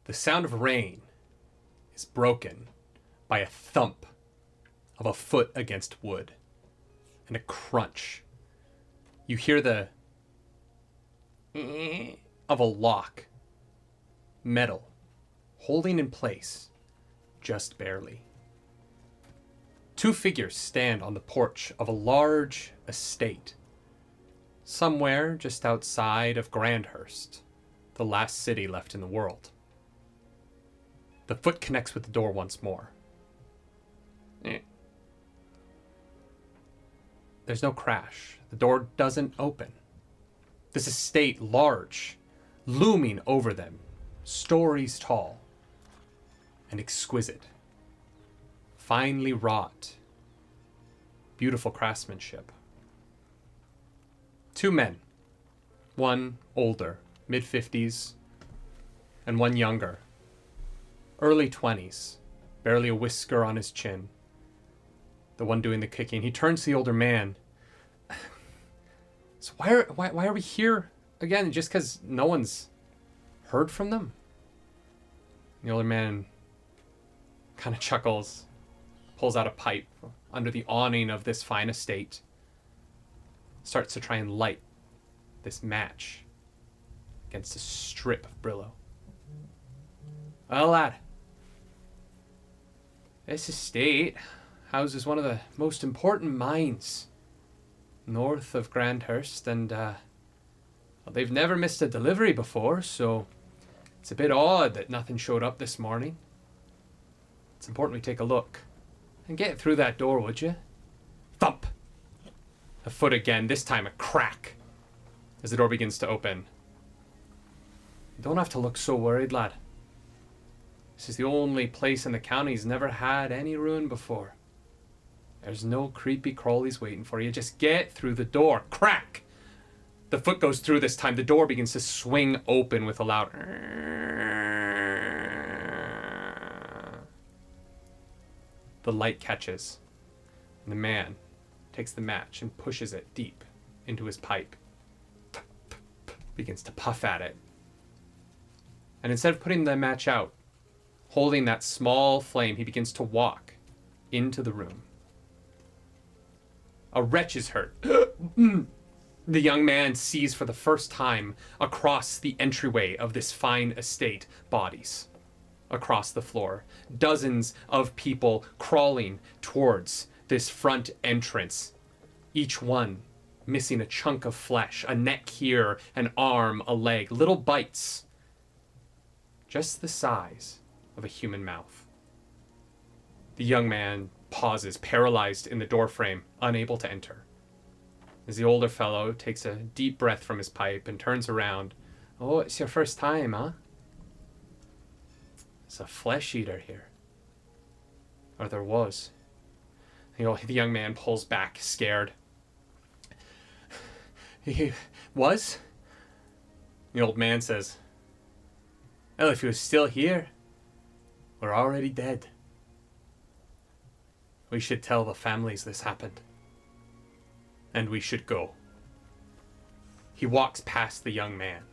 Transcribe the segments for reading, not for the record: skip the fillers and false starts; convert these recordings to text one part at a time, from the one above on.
The sound of rain is broken by a thump of a foot against wood and a crunch. You hear the of a lock, metal, holding in place, just barely. Two figures stand on the porch of a large estate, somewhere just outside of Grandhurst, the last city left in the world. The foot connects with the door once more. There's no crash. The door doesn't open. This estate, large, looming over them, stories tall, and exquisite. Finely wrought. Beautiful craftsmanship. Two men. One older, mid-50s, and one younger, early 20s, barely a whisker on his chin. The one doing the kicking. He turns to the older man. So why are we here again? Just because no one's heard from them? The older man kind of chuckles, pulls out a pipe under the awning of this fine estate, starts to try and light this match against a strip of Brillo. Well, lad, this estate houses one of the most important mines north of Grandhurst, and well, they've never missed a delivery before, so it's a bit odd that nothing showed up this morning. It's important we take a look. And get through that door, would you? Thump! A foot again, this time a crack, as the door begins to open. You don't have to look so worried, lad. This is the only place in the county's never had any ruin before. There's no creepy crawlies waiting for you. Just get through the door. Crack! The foot goes through this time. The door begins to swing open with a loud... The light catches, and the man takes the match and pushes it deep into his pipe. Begins to puff at it. And instead of putting the match out, holding that small flame, he begins to walk into the room. A wretch is hurt. The young man sees for the first time across the entryway of this fine estate bodies. Across the floor, dozens of people crawling towards this front entrance, each one missing a chunk of flesh, a neck here, an arm, a leg, little bites, just the size of a human mouth. The young man pauses, paralyzed in the doorframe, unable to enter, as the older fellow takes a deep breath from his pipe and turns around. Oh, it's your first time, huh? It's a flesh eater here. Or there was. The young man pulls back, scared. He was? The old man says, well, if he was still here, we're already dead. We should tell the families this happened. And we should go. He walks past the young man,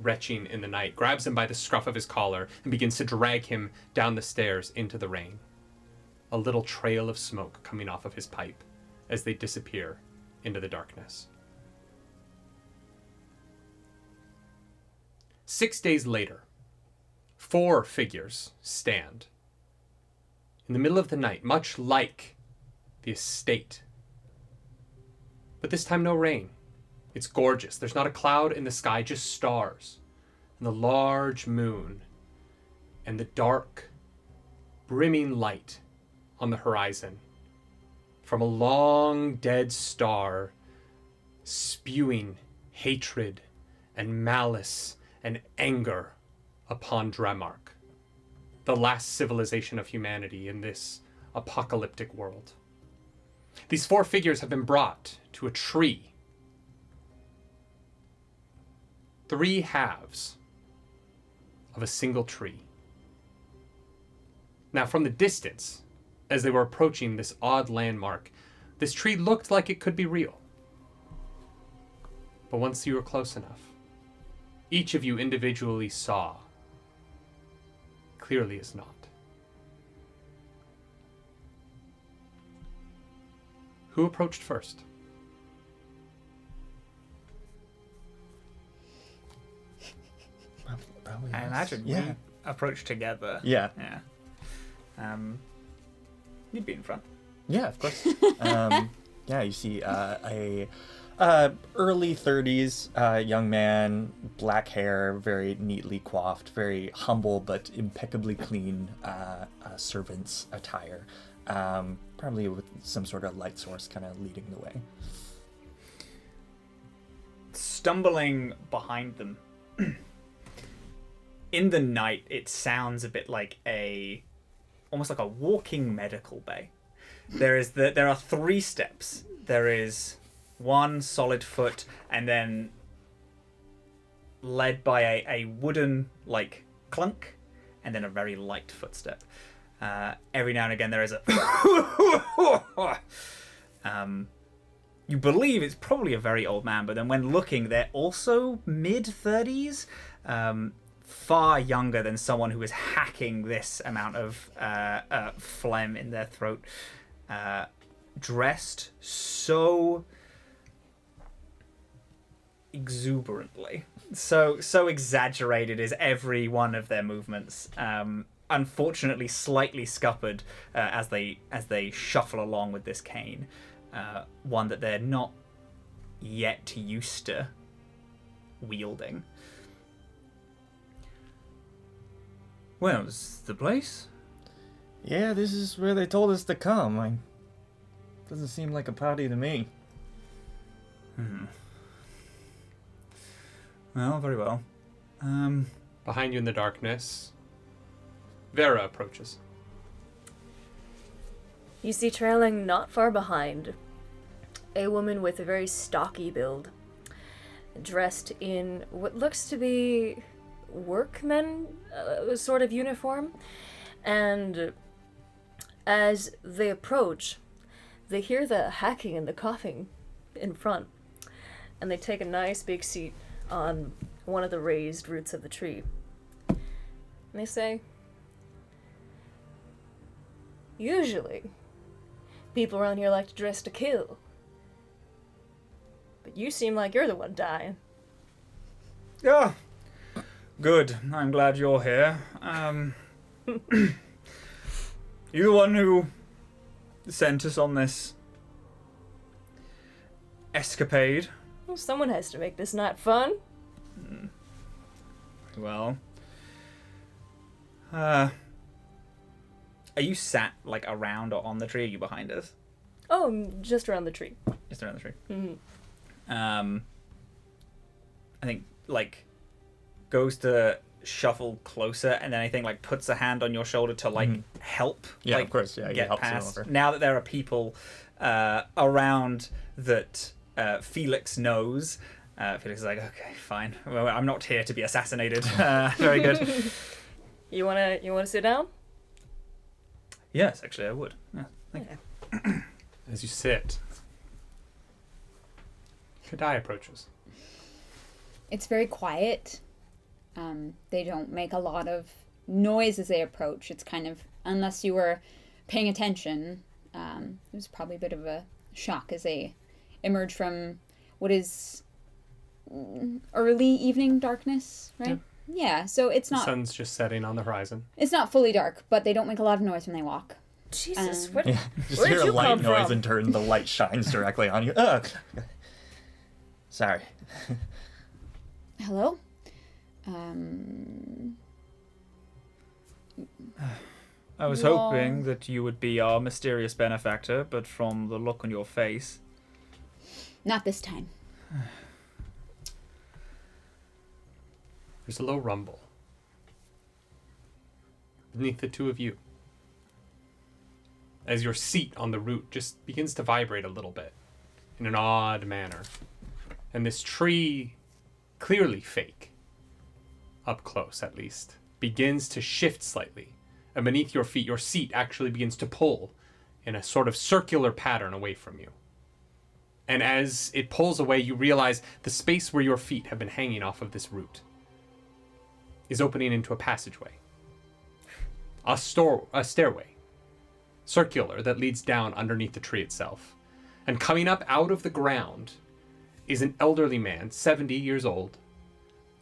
retching in the night, grabs him by the scruff of his collar, and begins to drag him down the stairs into the rain. A little trail of smoke coming off of his pipe as they disappear into the darkness. 6 days later, 4 figures stand in the middle of the night, much like the estate. But this time no rain. It's gorgeous. There's not a cloud in the sky, just stars. And the large moon. And the dark, brimming light on the horizon. From a long dead star spewing hatred and malice and anger upon Dramark, the last civilization of humanity in this apocalyptic world. These 4 figures have been brought to a tree. 3 halves of a single tree. Now, from the distance, as they were approaching this odd landmark, this tree looked like it could be real. But once you were close enough, each of you individually saw clearly is not. Who approached first? I imagine we approached together. Yeah. You'd be in front. Yeah, of course. Yeah, you see a early 30s young man, black hair, very neatly coiffed, very humble but impeccably clean servant's attire. Probably with some sort of light source kind of leading the way. Stumbling behind them. In the night, it sounds a bit like almost like a walking medical bay. There are 3 steps. There is one solid foot, and then led by a wooden clunk, and then a very light footstep. Every now and again, there is a. You believe it's probably a very old man, but then when looking, they're also mid-30s. Far younger than someone who is hacking this amount of phlegm in their throat. Dressed so exuberantly, so exaggerated is every one of their movements. Unfortunately, slightly scuppered as they shuffle along with this cane, one that they're not yet used to wielding. Well, is the place? Yeah, this is where they told us to come. Doesn't seem like a party to me. Well, very well. Behind you in the darkness, Vera approaches. You see trailing not far behind a woman with a very stocky build, dressed in what looks to be workmen sort of uniform, and as they approach, they hear the hacking and the coughing in front, and they take a nice big seat on one of the raised roots of the tree. And they say, usually, people around here like to dress to kill, but you seem like you're the one dying. Yeah. Good. I'm glad you're here. You the one who sent us on this escapade? Well, someone has to make this night fun. Well, are you sat around or on the tree? Are you behind us? Oh, just around the tree. Just around the tree. Mm-hmm. I think goes to shuffle closer, and then I think puts a hand on your shoulder to help. Yeah, of course. Yeah, get helps past. over. Now that there are people around that Felix knows, Felix is like, okay, fine. Well, I'm not here to be assassinated. Very good. You wanna sit down? Yes, actually, I would. Yeah, thank you. As you sit, Kadai approaches. It's very quiet. They don't make a lot of noise as they approach. It's kind of, unless you were paying attention, it was probably a bit of a shock as they emerge from what is early evening darkness, right? Yeah, so it's The not... sun's just setting on the horizon. It's not fully dark, but they don't make a lot of noise when they walk. Jesus, what? Yeah, just Where hear did a you light come noise from? and turn the light shines directly on you. Sorry. Hello? I was Well- hoping that you would be our mysterious benefactor, but from the look on your face... Not this time. There's a low rumble beneath the two of you, as your seat on the root just begins to vibrate a little bit in an odd manner. And this tree, clearly fake, up close at least, begins to shift slightly. And beneath your feet, your seat actually begins to pull in a sort of circular pattern away from you. And as it pulls away, you realize the space where your feet have been hanging off of this root is opening into a passageway. a stairway, circular, that leads down underneath the tree itself. And coming up out of the ground is an elderly man, 70 years old,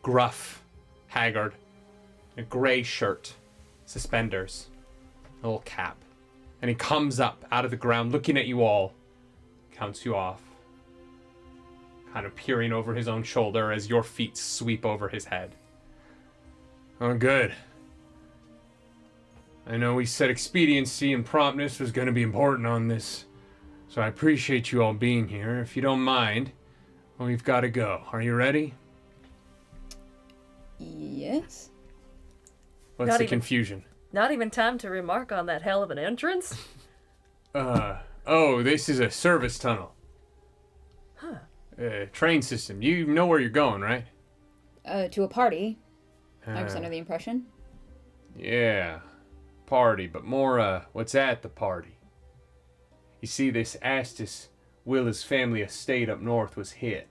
gruff, haggard, a gray shirt, suspenders, a little cap. And he comes up out of the ground, looking at you all, counts you off, kind of peering over his own shoulder as your feet sweep over his head. Oh, good. I know we said expediency and promptness was going to be important on this, so I appreciate you all being here. If you don't mind, well, we've got to go. Are you ready? Yes. What's Not the even- confusion? Not even time to remark on that hell of an entrance? Oh, this is a service tunnel. Huh. Train system. You know where you're going, right? To a party. I was Uh, under the impression. Yeah, party, but more, what's at the party? You see, this Astis Willis family estate up north was hit.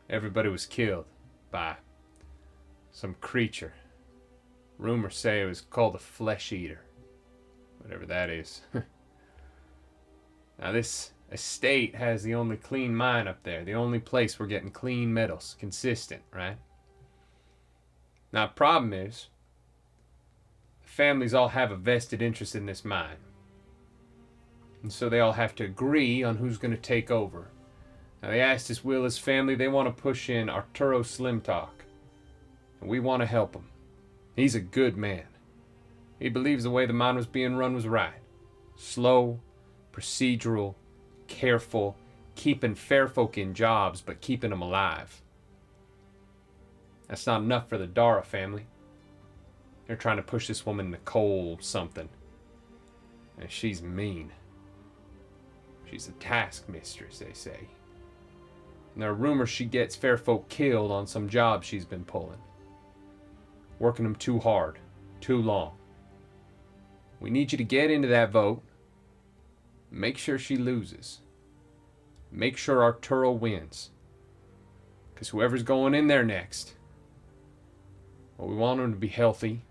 Everybody was killed by some creature. Rumors say it was called a flesh eater. Whatever that is. Now, this estate has the only clean mine up there, the only place we're getting clean metals, consistent, right? Now, the problem is, the families all have a vested interest in this mine. And so they all have to agree on who's going to take over. Now, they asked this Willis family, they want to push in Arturo Slimtalk. And we want to help him. He's a good man. He believes the way the mine was being run was right. Slow, procedural, careful, keeping fair folk in jobs, but keeping them alive. That's not enough for the Dara family. They're trying to push this woman Nicole something. And she's mean. She's a task mistress, they say. And there are rumors she gets fair folk killed on some job she's been pulling. Working them too hard, too long. We need you to get into that vote. Make sure she loses. Make sure Arturo wins. Because whoever's going in there next, well, we want them to be healthy.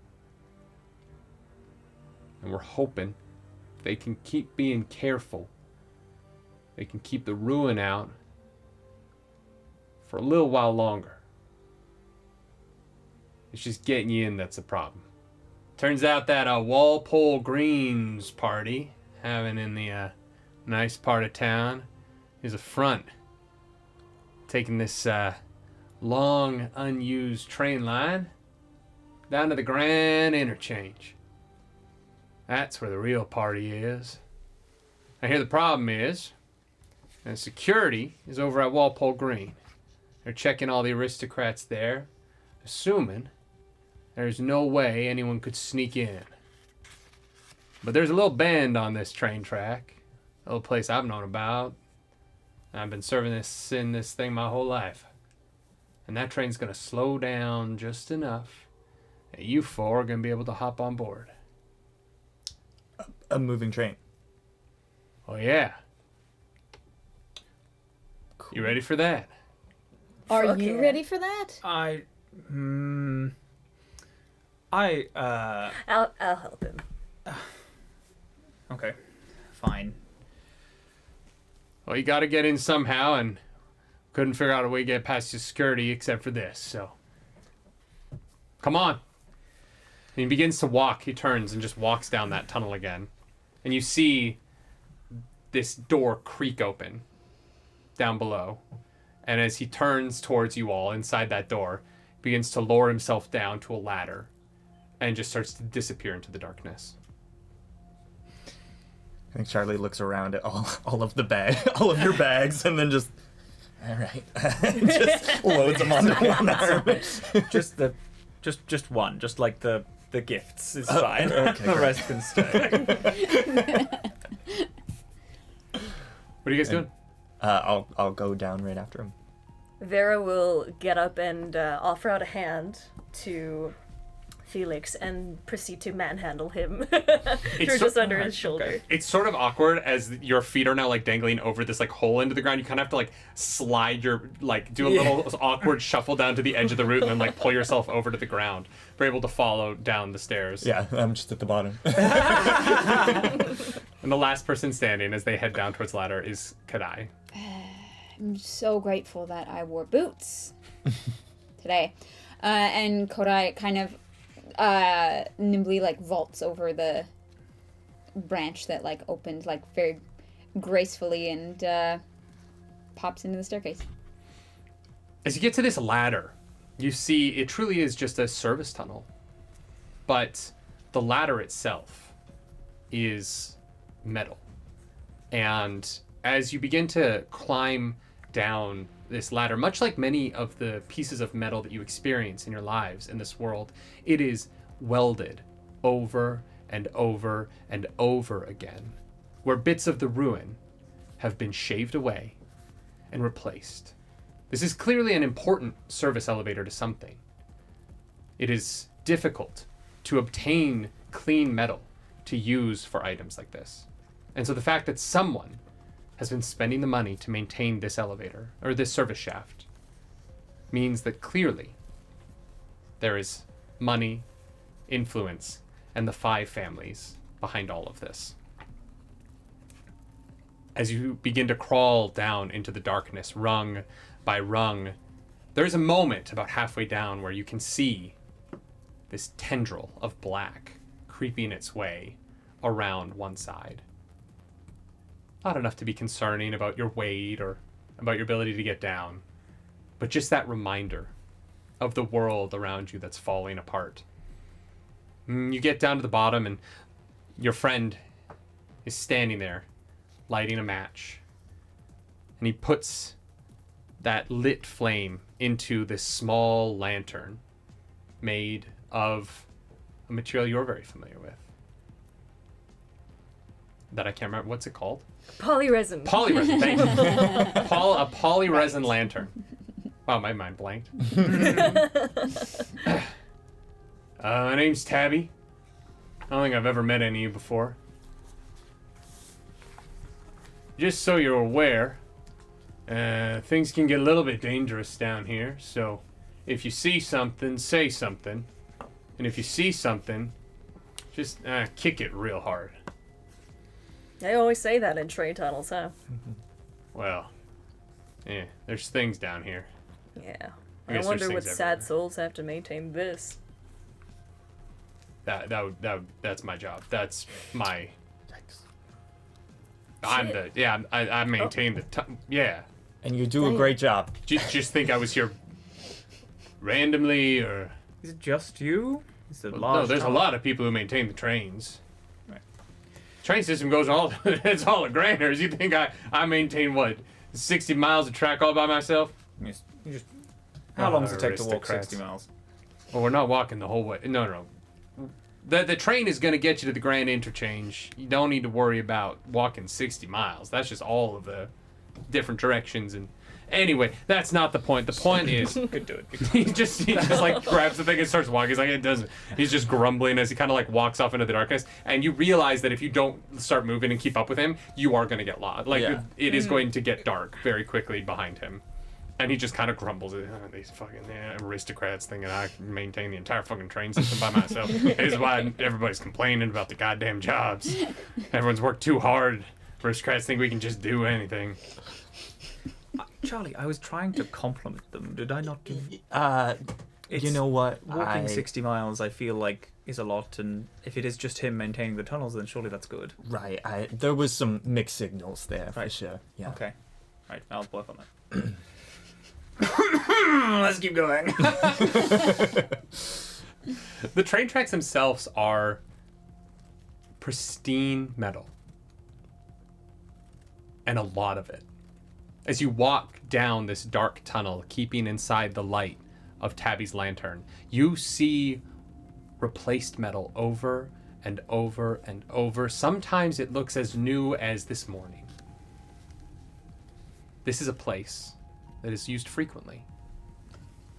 And we're hoping if they can keep being careful, they can keep the ruin out for a little while longer. It's just getting you in that's a problem. Turns out that Walpole Greens party, having in the nice part of town, is a front. Taking this long, unused train line down to the Grand Interchange. That's where the real party is. I hear the problem is, and security is over at Walpole Green. They're checking all the aristocrats there, assuming there's no way anyone could sneak in. But there's a little bend on this train track, a little place I've known about. I've been serving this in this thing my whole life. And that train's gonna slow down just enough that you four are gonna be able to hop on board. A moving train. Oh yeah. Cool. You ready for that? Are Fuck you yeah. ready for that? I'll help him. Okay, fine. Well, you gotta get in somehow, and couldn't figure out a way to get past your security except for this, so. Come on. And he begins to walk. He turns and just walks down that tunnel again. And you see this door creak open down below. And as he turns towards you all inside that door, he begins to lower himself down to a ladder and just starts to disappear into the darkness. I think Charlie looks around at all of your bags, and then just, all right, just loads them onto one arm. Just one, just like the gifts is fine. okay, The great. rest can stay. What are you guys doing? I'll go down right after him. Vera will get up and offer out a hand to Felix and proceed to manhandle him It's through so- just under his shoulder. okay. It's sort of awkward as your feet are now like dangling over this like hole into the ground. You kind of have to like slide your like do a little awkward shuffle down to the edge of the root and then like pull yourself over to the ground. You're able to follow down the stairs. Yeah, I'm just at the bottom. And the last person standing as they head down towards the ladder is Kadai. I'm so grateful that I wore boots today. And Kodai kind of nimbly like vaults over the branch that like opened like very gracefully and pops into the staircase. As you get to this ladder, you see it truly is just a service tunnel. But the ladder itself is metal. And as you begin to climb down this ladder, much like many of the pieces of metal that you experience in your lives in this world, it is welded over and over and over again, where bits of the ruin have been shaved away and replaced. This is clearly an important service elevator to something. It is difficult to obtain clean metal to use for items like this. And so the fact that someone has been spending the money to maintain this elevator, or this service shaft, means that clearly there is money, influence, and the 5 families behind all of this. As you begin to crawl down into the darkness, rung by rung, there's a moment about halfway down where you can see this tendril of black creeping its way around one side. Not enough to be concerning about your weight or about your ability to get down, but just that reminder of the world around you that's falling apart. You get down to the bottom and your friend is standing there lighting a match, and he puts that lit flame into this small lantern made of a material you're very familiar with that I can't remember. What's it called? Polyresin. Polyresin, thank you. A polyresin lantern. Wow, my mind blanked. My name's Tabby. I don't think I've ever met any of you before. Just so you're aware, things can get a little bit dangerous down here, so if you see something, say something. And if you see something, just kick it real hard. They always say that in train tunnels, huh? Well, yeah, there's things down here. Yeah. I I guess wonder there's what things sad everywhere. souls have to maintain this. That's my job. That's my. I maintain the. Yeah. And you do a great job. Just think I was here randomly or. Is it just you? Is it No, there's a lot of people who maintain the trains. Right. Train system goes all. It's all at Granners. You think I maintain what 60 miles of track all by myself? How long does it take to walk Aristocrats. 60 miles? Well, we're not walking the whole way. No. The train is going to get you to the Grand Interchange. You don't need to worry about walking 60 miles. That's just all of the different directions. And anyway, that's not the point. The point is, Could do it. he just like grabs the thing and starts walking. He's like, it doesn't. He's just grumbling as he kind of like walks off into the darkness. And you realize that if you don't start moving and keep up with him, you are going to get lost. Like Yeah. it is going to get dark very quickly behind him. And he just kind of grumbles, these fucking aristocrats thinking I maintain the entire fucking train system by myself. This is why everybody's complaining about the goddamn jobs. Everyone's worked too hard. Aristocrats think we can just do anything. Charlie, I was trying to compliment them. Did I not do You know what? Walking 60 miles, I feel like, is a lot, and if it is just him maintaining the tunnels, then surely that's good. Right. There was some mixed signals there for Right. sure. Yeah. Okay. Right, I'll work on that. Let's keep going. The train tracks themselves are pristine metal. And a lot of it. As you walk down this dark tunnel, keeping inside the light of Tabby's lantern, you see replaced metal over and over and over. Sometimes it looks as new as this morning. This is a place that is used frequently.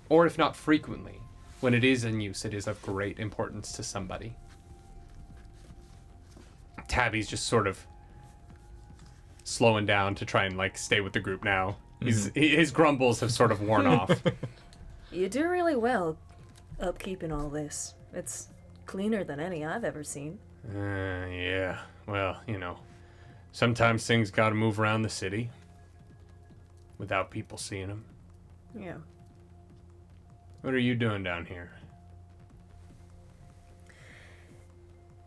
Or if not frequently, when it is in use, it is of great importance to somebody. Tabby's just sort of slowing down to try and like stay with the group now. His grumbles have sort of worn off. You do really well upkeeping all this. It's cleaner than any I've ever seen. Yeah. Well, you know, sometimes things gotta move around the city without people seeing them. Yeah. What are you doing down here?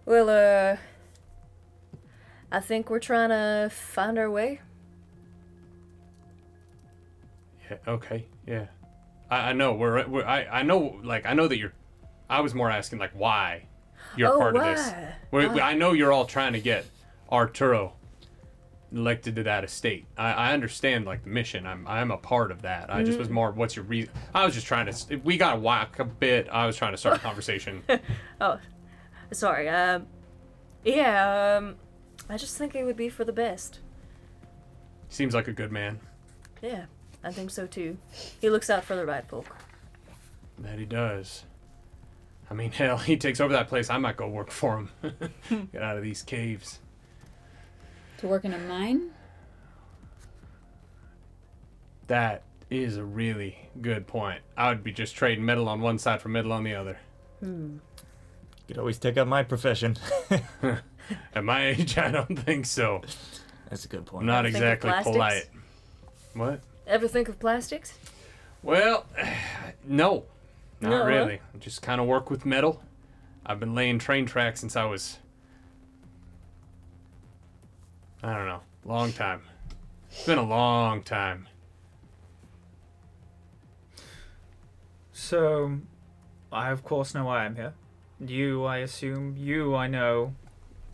Well, I think we're trying to find our way. Yeah. Okay. Yeah. I know I know that you're. I was more asking like why you're part of this. I know you're all trying to get Arturo elected to that estate. I understand like the mission. I'm a part of that. I just was more. What's your reason? I was just trying to. We got to whack a bit. I was trying to start a conversation. Oh, sorry. I just think it would be for the best. Seems like a good man. Yeah, I think so too. He looks out for the right folk. That he does. I mean, hell, he takes over that place. I might go work for him. Get out of these caves. To work in a mine? That is a really good point. I would be just trading metal on one side for metal on the other. You could always take up my profession. At my age, I don't think so. That's a good point. I'm not Think of exactly plastics? polite. What? Ever think of plastics? Well, no. Not No, huh? really. I just kind of work with metal. I've been laying train tracks since I was... I don't know. Long time. It's been a long time. So, I of course know why I'm here. You, I assume. You, I know.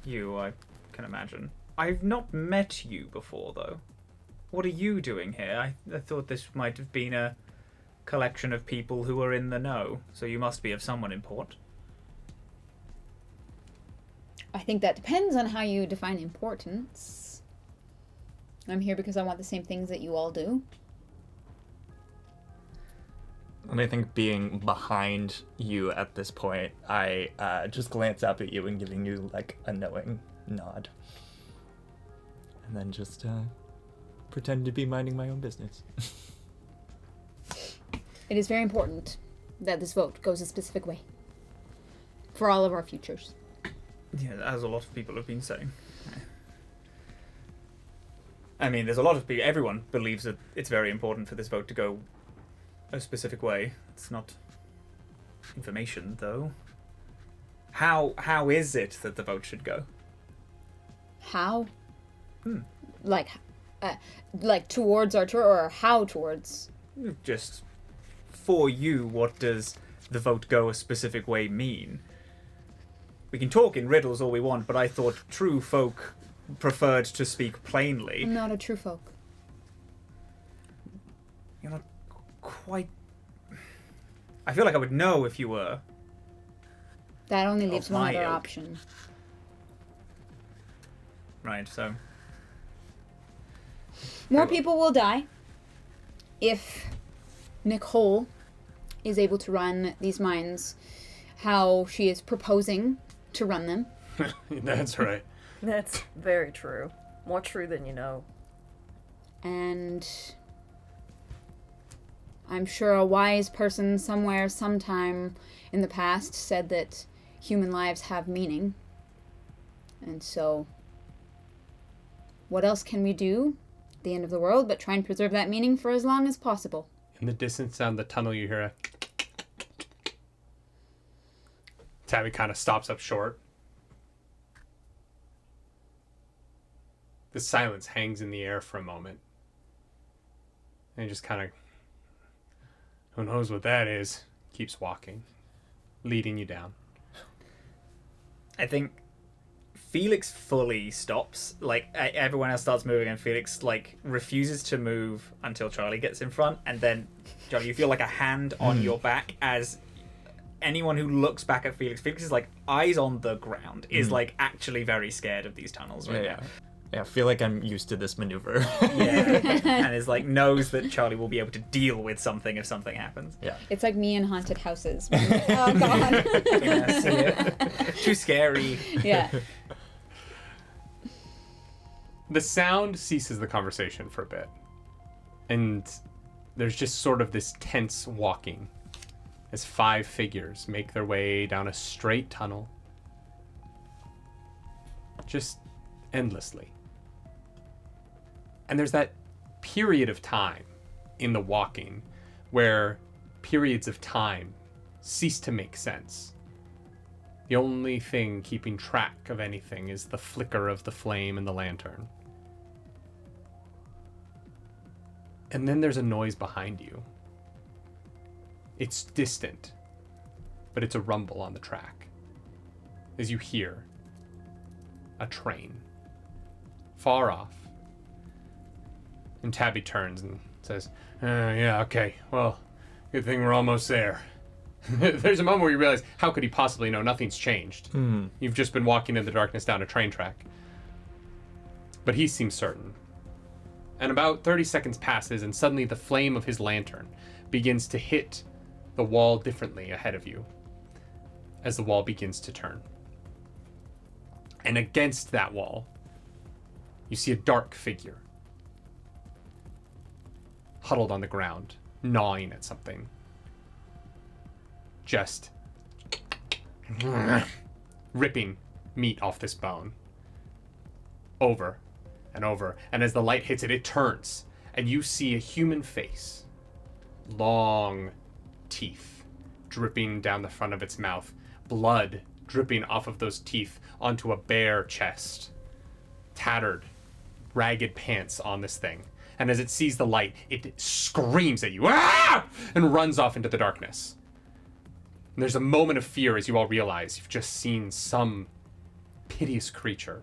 You, I can imagine. I've not met you before, though. What are you doing here? I thought this might have been a collection of people who are in the know, so you must be of someone import. I think that depends on how you define importance. I'm here because I want the same things that you all do. And I think being behind you at this point, I just glance up at you and giving you like a knowing nod. And then just pretend to be minding my own business. It is very important that this vote goes a specific way. For all of our futures. Yeah, as a lot of people have been saying. I mean, there's a lot of people. Everyone believes that it's very important for this vote to go a specific way. It's not information, though. How is it that the vote should go? How? Like towards Arturo, or how towards? Just for you, what does the vote go a specific way mean? We can talk in riddles all we want, but I thought true folk preferred to speak plainly. I'm not a true folk. You're not quite... I feel like I would know if you were. That only leaves Of one my other ilk. option. Right, so... More people will die if Nicole is able to run these mines how she is proposing to run them. That's right. That's very true. More true than you know. And I'm sure a wise person somewhere, sometime in the past, said that human lives have meaning. And so, what else can we do at the end of the world but try and preserve that meaning for as long as possible? In the distance down the tunnel, you hear a... Tabby kind of stops up short. The silence hangs in the air for a moment. And just kind of... Who knows what that is? Keeps walking. Leading you down. I think Felix fully stops. Like, everyone else starts moving and Felix, like, refuses to move until Charlie gets in front. And then, Charlie, you feel like a hand on your back as anyone who looks back at Felix is, like, eyes on the ground, is, like, actually very scared of these tunnels right now. Yeah, I feel like I'm used to this maneuver. Yeah. And is like knows that Charlie will be able to deal with something if something happens. Yeah. It's like me in haunted houses. Oh god. Yeah, see it. Too scary. Yeah. The sound ceases the conversation for a bit. And there's just sort of this tense walking as 5 figures make their way down a straight tunnel. Just endlessly. And there's that period of time in the walking where periods of time cease to make sense. The only thing keeping track of anything is the flicker of the flame in the lantern. And then there's a noise behind you. It's distant, but it's a rumble on the track. As you hear a train far off. And Tabby turns and says, yeah, okay, well, good thing we're almost there. There's a moment where you realize, how could he possibly know? Nothing's changed. You've just been walking in the darkness down a train track. But he seems certain. And about 30 seconds passes, and suddenly the flame of his lantern begins to hit the wall differently ahead of you as the wall begins to turn. And against that wall, you see a dark figure huddled on the ground, gnawing at something. Just ripping meat off this bone. Over and over. And as the light hits it, it turns. And you see a human face. Long teeth dripping down the front of its mouth. Blood dripping off of those teeth onto a bare chest. Tattered, ragged pants on this thing. And as it sees the light, it screams at you. Ah! And runs off into the darkness. And there's a moment of fear as you all realize you've just seen some piteous creature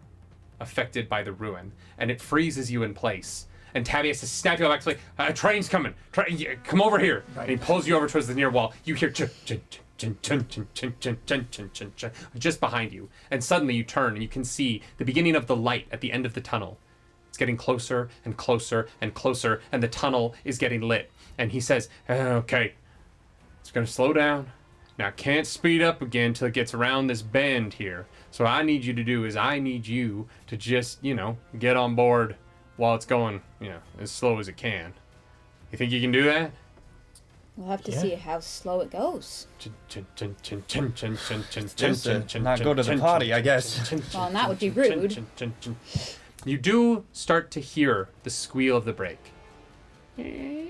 affected by the ruin, and it freezes you in place. And Tabby has to snap you back to like, train's coming. Come over here. Right. And he pulls you over towards the near wall. You hear just behind you. And suddenly you turn and you can see the beginning of the light at the end of the tunnel. It's getting closer and closer and closer, and the tunnel is getting lit. And he says, okay, it's going to slow down. Now, I can't speed up again till it gets around this bend here. So what I need you to do is I need you to just, get on board while it's going, as slow as it can. You think you can do that? We'll have to see how slow it goes. Not go to the potty, I guess. Well, and that would be rude. You do start to hear the squeal of the brake. And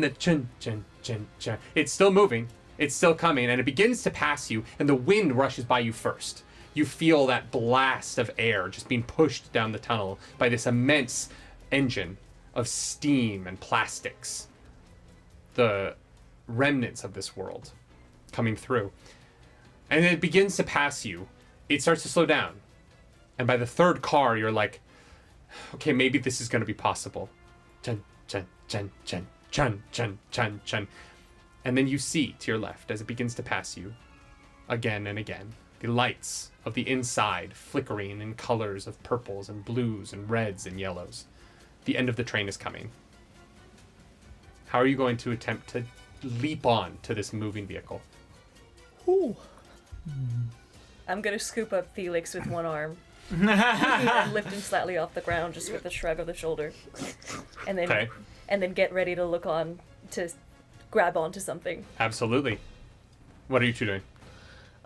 the chun, chun, chun, chun. It's still moving. It's still coming, and it begins to pass you, and the wind rushes by you first. You feel that blast of air just being pushed down the tunnel by this immense engine of steam and plastics. The remnants of this world coming through. And it begins to pass you. It starts to slow down. And by the third car, you're like, okay, maybe this is going to be possible. Chun, chun, chun, chun, chun, chun, chun, chun. And then you see to your left, as it begins to pass you, again and again, the lights of the inside flickering in colors of purples and blues and reds and yellows. The end of the train is coming. How are you going to attempt to leap on to this moving vehicle? Ooh. I'm gonna scoop up Felix with one arm and lift him slightly off the ground just with a shrug of the shoulder, and then get ready to look on to grab onto something. Absolutely. What are you two doing?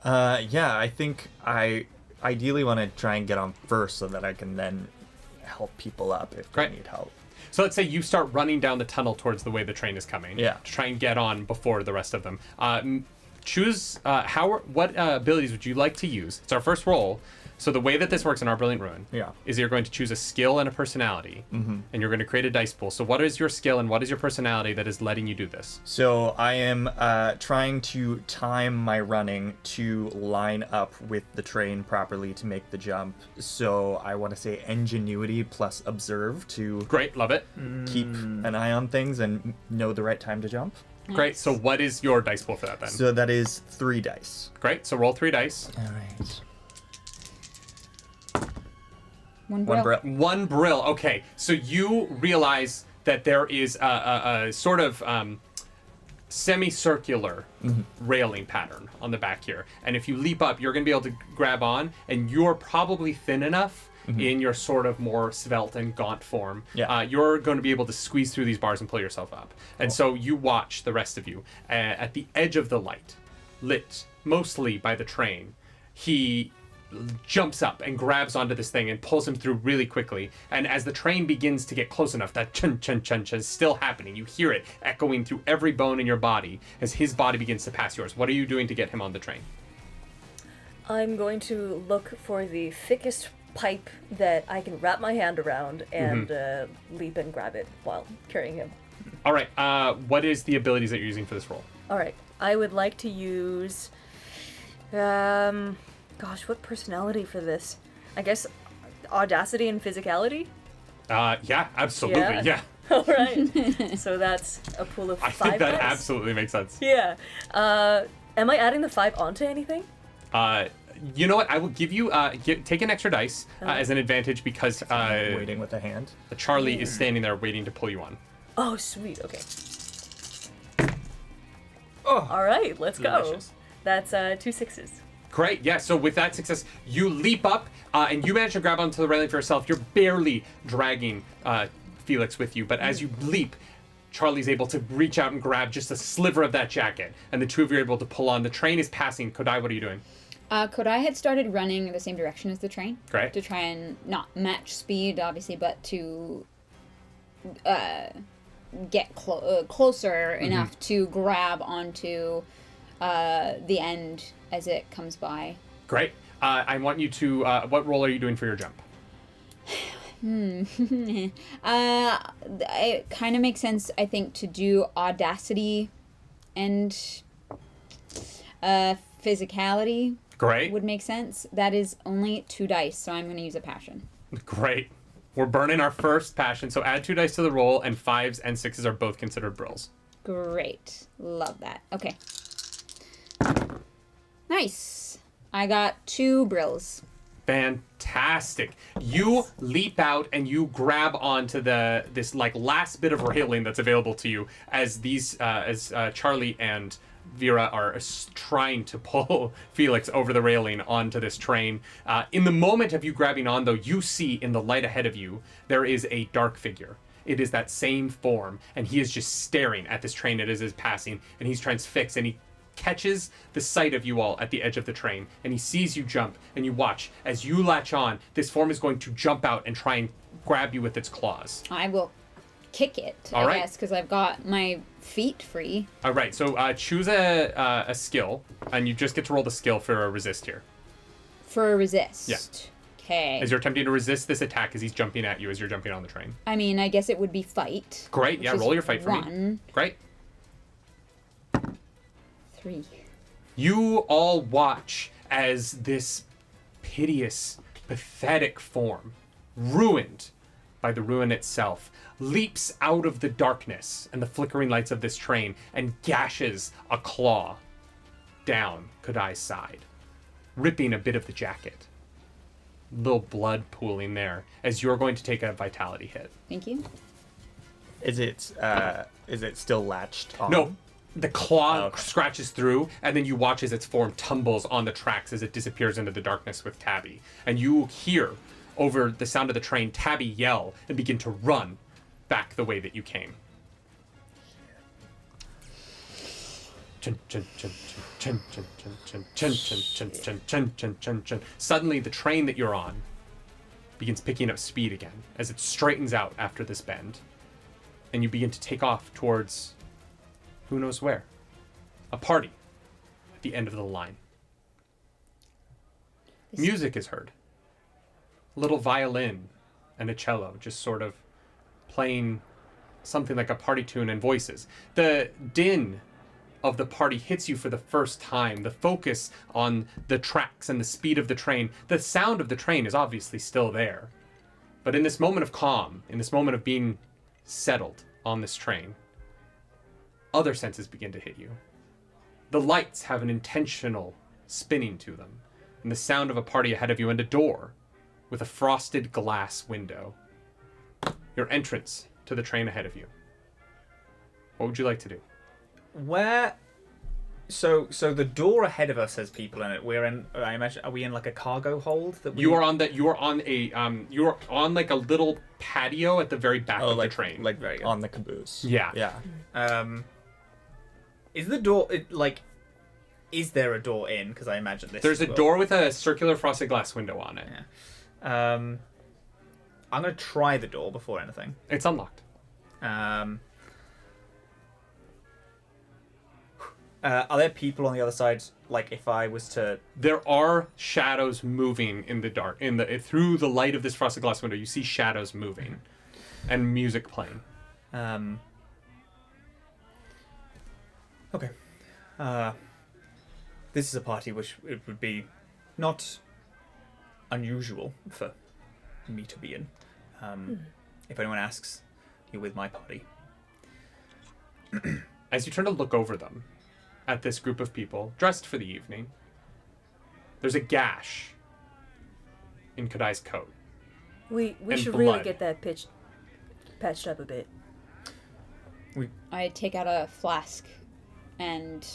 Yeah, I think I ideally want to try and get on first so that I can then help people up if they need help. So let's say you start running down the tunnel towards the way the train is coming. Yeah. To try and get on before the rest of them. Choose what abilities would you like to use? It's our first roll. So the way that this works in Our Brilliant Ruin is you're going to choose a skill and a personality, and you're going to create a dice pool. So what is your skill and what is your personality that is letting you do this? So I am trying to time my running to line up with the train properly to make the jump. So I want to say ingenuity plus observe to Great, love it. keep an eye on things and know the right time to jump. Great, so what is your dice pool for that then? So that is 3 dice. Great, so roll 3 dice. All right. One One brill. brill. One brill. Okay, so you realize that there is a sort of semicircular railing pattern on the back here, and if you leap up, you're going to be able to grab on, and you're probably thin enough in your sort of more svelte and gaunt form. Yeah. You're going to be able to squeeze through these bars and pull yourself up. And so you watch the rest of you at the edge of the light, lit mostly by the train. He jumps up and grabs onto this thing and pulls him through really quickly. And as the train begins to get close enough, that chun chun chun chun is still happening. You hear it echoing through every bone in your body as his body begins to pass yours. What are you doing to get him on the train? I'm going to look for the thickest pipe that I can wrap my hand around and leap and grab it while carrying him. All right. What is the abilities that you're using for this role? All right. I would like to use... gosh, what personality for this? I guess audacity and physicality? Yeah, absolutely. Yeah. All right. So that's a pool of I 5 think that dice? absolutely makes sense. Yeah. Am I adding the 5 onto anything? You know what? I will give you take an extra dice as an advantage because Waiting with a hand. Charlie is standing there waiting to pull you on. Oh, sweet. Okay. Oh. All right, let's Delicious. go. That's 2 6s. Great. Yeah. So with that success, you leap up and you manage to grab onto the railing for yourself. You're barely dragging Felix with you, but as you leap, Charlie's able to reach out and grab just a sliver of that jacket, and the two of you are able to pull on. The train is passing. Kodai, what are you doing? Kodai had started running in the same direction as the train. Great. To try and not match speed, obviously, but to get closer enough to grab onto the end as it comes by. Great. I want you to. What role are you doing for your jump? It kind of makes sense, I think, to do audacity and physicality. Great. Would make sense. That is only 2 dice, so I'm going to use a passion. Great. We're burning our first passion, so add 2 dice to the roll, and 5s and 6s are both considered brills. Great. Love that. Okay. Nice. I got 2 brills. Fantastic. You leap out and you grab onto this like last bit of railing that's available to you as Charlie and Vera are trying to pull Felix over the railing onto this train. In the moment of you grabbing on, though, you see in the light ahead of you there is a dark figure. It is that same form, and he is just staring at this train as it is passing, and he's transfixed, and he catches the sight of you all at the edge of the train, and he sees you jump, and you watch as you latch on. This form is going to jump out and try and grab you with its claws. I will kick it, All I right. guess, because I've got my feet free. All right, so choose a skill, and you just get to roll the skill for a resist here. For a resist. Yeah. Okay. As you're attempting to resist this attack as he's jumping at you as you're jumping on the train. I mean, I guess it would be fight. Great, which yeah, is roll your fight for me. 1, Great. 3. You all watch as this piteous, pathetic form, ruined by the ruin itself, leaps out of the darkness and the flickering lights of this train and gashes a claw down Kodai's side, ripping a bit of the jacket. Little blood pooling there as you're going to take a vitality hit. Thank you. Is it still latched on? No, the claw Okay. scratches through, and then you watch as its form tumbles on the tracks as it disappears into the darkness with Tabby. And you hear, over the sound of the train, Tabby yell and begin to run back the way that you came. Chun, chun, chun, chun, chun, chun, chun, chun, chun, chun, chun, chun, chun, chun, chun. Suddenly, the train that you're on begins picking up speed again as it straightens out after this bend. And you begin to take off towards who knows where. A party at the end of the line. Music is heard. A little violin and a cello just sort of playing something like a party tune and voices. The din of the party hits you for the first time. The focus on the tracks and the speed of the train. The sound of the train is obviously still there. But in this moment of calm, in this moment of being settled on this train, other senses begin to hit you. The lights have an intentional spinning to them, and the sound of a party ahead of you, and a door with a frosted glass window. Your entrance to the train ahead of you. What would you like to do? Where? So the door ahead of us has people in it. We're in. I imagine. Are we in like a cargo hold? That we... You are on like a little patio at the very back of the train. Like Very good. on the caboose. Yeah. Yeah. Is the door Is there a door in? Because I imagine this. There's a door with a circular frosted glass window on it. Yeah. I'm gonna try the door before anything. It's unlocked. Are there people on the other side? Like, if I was to... There are shadows moving in the dark. Through the light of this frosted glass window, you see shadows moving, and music playing. Okay. This is a party which it would be not unusual for me to be in. If anyone asks, you're with my party. As you turn to look over them, at this group of people, dressed for the evening, there's a gash in Kodai's coat. We And should blood. really get that patched up a bit. I take out a flask and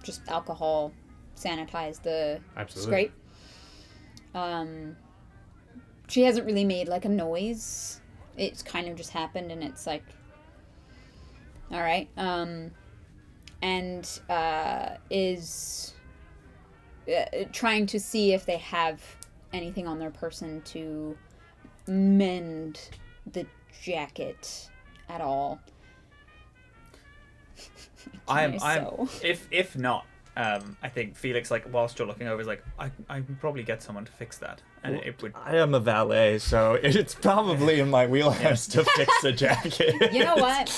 just alcohol, sanitize the Absolutely. scrape. She hasn't really made like a noise. It's kind of just happened, and it's like, all right. And is trying to see if they have anything on their person to mend the jacket at all. If not, I think Felix, like, whilst you're looking over, is like, I can probably get someone to fix that, and it would. I am a valet, so it's probably in my wheelhouse to fix a jacket. You know what?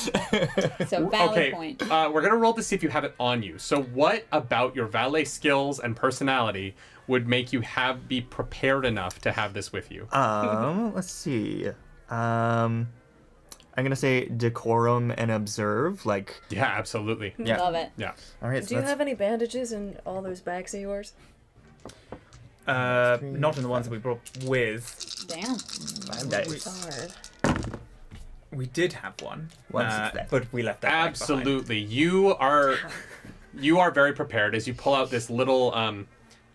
So valid point. We're gonna roll to see if you have it on you. So, what about your valet skills and personality would make you be prepared enough to have this with you? Let's see. I'm gonna say decorum and observe. Like, Yeah, absolutely. yeah. Love it. Yeah. All right. Do you have any bandages in all those bags of yours? Not in the ones that we brought with. Damn. 5 days? It's hard. We did have one, Once it's there. but we left that bag Absolutely. You are very prepared as you pull out this little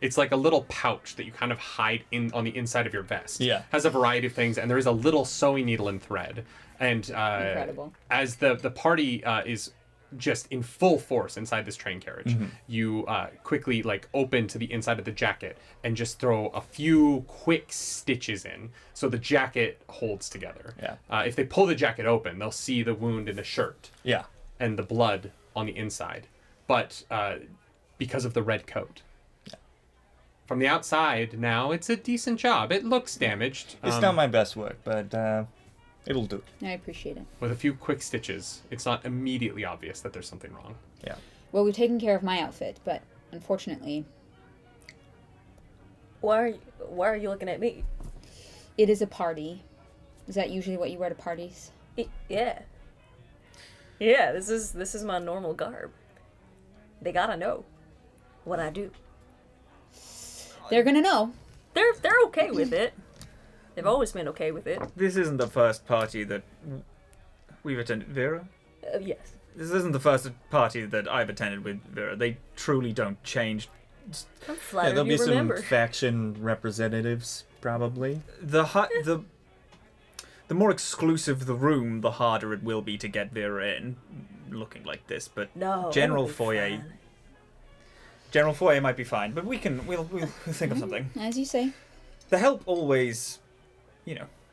it's like a little pouch that you kind of hide on the inside of your vest. Yeah. Has a variety of things, and there is a little sewing needle and thread. And Incredible. as the party is just in full force inside this train carriage, you quickly like open to the inside of the jacket and just throw a few quick stitches in so the jacket holds together. Yeah. If they pull the jacket open, they'll see the wound in the shirt Yeah. and the blood on the inside, but because of the red coat. From the outside, now it's a decent job. It looks damaged. It's not my best work, but it'll do. I appreciate it. With a few quick stitches, it's not immediately obvious that there's something wrong. Yeah. Well, we've taken care of my outfit, but unfortunately, Why are you looking at me? it is a party. Is that usually what you wear to parties? Yeah. Yeah, this is my normal garb. They gotta know what I do. They're gonna know. They're okay with it. They've always been okay with it. This isn't the first party that we've attended. Vera? Yes. This isn't the first party that I've attended with Vera. They truly don't change. I'm Yeah, flattered there'll be you some remember. faction representatives, probably. The more exclusive the room, the harder it will be to get Vera in, looking like this. But No. general it'll be foyer, fine. general foyer might be fine. But we'll think of something. As you say. The help always,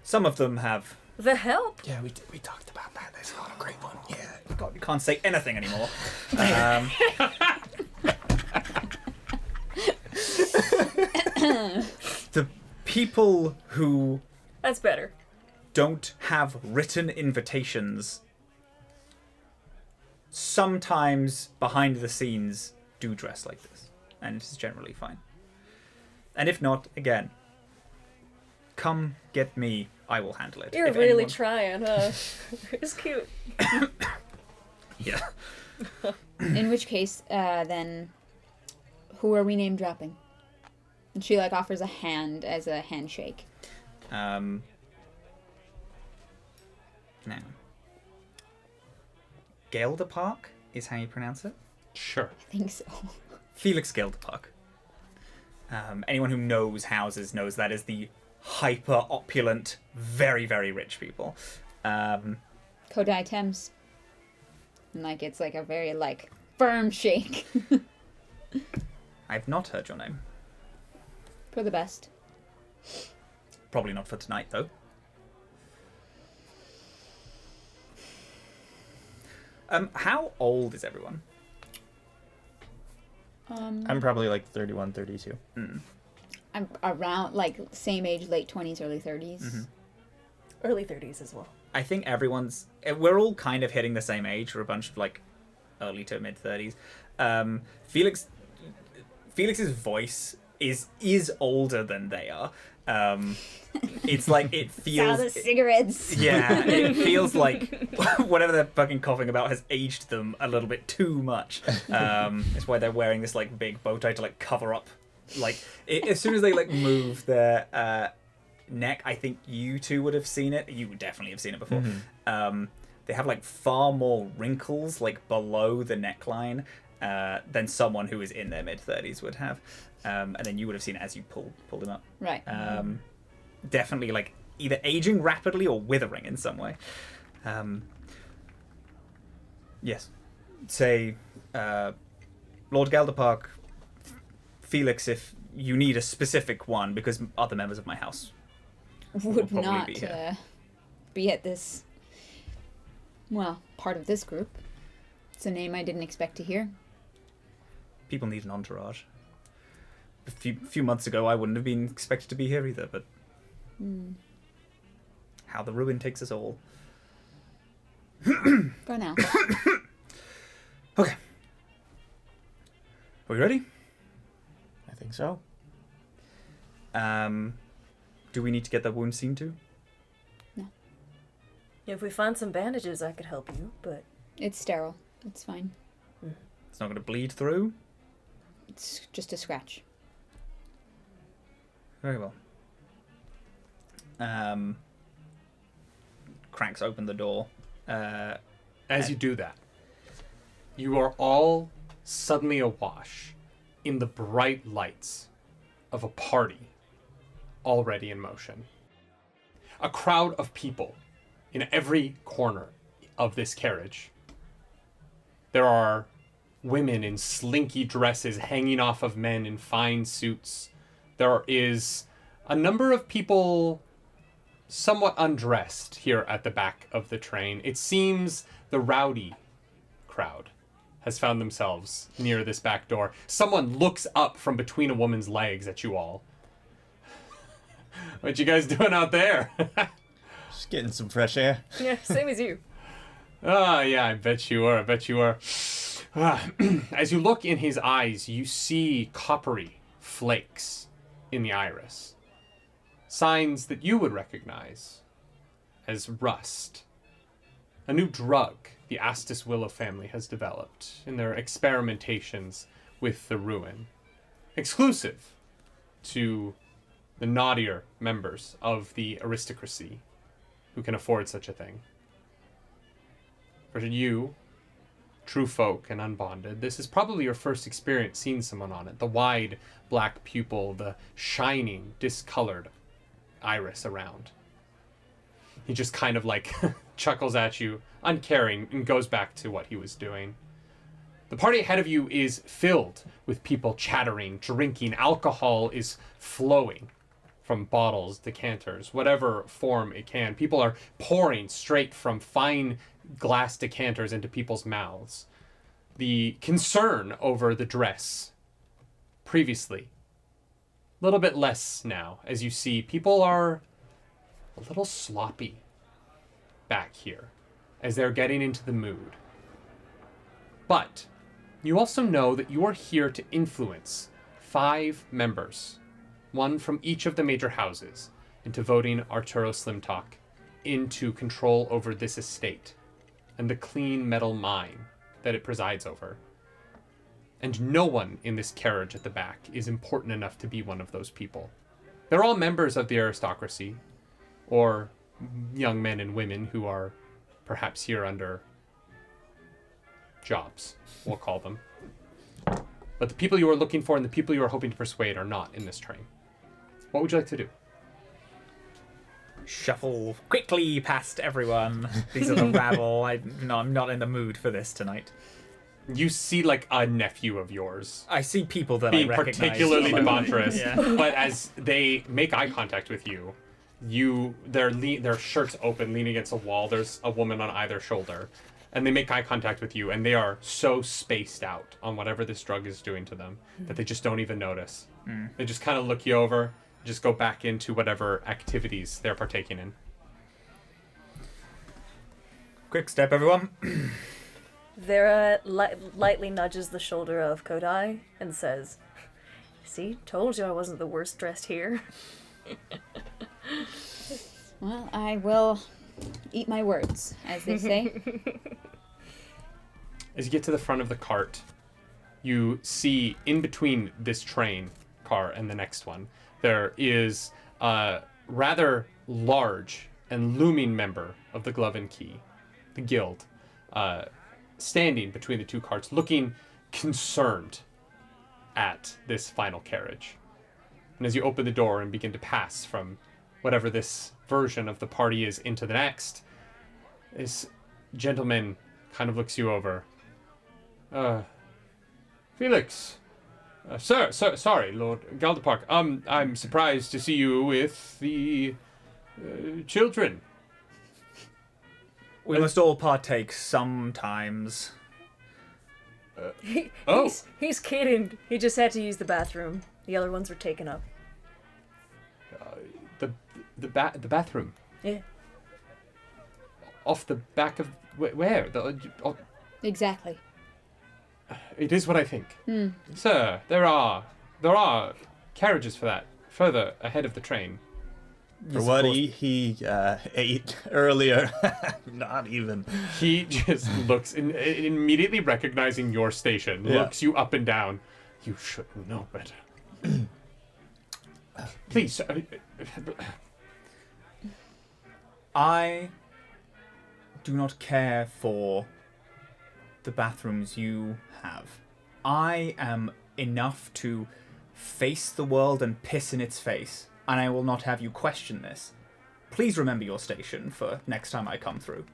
some of them have. The help. Yeah, we talked about that. That's not a great one. Yeah. God, you can't say anything anymore. The people who That's better. don't have written invitations sometimes behind the scenes do dress like this, and it's generally fine. And if not, again, come get me, I will handle it. You're If really anyone- trying, huh? It's cute. Yeah. In which case, then, who are we name dropping? And she like offers a hand as a handshake. Now, Gelderpark is how you pronounce it. Sure. I think so. Felix Gelderpark. Anyone who knows houses knows that is the hyper opulent, very, very rich people. Kodai Thames. And like it's like a very like firm shake. I've not heard your name. For the best. Probably not for tonight, though. How old is everyone? I'm probably like 31, 32. I'm around like same age, late 20s, early 30s. Early 30s as well. I think we're all kind of hitting the same age. We're a bunch of like early to mid 30s. Felix's voice is older than they are. It's like it feels. Sound of cigarettes. Yeah, it feels like whatever they're fucking coughing about has aged them a little bit too much. It's why they're wearing this like big bow tie to like cover up. Like as soon as they like move their neck, I think you two would have seen it. You would definitely have seen it before. They have like far more wrinkles like below the neckline than someone who is in their mid 30s would have. And then you would have seen it as you pulled them up. Right. Definitely like either aging rapidly or withering in some way. Yes. Say, Lord Gelderpark, Felix, if you need a specific one, because other members of my house Would probably not be here. be at this, well, part of this group. It's a name I didn't expect to hear. People need an entourage. A few months ago, I wouldn't have been expected to be here either, but how the ruin takes us all. For now. Okay. Are we ready? I think so. Do we need to get that wound seen to? If we find some bandages, I could help you, but It's sterile. It's fine. It's not going to bleed through? It's just a scratch. Very well. Cracks open the door. As you do that, you are all suddenly awash in the bright lights of a party already in motion. A crowd of people in every corner of this carriage. There are women in slinky dresses hanging off of men in fine suits. There is a number of people somewhat undressed here at the back of the train. It seems the rowdy crowd has found themselves near this back door. Someone looks up from between a woman's legs at you all. What you guys doing out there? Just getting some fresh air. yeah, same as you. Ah, yeah, I bet you are. As you look in his eyes, you see coppery flakes in the iris. Signs that you would recognize as rust. A new drug the Astus Willow family has developed in their experimentations with the ruin. Exclusive to the naughtier members of the aristocracy who can afford such a thing. For you, true folk and unbonded, this is probably your first experience seeing someone on it. The wide black pupil, the shining, discolored iris around. He just kind of like chuckles at you, uncaring, and goes back to what he was doing. The party ahead of you is filled with people chattering, drinking. Alcohol is flowing from bottles, decanters, whatever form it can. People are pouring straight from fine glass decanters into people's mouths. The concern over the dress previously, a little bit less now, as you see people are a little sloppy back here as they're getting into the mood. But you also know that you are here to influence 5 members, one from each of the major houses, into voting Arturo Slimtalk into control over this estate and the clean metal mine that it presides over. And no one in this carriage at the back is important enough to be one of those people. They're all members of the aristocracy, or young men and women who are perhaps here under jobs, we'll call them. But the people you are looking for and the people you are hoping to persuade are not in this train. What would you like to do? Shuffle quickly past everyone. These are the rabble. I'm not in the mood for this tonight. You see like a nephew of yours I see people that being I recognize. particularly debaucherous, Yeah. but as they make eye contact with you, their shirts open, leaning against a wall. There's a woman on either shoulder, and they make eye contact with you, and they are so spaced out on whatever this drug is doing to them that they just don't even notice. They just kind of look you over, just go back into whatever activities they're partaking in. Quick step, everyone. Vera lightly nudges the shoulder of Kodai and says, "See, told you I wasn't the worst dressed here." Well, I will eat my words, as they say. As you get to the front of the cart, you see in between this train car and the next one, there is a rather large and looming member of the Glove and Key, the guild, standing between the two carts, looking concerned at this final carriage. And as you open the door and begin to pass from whatever this version of the party is into the next, this gentleman kind of looks you over. Felix. Sorry, Lord Galderpark. I'm surprised to see you with the children. We must all partake sometimes. Oh. He's kidding. He just had to use the bathroom. The other ones were taken up. The bathroom. Yeah. Off the back of where? Exactly. It is what I think. Sir, there are carriages for that further ahead of the train. For what he ate earlier. Not even. He just looks, immediately recognizing your station, looks you up and down. You should know better. Please, I do not care for the bathrooms you have. I am enough to face the world and piss in its face, and I will not have you question this. Please remember your station for next time I come through.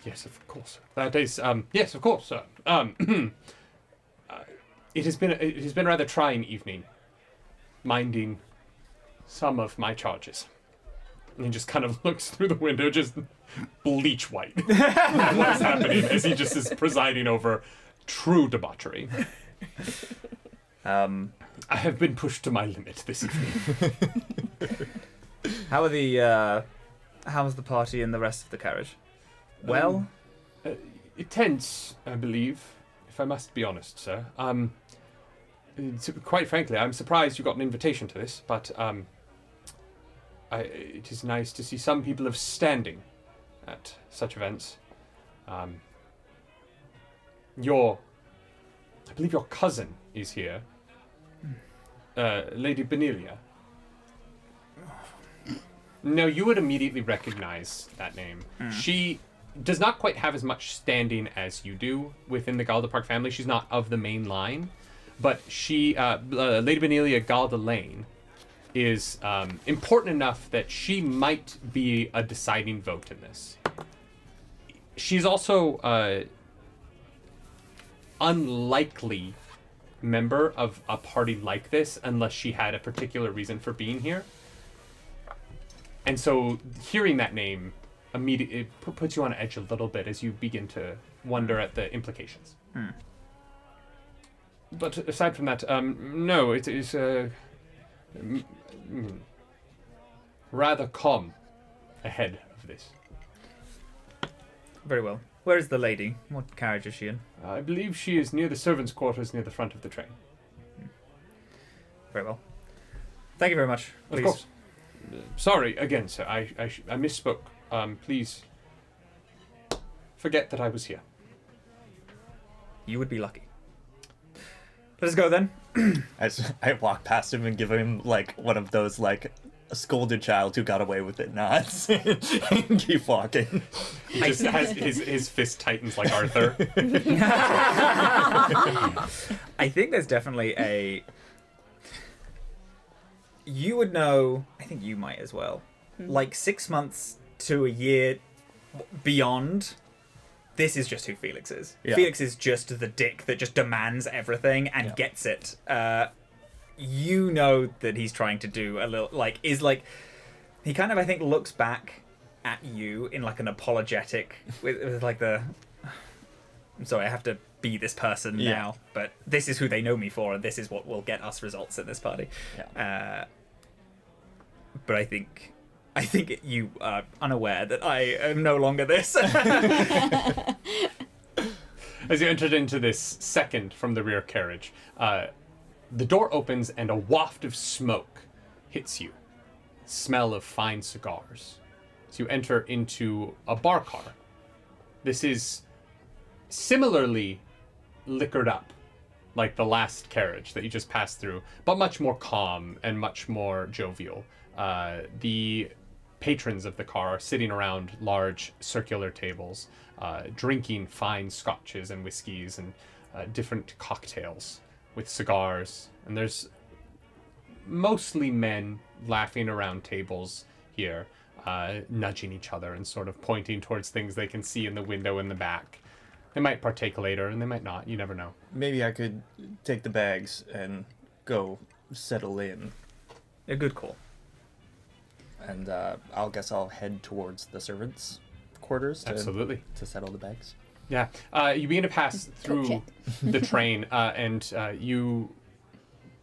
Yes, of course. That is, yes, of course, sir. It has been a rather trying evening, minding some of my charges. And he just kind of looks through the window, just bleach white. What is happening as he just is presiding over true debauchery. I have been pushed to my limit this evening. How's the party and the rest of the carriage? Well? Tense, I believe, if I must be honest, sir. Quite frankly, I'm surprised you got an invitation to this, but it is nice to see some people of standing at such events. I believe your cousin is here, Lady Benelia. No, you would immediately recognize that name. She does not quite have as much standing as you do within the Galderpark family. She's not of the main line, but she, Lady Benelia Galdalane, is important enough that she might be a deciding vote in this. She's also unlikely member of a party like this unless she had a particular reason for being here. And so hearing that name immediately puts you on edge a little bit as you begin to wonder at the implications. But aside from that, no, it is rather calm ahead of this. Very well. Where is the lady? What carriage is she in? I believe she is near the servants' quarters near the front of the train. Very well. Thank you very much. Please. Of course. Sorry again, sir. I misspoke. Please forget that I was here. You would be lucky. Let us go then. As I walk past him and give him like one of those like a scolded child who got away with it nods and keep walking. He just has his fist tightens like Arthur. I think there's definitely you would know, I think you might as well, like 6 months to a year beyond, this is just who Felix is. Yeah. Felix is just the dick that just demands everything and gets it. You know that he's trying to do a little, he kind of, I think, looks back at you in like an apologetic, with like I'm sorry, I have to be this person now, but this is who they know me for, and this is what will get us results in this party. Yeah. But I think you are unaware that I am no longer this. As you entered into this second from the rear carriage, the door opens and a waft of smoke hits you. Smell of fine cigars. So you enter into a bar car. This is similarly liquored up, like the last carriage that you just passed through, but much more calm and much more jovial. The patrons of the car are sitting around large circular tables, drinking fine scotches and whiskeys and different cocktails with cigars. And there's mostly men laughing around tables here, nudging each other and sort of pointing towards things they can see in the window in the back. They might partake later, and they might not. You never know. Maybe I could take the bags and go settle in. A good call. And I'll head towards the servants' quarters Absolutely. to settle the bags. Yeah. You begin to pass through the train, and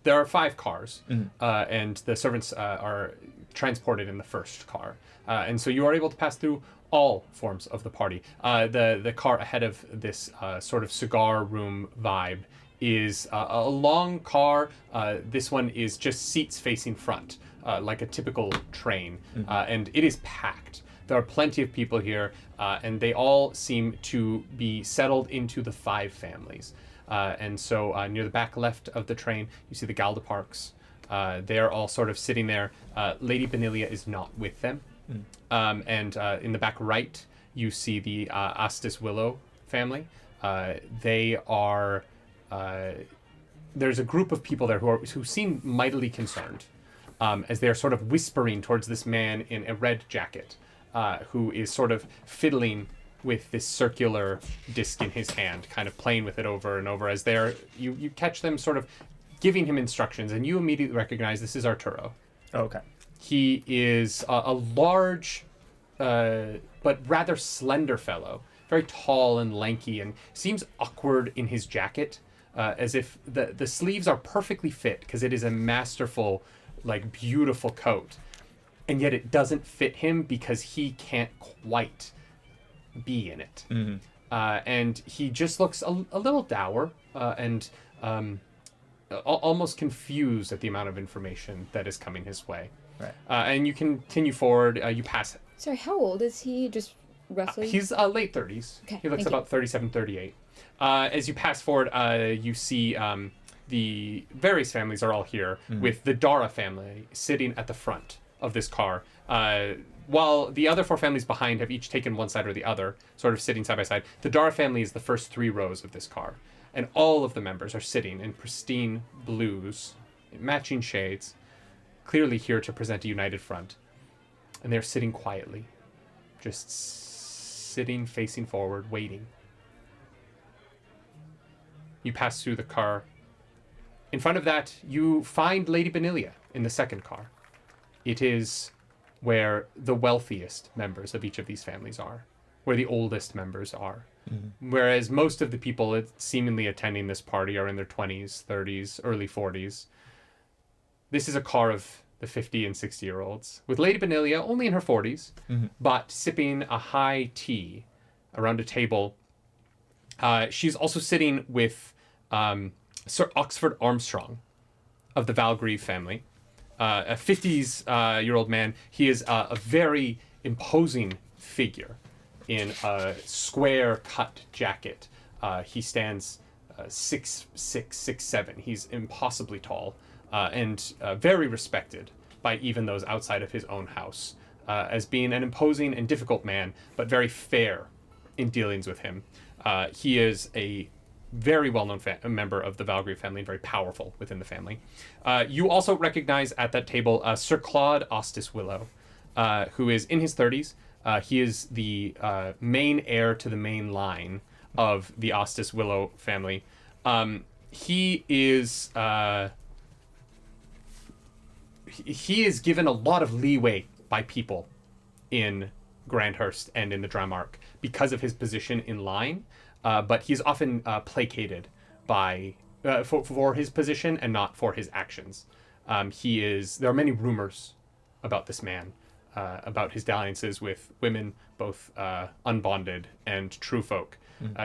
there are 5 cars, and the servants are transported in the first car. And so you are able to pass through all forms of the party. The car ahead of this sort of cigar room vibe is a long car. This one is just seats facing front, like a typical train, and it is packed. There are plenty of people here, and they all seem to be settled into the 5 families. And so near the back left of the train, you see the Galdaparks. They're all sort of sitting there. Lady Benilia is not with them. And in the back right, you see the Astis Willow family. They are... there's a group of people there who seem mightily concerned, as they are sort of whispering towards this man in a red jacket, who is sort of fiddling with this circular disc in his hand, kind of playing with it over and over, as you catch them sort of giving him instructions, and you immediately recognize this is Arturo. Okay. He is a large, but rather slender fellow, very tall and lanky, and seems awkward in his jacket, as if the sleeves are perfectly fit, because it is a masterful, like, beautiful coat, and yet it doesn't fit him because he can't quite be in it. And he just looks a little dour and almost confused at the amount of information that is coming his way. Right. And you continue forward. You pass. Sorry, how old is he? Just roughly? He's late 30s. Okay, He looks thank about you. 37, 38. As you pass forward, you see the various families are all here, with the Dara family sitting at the front of this car. While the other 4 families behind have each taken one side or the other, sort of sitting side by side, the Dara family is the first 3 rows of this car. And all of the members are sitting in pristine blues, matching shades, clearly here to present a united front. And they're sitting quietly, just sitting, facing forward, waiting. You pass through the car. In front of that, you find Lady Benilia in the second car. It is where the wealthiest members of each of these families are, where the oldest members are. Whereas most of the people seemingly attending this party are in their 20s, 30s, early 40s. This is a car of the 50 and 60-year-olds, with Lady Benilia only in her 40s, but sipping a high tea around a table. She's also sitting with Sir Oxford Armstrong of the Valgrieve family, a 50s-year-old man. He is a very imposing figure in a square-cut jacket. He stands 6'6", 6'7". He's impossibly tall and very respected by even those outside of his own house, as being an imposing and difficult man, but very fair in dealings with him. He is a very well-known member of the Valkyrie family and very powerful within the family. You also recognize at that table Sir Claude Ostis Willow, who is in his 30s. He is the main heir to the main line of the Ostis Willow family. He is given a lot of leeway by people in Grandhurst and in the Dramark because of his position in line, but he's often placated by for his position and not for his actions. There are many rumors about this man, about his dalliances with women, both unbonded and true folk.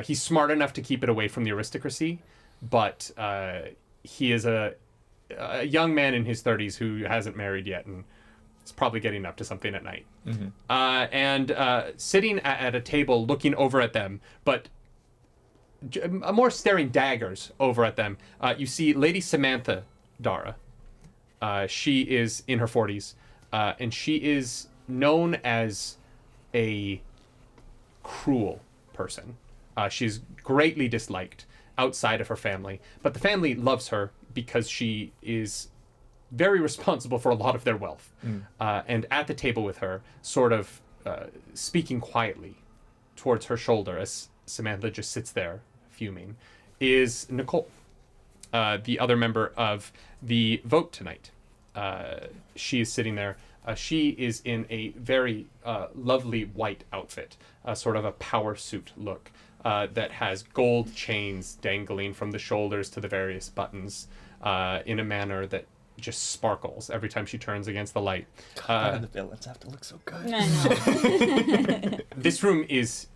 He's smart enough to keep it away from the aristocracy, but he is a young man in his 30s who hasn't married yet and is probably getting up to something at night. And sitting at a table looking over at them, but more staring daggers over at them, you see Lady Samantha Dara. She is in her 40s, and she is known as a cruel person. She's greatly disliked outside of her family, but the family loves her because she is very responsible for a lot of their wealth. And at the table with her, sort of speaking quietly towards her shoulder as Samantha just sits there fuming, is Nicole, the other member of the vote tonight. She is sitting there. She is in a very lovely white outfit, sort of a power suit look, that has gold chains dangling from the shoulders to the various buttons, in a manner that just sparkles every time she turns against the light. Why do the villains have to look so good? I know. This room is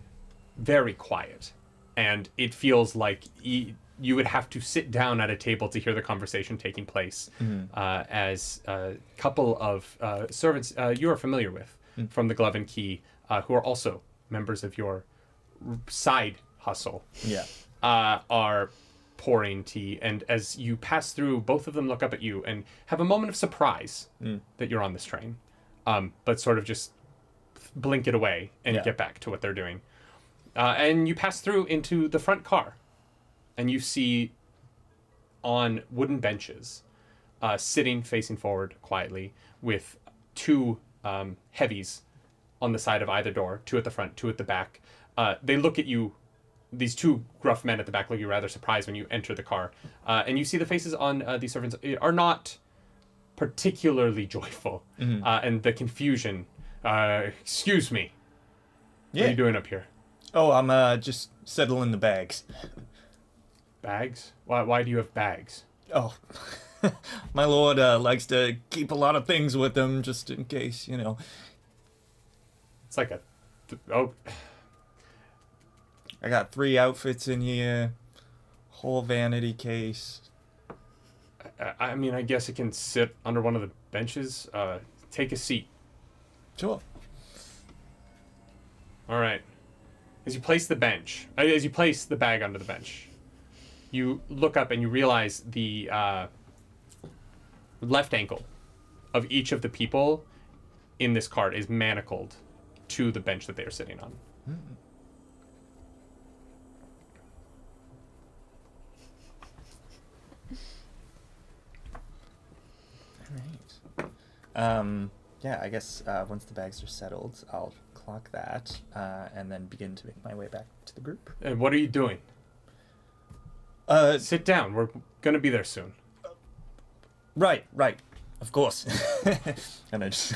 very quiet, and it feels like you would have to sit down at a table to hear the conversation taking place, as a couple of servants you are familiar with from the Glove and Key, who are also members of your side hustle, are pouring tea. And as you pass through, both of them look up at you and have a moment of surprise that you're on this train, but sort of just blink it away and get back to what they're doing. And you pass through into the front car, and you see on wooden benches, sitting facing forward quietly, with two heavies on the side of either door, two at the front, two at the back. They look at you. These two gruff men at the back look at you rather surprised when you enter the car. And you see the faces on these servants are not particularly joyful. And the confusion. Excuse me. What are you doing up here? Oh, I'm just settling the bags. Bags? Why do you have bags? Oh, my lord likes to keep a lot of things with him just in case, you know. It's like I got 3 outfits in here, whole vanity case. I mean, I guess it can sit under one of the benches. Take a seat. Sure. All right. As you place the bag under the bench, you look up and you realize the left ankle of each of the people in this cart is manacled to the bench that they are sitting on. All right. Yeah, I guess once the bags are settled, I'll clock that and then begin to make my way back to the group. And what are you doing? Sit down. We're going to be there soon. Right. Of course. And I just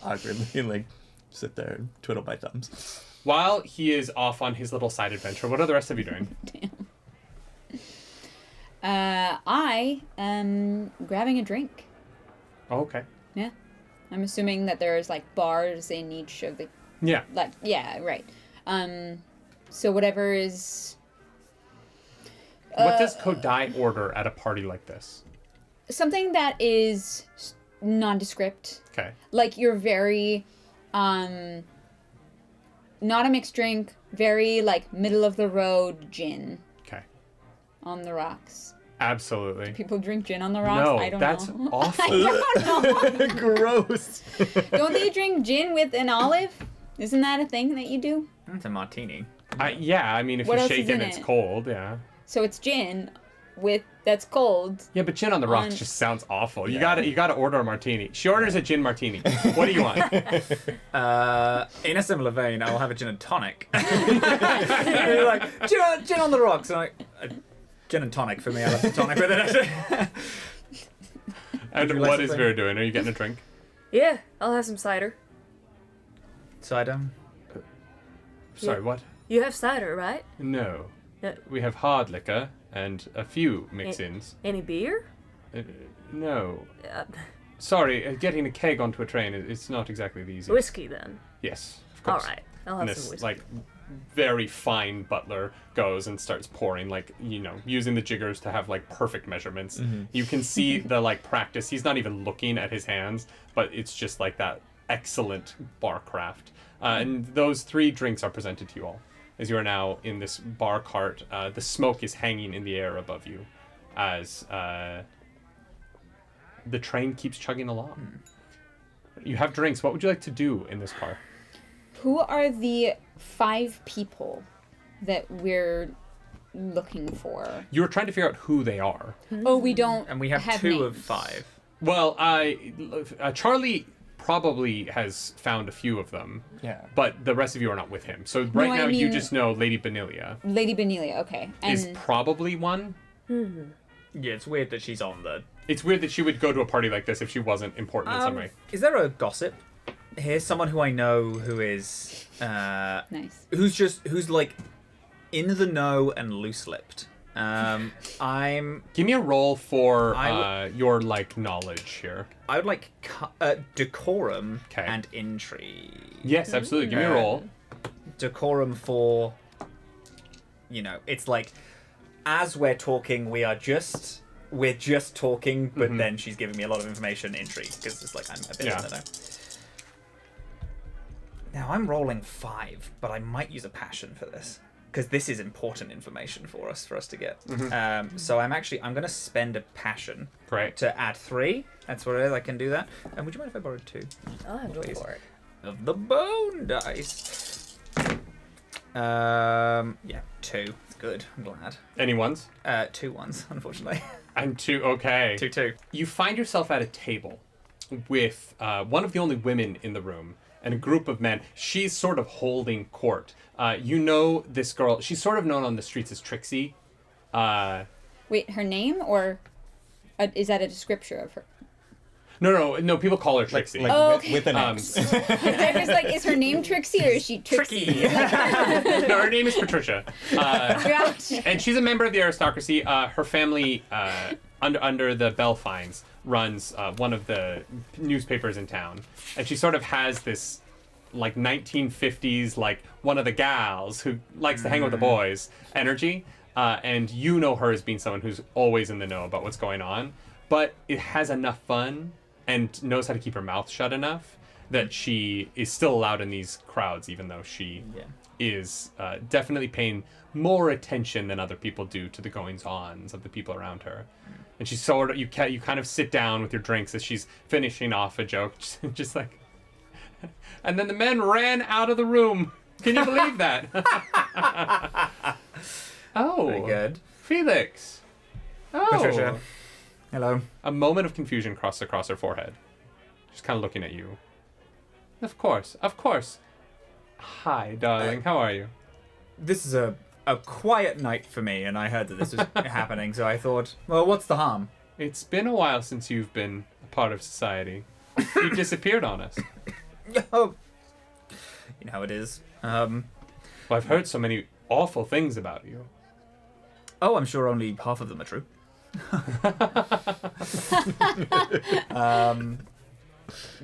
awkwardly, sit there and twiddle my thumbs. While he is off on his little side adventure, what are the rest of you doing? I am grabbing a drink. Oh, okay. Yeah. I'm assuming that there's, bars in each of the... Yeah. Yeah, right. So whatever is... What does Kodai order at a party like this? Something that is nondescript. Okay. You're very, not a mixed drink, very, middle-of-the-road gin. Okay. On the rocks. Absolutely. People drink gin on the rocks? No, I don't that's know. awful. I don't know. Gross. Don't they drink gin with an olive? Isn't that a thing that you do? It's a martini. Yeah, I mean, if What you else shake is it in and it's it? cold, yeah. So it's gin that's cold. Yeah, but gin on the rocks On- just sounds awful. You Yeah. gotta order a martini. She orders a gin martini. What do you want? In a similar vein, I'll have a gin and tonic. You're like, gin on the rocks. And gin and tonic for me. I love the tonic with it, actually. And you like what is something? Vera doing? Are you getting a drink? Yeah, I'll have some cider. Cider. Sorry, Yeah. what? You have cider, right? No. No. We have hard liquor and a few mix-ins. Any beer? No. Uh, Sorry, getting a keg onto a train, it's not exactly the easiest. whiskey, then. Yes, of All course. right, I'll And have some this, whiskey. like, very fine butler goes and starts pouring, like, using the jiggers to have, like, perfect measurements. You can see the, like, practice. He's not even looking at his hands, but it's just, like, that excellent bar craft. And those 3 drinks are presented to you all. As you are now in this bar cart, the smoke is hanging in the air above you as the train keeps chugging along. You have drinks. What would you like to do in this car? Who are the 5 people that we're looking for? You were trying to figure out who they are. Oh, we don't. And we have 2 of names. 5. Well, Charlie probably has found a few of them, Yeah. but the rest of you are not with him. So right I now you mean- just know Lady Benelia Lady Benelia, okay. is And probably one. Yeah, it's weird that she's on the... It's weird that she would go to a party like this if she wasn't important in some way. Is there a gossip? Here's someone who I know who is... nice. who's like in the know and loose-lipped. I'm... Give me a roll for I your like knowledge here. I would like decorum 'Kay. and intrigue. Yes, absolutely. Give me a roll. Decorum for, it's like, as we're talking, we're just talking, but then she's giving me a lot of information. Intrigue, because it's like I'm a bit Yeah. in the know. Now I'm rolling 5, but I might use a passion for this because this is important information for us to get. So I'm going to spend a passion Great. to add 3. That's what it is. I can do that. And would you mind if I borrowed 2? I'll go Please. for it. Of the bone dice. Yeah, 2. It's good. I'm glad. Any ones? 2 ones, unfortunately. And 2. Okay. 2. You find yourself at a table with one of the only women in the room and a group of men. She's sort of holding court. You know this girl. She's sort of known on the streets as Trixie. Wait, her name or is that a description of her? No. People call her Trixie. Like Oh, with, okay. with an X. I was like, is her name Trixie or is she Trixie? No, her name is Patricia. Gotcha. And she's a member of the aristocracy. Her family, under the Belfines, runs one of the newspapers in town. And she sort of has this, like, 1950s, like, one of the gals who likes to hang with the boys energy. And you know her as being someone who's always in the know about what's going on. But it has enough fun and knows how to keep her mouth shut enough that she is still allowed in these crowds, even though she is definitely paying more attention than other people do to the goings-ons of the people around her. And she's sort of, you kind of sit down with your drinks as she's finishing off a joke, just like, and then the men ran out of the room. Can you believe that? Oh, Very good. Felix. Oh, Patricia. Hello. A moment of confusion crossed across her forehead. She's kind of looking at you. Of course. Hi, darling. How are you? This is a quiet night for me, and I heard that this was happening, so I thought, well, what's the harm? It's been a while since you've been a part of society. You disappeared on us. Oh, you know how it is. Well, I've heard so many awful things about you. Oh, I'm sure only half of them are true.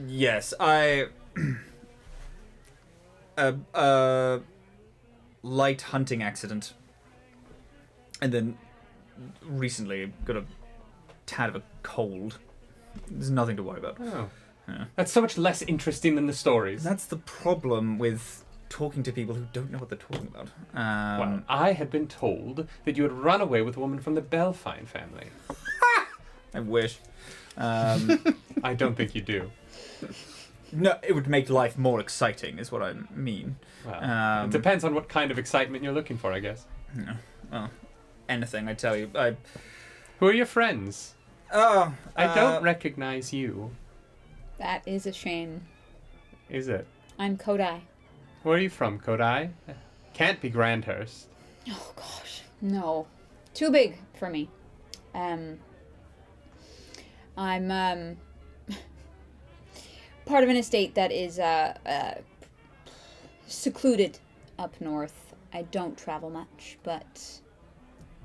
Yes, I a light hunting accident, and then recently got a tad of a cold. There's nothing to worry about. Oh. Yeah. That's so much less interesting than the stories. That's the problem with talking to people who don't know what they're talking about. Well, I had been told that you had run away with a woman from the Belfine family. I wish. I don't think you do. No, it would make life more exciting, is what I mean. Well, it depends on what kind of excitement you're looking for, I guess. No, well, anything, I tell you. Who are your friends? I I don't recognize you. That is a shame. Is it? I'm Kodai. Where are you from, Kodai? Can't be Grandhurst. Oh gosh, no, too big for me. I'm part of an estate that is secluded up north. I don't travel much, but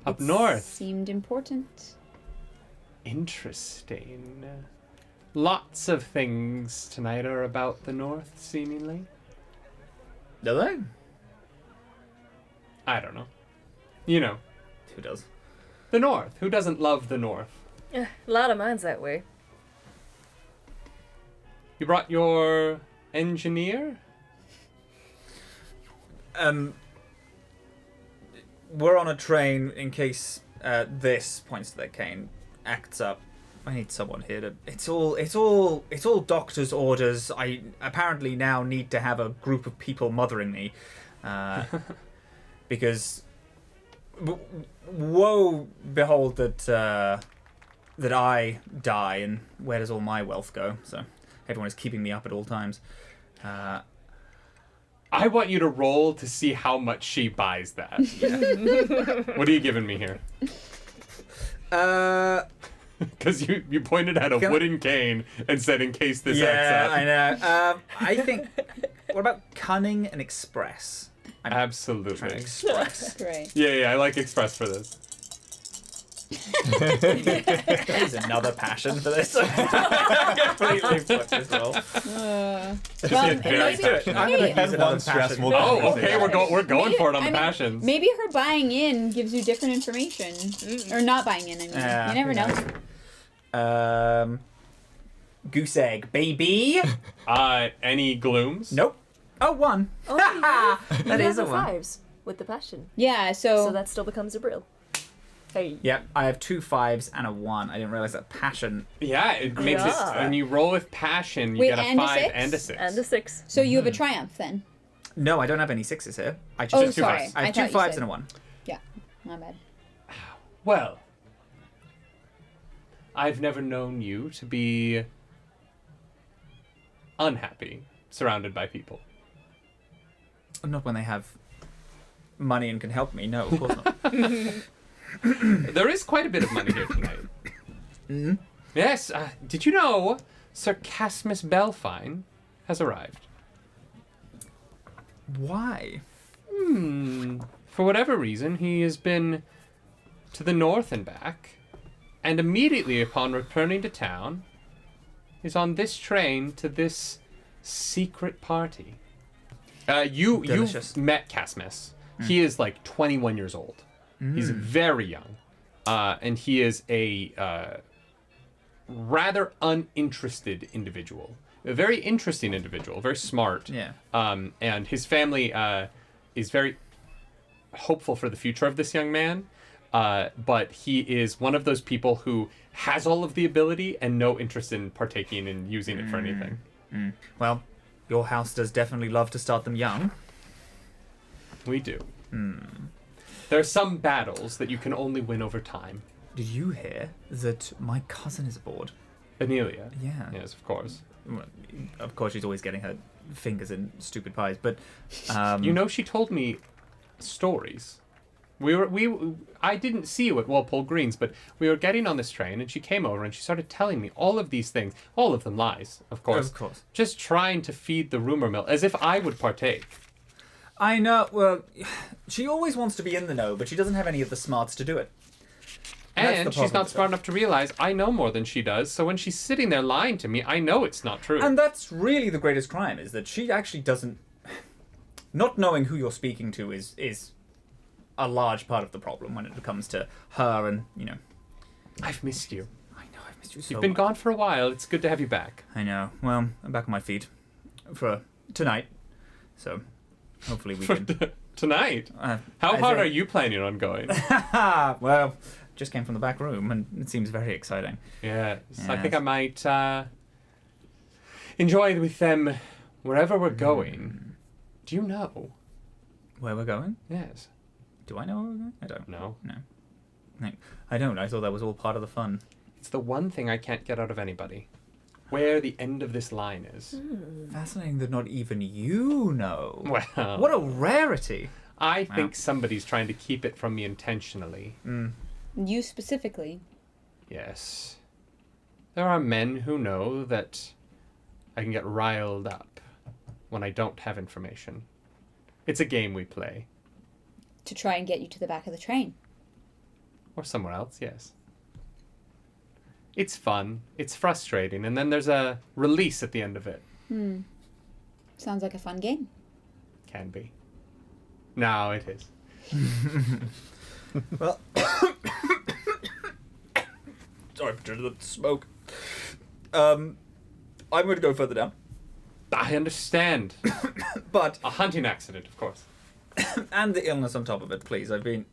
Up it north? seemed important. Interesting. Lots of things tonight are about the north, seemingly. Do they? I don't know. You know, Who does? the north. Who doesn't love the north? A lot of mine's that way. You brought your engineer? We're on a train in case this points to their cane acts up. I need someone here to. It's all doctor's orders. I apparently now need to have a group of people mothering me, because woe behold that I die, and where does all my wealth go? So everyone is keeping me up at all times. I want you to roll to see how much she buys that. What are you giving me here? Because you pointed at a wooden cane and said, in case this acts up. I know. I think. What about cunning and express? I'm trying to Absolutely. express. Great. Yeah, I like express for this. There's another passion for this. Completely flipped this roll. Well, Get very maybe- passionate. I'm gonna Hey, use another passion. Oh, okay, we're going for it on the I mean, passions. Maybe her buying in gives you different information, or not buying in. I mean, Yeah, you never know. Goose egg, baby. Any glooms? Nope. Oh, one. Oh, you That is have a the one. 5s with the passion. Yeah. So that still becomes a brill. Hey. Yep, I have 2 5s and a 1. I didn't realize that passion. Yeah, it makes it. Yeah. When you roll with passion, you Wait, get a and a 5 6? and a 6. And a 6. So you have a triumph then. No, I don't have any 6s here. I just Oh, have 2 sorry. 5s. I I have 2 thought you 5s said- and a 1. Yeah. Not bad. Well, I've never known you to be unhappy, surrounded by people. Not when they have money and can help me. No, of course not. There is quite a bit of money here tonight. Mm-hmm. Yes, did you know Sir Casmus Belfine has arrived? Why? For whatever reason, he has been to the north and back, and immediately upon returning to town, is on this train to this secret party. You've Delicious. met Casmus. He is like 21 years old. He's very young, and he is a rather uninterested individual. A very interesting individual, very smart. Yeah. And his family is very hopeful for the future of this young man. But he is one of those people who has all of the ability and no interest in partaking and using it for anything. Well, your house does definitely love to start them young. We do. There are some battles that you can only win over time. Did you hear that my cousin is aboard? Amelia. Yeah. Yes, of course. Well, of course, she's always getting her fingers in stupid pies, but You know, she told me stories. I didn't see you at Walpole Greens, but we were getting on this train, and she came over and she started telling me all of these things. All of them lies, of course. Of course. Just trying to feed the rumor mill, as if I would partake. I know. Well, she always wants to be in the know, but she doesn't have any of the smarts to do it. That's the And she's problem not with smart her. enough to realize I know more than she does, so when she's sitting there lying to me, I know it's not true. And that's really the greatest crime, is that she actually doesn't. Not knowing who you're speaking to is a large part of the problem when it comes to her and, you know. I've missed you. I know, I've missed you so You've been much. gone for a while. It's good to have you back. I know. Well, I'm back on my feet for tonight. So, hopefully we For can. tonight? Uh, How as hard in- are you planning on going? Well, just came from the back room, and it seems very exciting. Yes, I think Yes. I might enjoy it with them wherever we're going. Do you know? Where we're going? Yes. Do I know where we're going? I don't. No. No. I don't. I thought that was all part of the fun. It's the one thing I can't get out of anybody. Where the end of this line is. Fascinating that not even you know. Well, What a rarity. I think somebody's trying to keep it from me intentionally. You specifically. Yes. There are men who know that I can get riled up when I don't have information. It's a game we play. To try and get you to the back of the train. Or somewhere else, yes. It's fun. It's frustrating. And then there's a release at the end of it. Sounds like a fun game. Can be. No, it is. Well, sorry for the smoke. I'm going to go further down, I understand. but A hunting accident, of course. and the illness on top of it. Please, I've been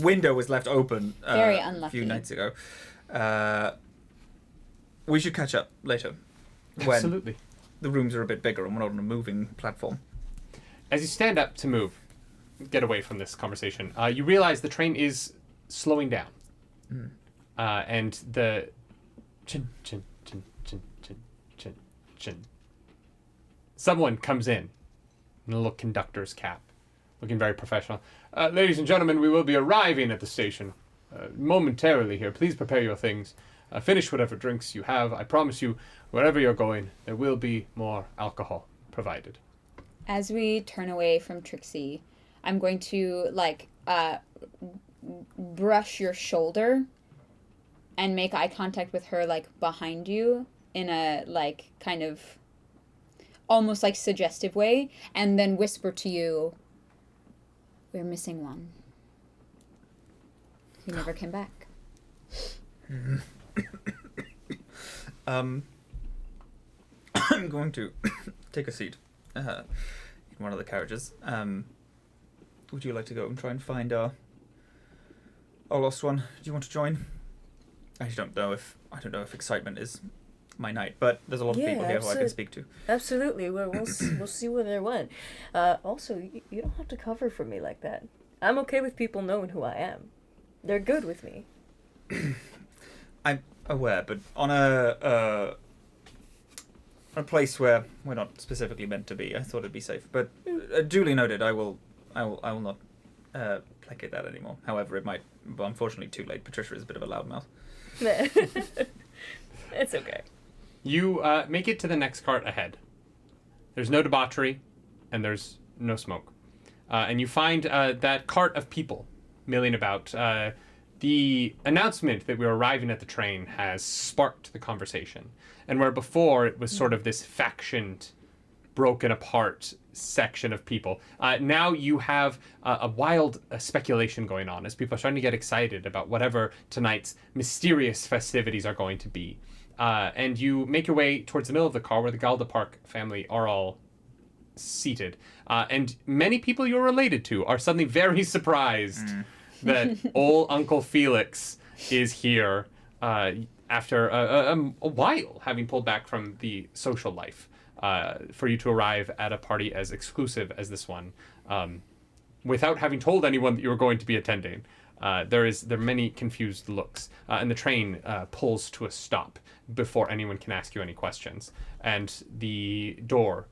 window was left open Very a unlucky. few nights ago. We should catch up later when Absolutely. the rooms are a bit bigger and we're not on a moving platform. As you stand up to move, get away from this conversation, you realize the train is slowing down. And the chin, chin, chin, chin, chin, chin, chin. Someone comes in a little conductor's cap, looking very professional. Ladies and gentlemen, we will be arriving at the station momentarily here. Please prepare your things. Finish whatever drinks you have. I promise you, wherever you're going, there will be more alcohol provided. As we turn away from Trixie, I'm going to brush your shoulder and make eye contact with her behind you in a kind of almost suggestive way, and then whisper to you, "We're missing one. He never came back." I'm going to take a seat in one of the carriages. Would you like to go and try and find our lost one? Do you want to join? I don't know if excitement is my night, but there's a lot of Yeah, people here who I can speak to. Absolutely. We'll see where they went. Also, you don't have to cover for me like that. I'm okay with people knowing who I am. They're good with me. I'm aware, but on a place where we're not specifically meant to be, I thought it'd be safe. But duly noted, I will not placate that anymore. However, it might. But unfortunately, too late. Patricia is a bit of a loudmouth. It's okay. You make it to the next cart ahead. There's no debauchery, and there's no smoke. And you find that cart of people milling about. The announcement that we were arriving at the train has sparked the conversation. And where before it was sort of this factioned, broken apart section of people, now you have a wild speculation going on as people are starting to get excited about whatever tonight's mysterious festivities are going to be. And you make your way towards the middle of the car where the Galda Park family are all seated. And many people you're related to are suddenly very surprised that old Uncle Felix is here after a while having pulled back from the social life for you to arrive at a party as exclusive as this one without having told anyone that you were going to be attending. There are many confused looks, and the train pulls to a stop before anyone can ask you any questions. And the door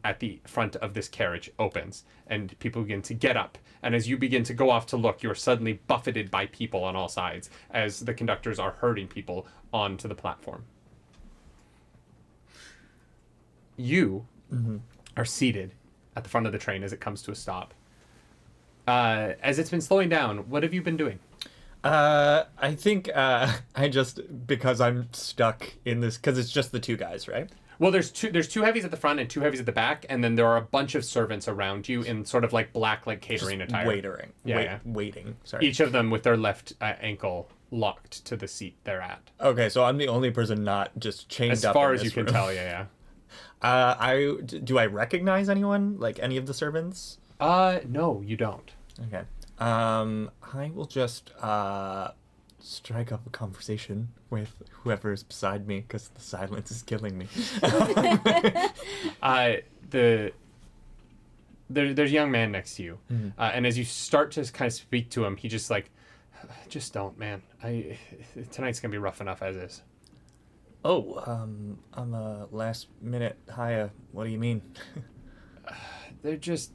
at the front of this carriage opens, and people begin to get up. And as you begin to go off to look, you're suddenly buffeted by people on all sides as the conductors are herding people onto the platform. You are seated at the front of the train as it comes to a stop. As it's been slowing down, what have you been doing? I think I just, because I'm stuck in this, because it's just the two guys, right? Well, there's two heavies at the front and two heavies at the back, and then there are a bunch of servants around you in sort of black catering attire. Waiting. Sorry. Each of them with their left ankle locked to the seat they're at. Okay, so I'm the only person not just chained As up far in as you this can room. tell, yeah. Do I recognize anyone? Like any of the servants? No, you don't. Okay. I will just strike up a conversation with whoever's beside me because the silence is killing me. There's a young man next to you, and as you start to kind of speak to him, he just like, just don't, man. Tonight's gonna be rough enough as is. Oh, I'm a last minute hire. What do you mean? They're just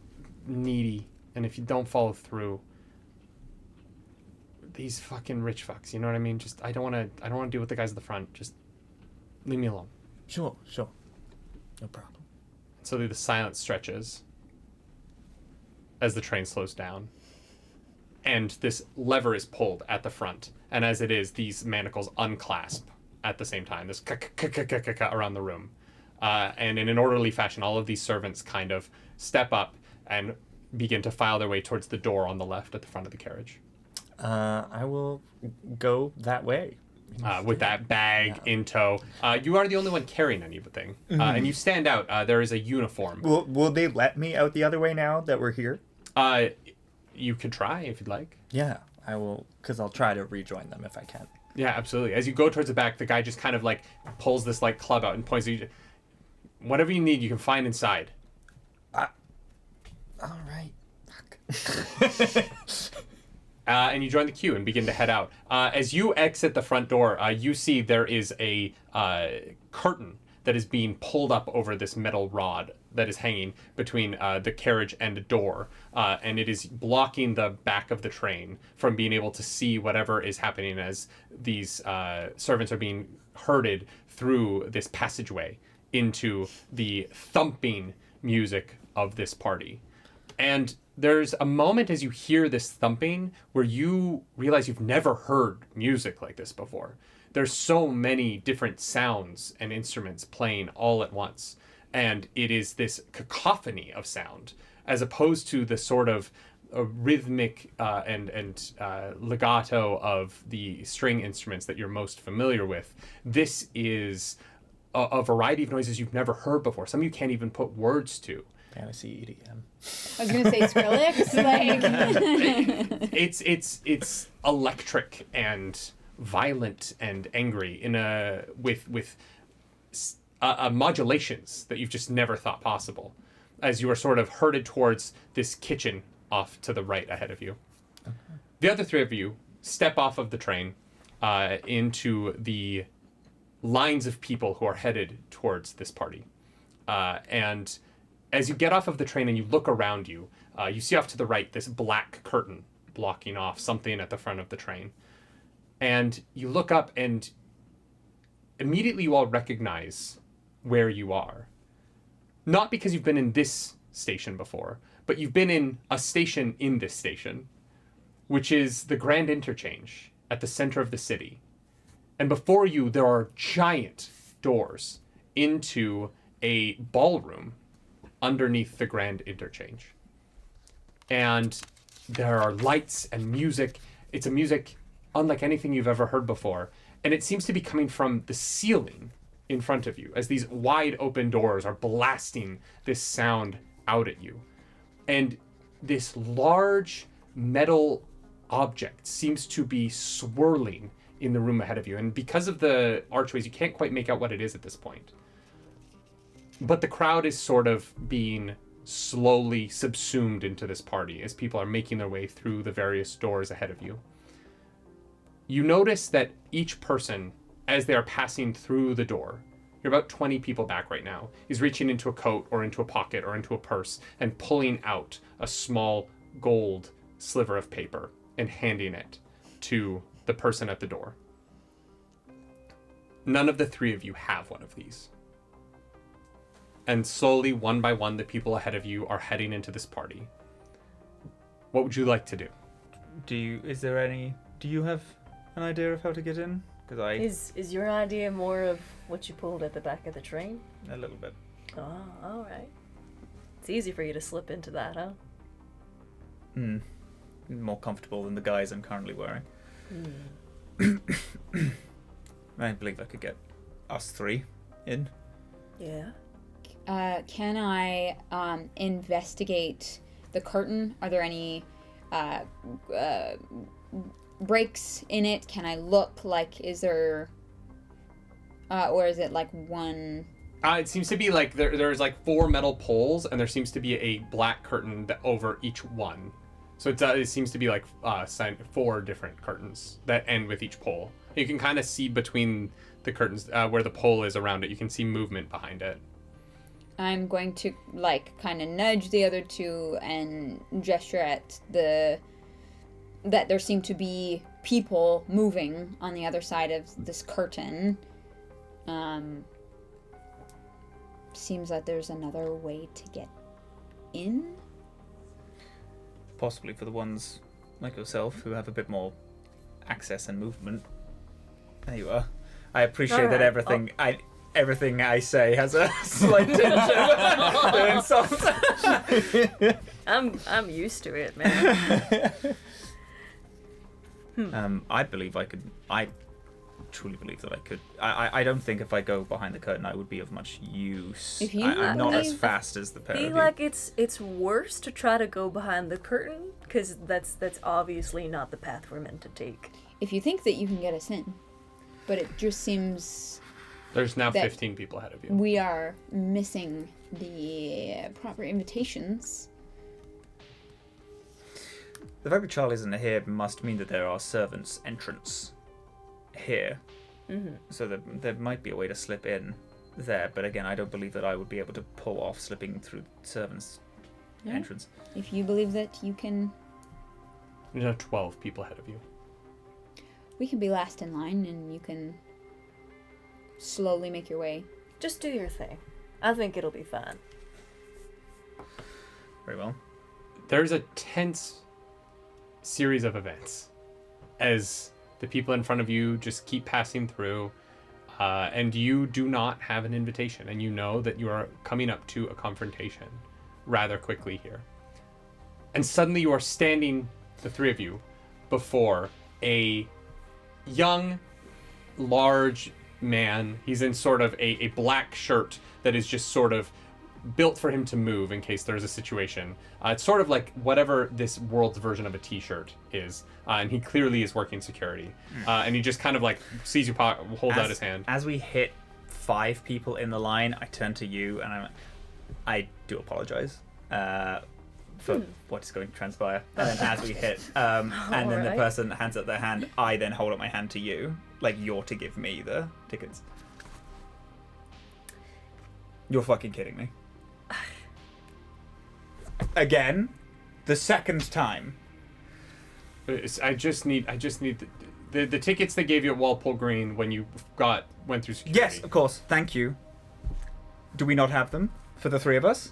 needy, and if you don't follow through, these fucking rich fucks, you know what I mean? Just I don't want to deal with the guys at the front. Just leave me alone. Sure. No problem. So the silence stretches as the train slows down, and this lever is pulled at the front, and as it is, these manacles unclasp at the same time. This around the room, and in an orderly fashion, all of these servants kind of step up and begin to file their way towards the door on the left at the front of the carriage. I will go that way. With that bag in tow. You are the only one carrying anything, and you stand out. There is a uniform. Will they let me out the other way now that we're here? You could try if you'd like. Yeah, I will, because I'll try to rejoin them if I can. Yeah, absolutely. As you go towards the back, the guy just kind of like pulls this like club out and points at you. Whatever you need, you can find inside. All right. Fuck. And you join the queue and begin to head out. As you exit the front door, you see there is a curtain that is being pulled up over this metal rod that is hanging between the carriage and the door. And it is blocking the back of the train from being able to see whatever is happening as these servants are being herded through this passageway into the thumping music of this party. And there's a moment as you hear this thumping where you realize you've never heard music like this before. There's so many different sounds and instruments playing all at once. And it is this cacophony of sound, as opposed to the sort of rhythmic and legato of the string instruments that you're most familiar with. This is a variety of noises you've never heard before. Some you can't even put words to. Fantasy EDM. I was gonna say Skrillex. Like It's electric and violent and angry in with modulations that you've just never thought possible, as you are sort of herded towards this kitchen off to the right ahead of you. Okay. The other three of you step off of the train into the lines of people who are headed towards this party, and as you get off of the train and you look around you, you see off to the right this black curtain blocking off something at the front of the train. And you look up and immediately you all recognize where you are. Not because you've been in this station before, but you've been in a station in this station, which is the Grand Interchange at the center of the city. And before you, there are giant doors into a ballroom underneath the Grand Interchange. And there are lights and music. It's a music unlike anything you've ever heard before. And it seems to be coming from the ceiling in front of you, as these wide open doors are blasting this sound out at you. And this large metal object seems to be swirling in the room ahead of you. And because of the archways, you can't quite make out what it is at this point. But the crowd is sort of being slowly subsumed into this party as people are making their way through the various doors ahead of you. You notice that each person, as they are passing through the door, you're about 20 people back right now, is reaching into a coat or into a pocket or into a purse and pulling out a small gold sliver of paper and handing it to the person at the door. None of the three of you have one of these. And slowly, one by one, the people ahead of you are heading into this party. What would you like to do? Do you have an idea of how to get in? Because Is your idea more of what you pulled at the back of the train? a little bit. Oh, alright. It's easy for you to slip into that, huh? More comfortable than the guys I'm currently wearing. I believe I could get us three in. Yeah. Can I investigate the curtain? Are there any breaks in it? Can I look? Like, is there... or is it like one... It seems to be like there's like 4 metal poles, and there seems to be a black curtain over each one. So it seems to be like 4 different curtains that end with each pole. You can kind of see between the curtains where the pole is around it. You can see movement behind it. I'm going to, like, kind of nudge the other two and gesture at that there seem to be people moving on the other side of this curtain. Seems like there's another way to get in. Possibly for the ones like yourself who have a bit more access and movement. There you are. I appreciate that everything I say has a slight tinge of insult. I'm used to it, man. I believe I could. I truly believe that I could. I don't think if I go behind the curtain I would be of much use. If you I'm not as believe- fast as the pair I of feel you. like it's worse to try to go behind the curtain, because that's obviously not the path we're meant to take. If you think that you can get us in, but it just seems There's now That- 15 people ahead of you. we are missing the proper invitations. The fact that Charlie isn't here must mean that there are servants' entrance here. Mm-hmm. So there might be a way to slip in there, but again, I don't believe that I would be able to pull off slipping through servants' Yeah. entrance. If you believe that you can, There's now 12 people ahead of you. we can be last in line and you can slowly make your way. Just do your thing. I think it'll be fine. Very well. There's a tense series of events as the people in front of you just keep passing through, and you do not have an invitation, and you know that you are coming up to a confrontation rather quickly here. And suddenly you are standing, the 3 of you, before a young, large man. He's in sort of a black shirt that is just sort of built for him to move in case there's a situation. It's sort of like whatever this world's version of a t-shirt is. And he clearly is working security. And he just kind of like sees you holds out his hand. As we hit 5 people in the line, I turn to you and I do apologize for what is going to transpire. And then as we hit, and then the Alright. person hands up their hand, I then hold up my hand to you, like you're to give me the tickets. You're fucking kidding me. Again, the second time. I just need the tickets they gave you at Walpole Green when you went through security. Yes, of course. Thank you. Do we not have them for the 3 of us?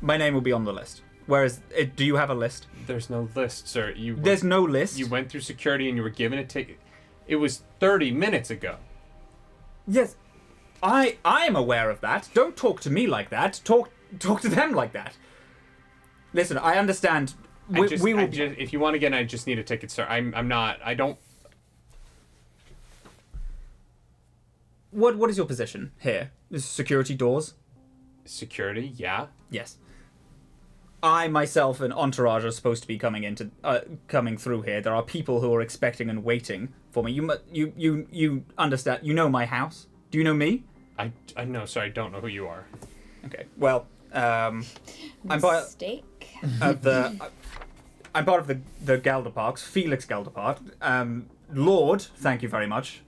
My name will be on the list. Whereas, do you have a list? There's no list, sir. There's no list. You went through security and you were given a ticket. It was 30 minutes ago. Yes, I am aware of that. Don't talk to me like that. Talk to them like that. Listen, I understand. We will. If you want to get in, I just need a ticket, sir. I'm not. I don't. What is your position here? Is security doors? Security, yeah. Yes. I myself and entourage are supposed to be coming through here. There are people who are expecting and waiting for me. You understand? You know my house. Do you know me? I know, sir. I don't know who you are. Okay. Well, I'm part Mistake. of I'm part of the Galderparks, Felix Galderpart. Lord, thank you very much.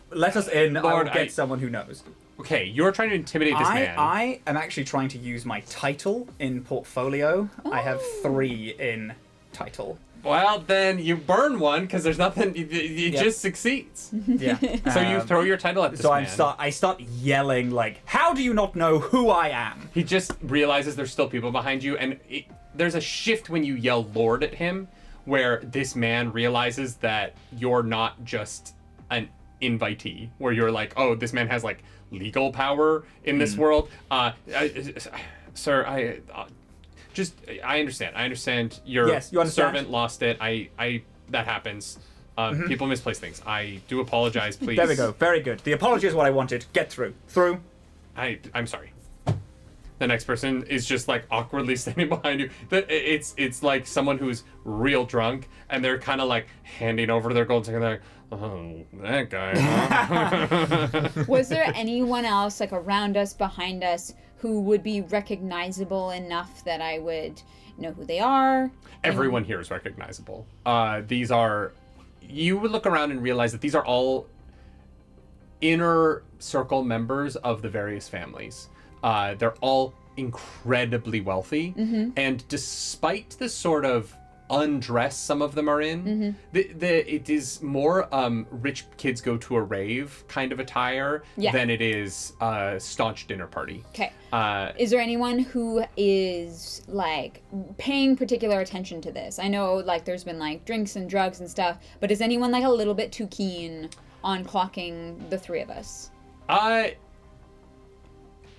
Let us in. Lord, I will get someone who knows. Okay, you're trying to intimidate this man. I am actually trying to use my title in portfolio. I have 3 in title. Well, then you burn one because there's nothing. It just succeeds. Yeah. So you throw your title at this So man. I start yelling like, "How do you not know who I am?" He just realizes there's still people behind you, and there's a shift when you yell "Lord" at him, where this man realizes that you're not just an invitee, where you're like, oh, this man has like legal power in this world. Sir, I understand. I understand your Yes, you understand. servant lost it. That happens. People misplace things. I do apologize, please. There we go. Very good. The apology is what I wanted. Get through. Through. I'm sorry. The next person is just like awkwardly standing behind you. It's like someone who's real drunk and they're kind of like handing over their gold ticket. They're like, oh, that guy. Huh? Was there anyone else like around us, behind us, who would be recognizable enough that I would know who they are? Everyone here is recognizable. These are. You would look around and realize that these are all inner circle members of the various families. They're all incredibly wealthy, and despite the sort of undress some of them are in, it is more rich kids go to a rave kind of attire than it is a staunch dinner party. Okay. Is there anyone who is like paying particular attention to this? I know like there's been like drinks and drugs and stuff, but is anyone like a little bit too keen on clocking the three of us?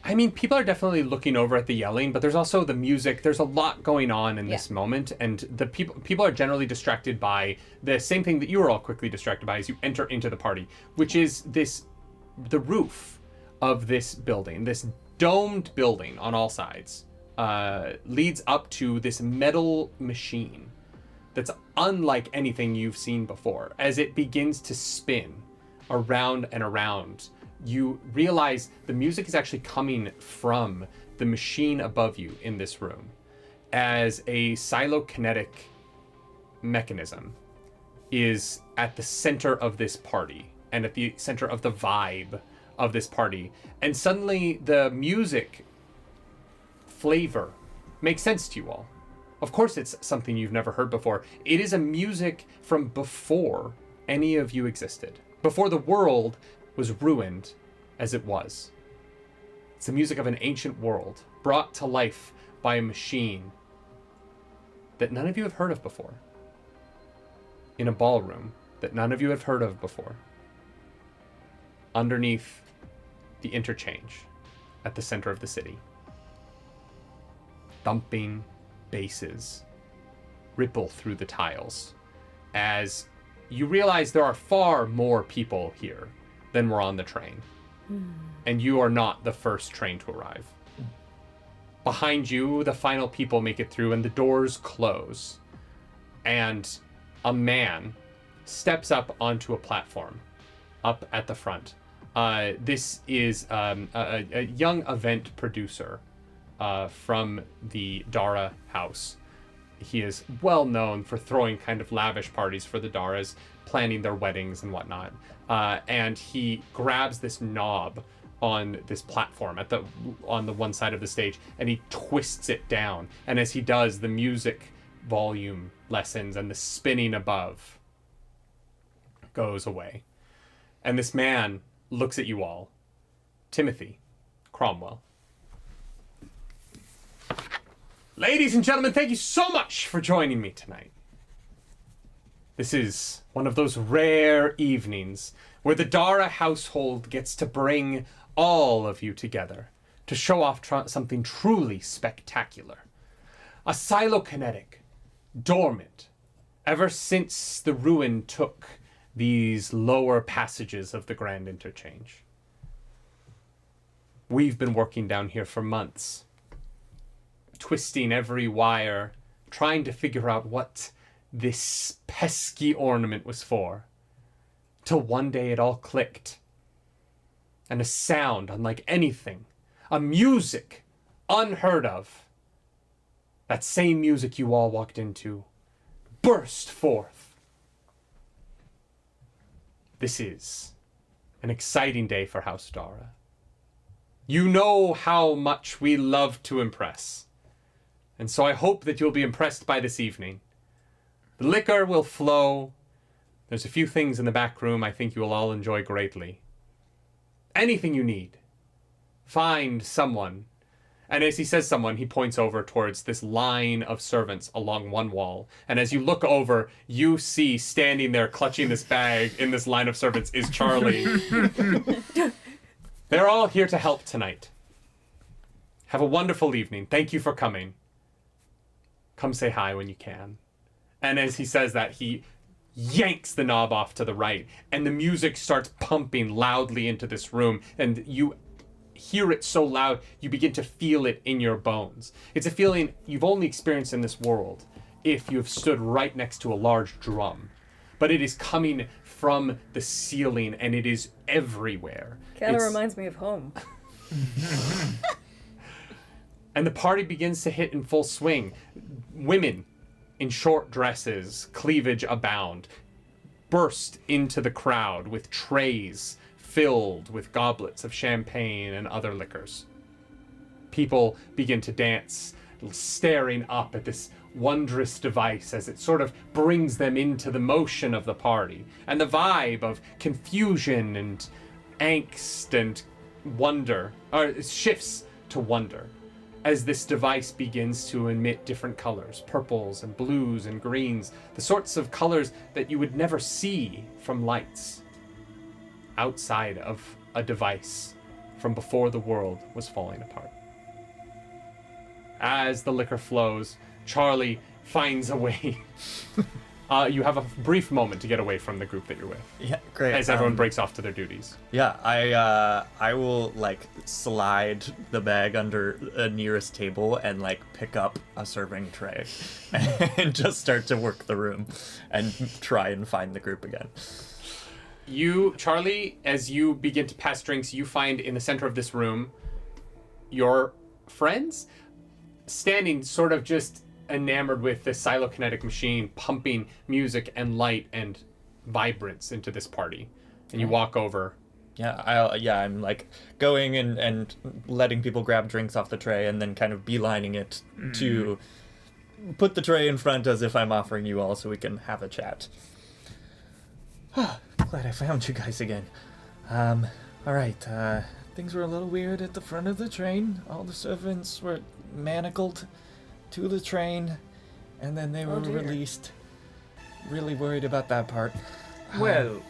I mean, people are definitely looking over at the yelling, but there's also the music. There's a lot going on in this moment, and the people are generally distracted by the same thing that you were all quickly distracted by as you enter into the party, which is the roof of this building, this domed building on all sides, leads up to this metal machine that's unlike anything you've seen before. As it begins to spin around and around, you realize the music is actually coming from the machine above you in this room as a silokinetic mechanism is at the center of this party and at the center of the vibe of this party. And suddenly the music flavor makes sense to you all. Of course, it's something you've never heard before. It is a music from before any of you existed, before the world was ruined as it was. It's the music of an ancient world brought to life by a machine that none of you have heard of before, in a ballroom that none of you have heard of before, underneath the Interchange at the center of the city. Thumping basses ripple through the tiles as you realize there are far more people here than were on the train. And you are not the first train to arrive. Behind you, the final people make it through and the doors close. And a man steps up onto a platform up at the front. This is a young event producer from the Dara house. He is well known for throwing kind of lavish parties for the Daras, planning their weddings and whatnot. And he grabs this knob on this platform on the one side of the stage, and he twists it down. And as he does, the music volume lessens and the spinning above goes away. And this man looks at you all. Timothy Cromwell. Ladies and gentlemen, thank you so much for joining me tonight. This is one of those rare evenings where the Dara household gets to bring all of you together to show off something truly spectacular. A silokinetic, dormant, ever since the ruin took these lower passages of the Grand Interchange. We've been working down here for months, twisting every wire, trying to figure out what this pesky ornament was for, till one day it all clicked. And a sound unlike anything, a music unheard of, that same music you all walked into, burst forth. This is an exciting day for House Dara. You know how much we love to impress. And so I hope that you'll be impressed by this evening. The liquor will flow. There's a few things in the back room I think you will all enjoy greatly. Anything you need, find someone. And as he says someone, he points over towards this line of servants along one wall. And as you look over, you see standing there clutching this bag in this line of servants is Charlie. They're all here to help tonight. Have a wonderful evening. Thank you for coming. Come say hi when you can. And as he says that, he yanks the knob off to the right, and the music starts pumping loudly into this room, and you hear it so loud you begin to feel it in your bones. It's a feeling you've only experienced in this world if you have stood right next to a large drum. But it is coming from the ceiling and it is everywhere. Kind of reminds me of home. And the party begins to hit in full swing. Women in short dresses, cleavage abound, burst into the crowd with trays filled with goblets of champagne and other liquors. People begin to dance, staring up at this wondrous device as it sort of brings them into the motion of the party. And the vibe of confusion and angst and wonder shifts to wonder as this device begins to emit different colors, purples and blues and greens, the sorts of colors that you would never see from lights outside of a device from before the world was falling apart. As the liquor flows, Charlie finds a way. You have a brief moment to get away from the group that you're with. Yeah, great. As everyone breaks off to their duties. Yeah, I will like slide the bag under a nearest table and like pick up a serving tray and just start to work the room and try and find the group again. You, Charlie, as you begin to pass drinks, you find in the center of this room your friends standing sort of just enamored with this cyclokinetic machine pumping music and light and vibrance into this party. And you walk over. I'm like going and letting people grab drinks off the tray and then kind of beelining it to put the tray in front as if I'm offering you all so we can have a chat. Glad I found you guys again. All right, things were a little weird at the front of the train. All the servants were manacled to the train, and then they were released. Really worried about that part. Well,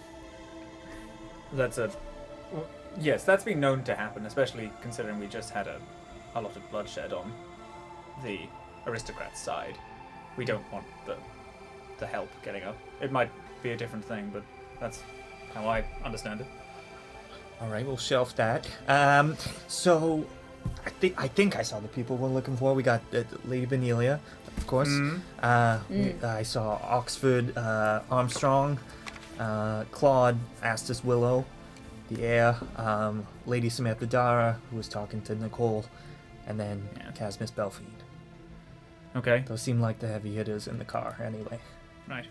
yes, that's been known to happen, especially considering we just had a lot of bloodshed on the aristocrats' side. We don't want the help getting up. It might be a different thing, but that's how I understand it. All right, we'll shelf that. So I think I saw the people we're looking for. We got Lady Benelia, of course. I saw Oxford, Armstrong, Claude, Astus Willow, the heir, Lady Samantha Dara, who was talking to Nicole, and then Casmus Belfield. Okay. Those seem like the heavy hitters in the car, anyway. Right.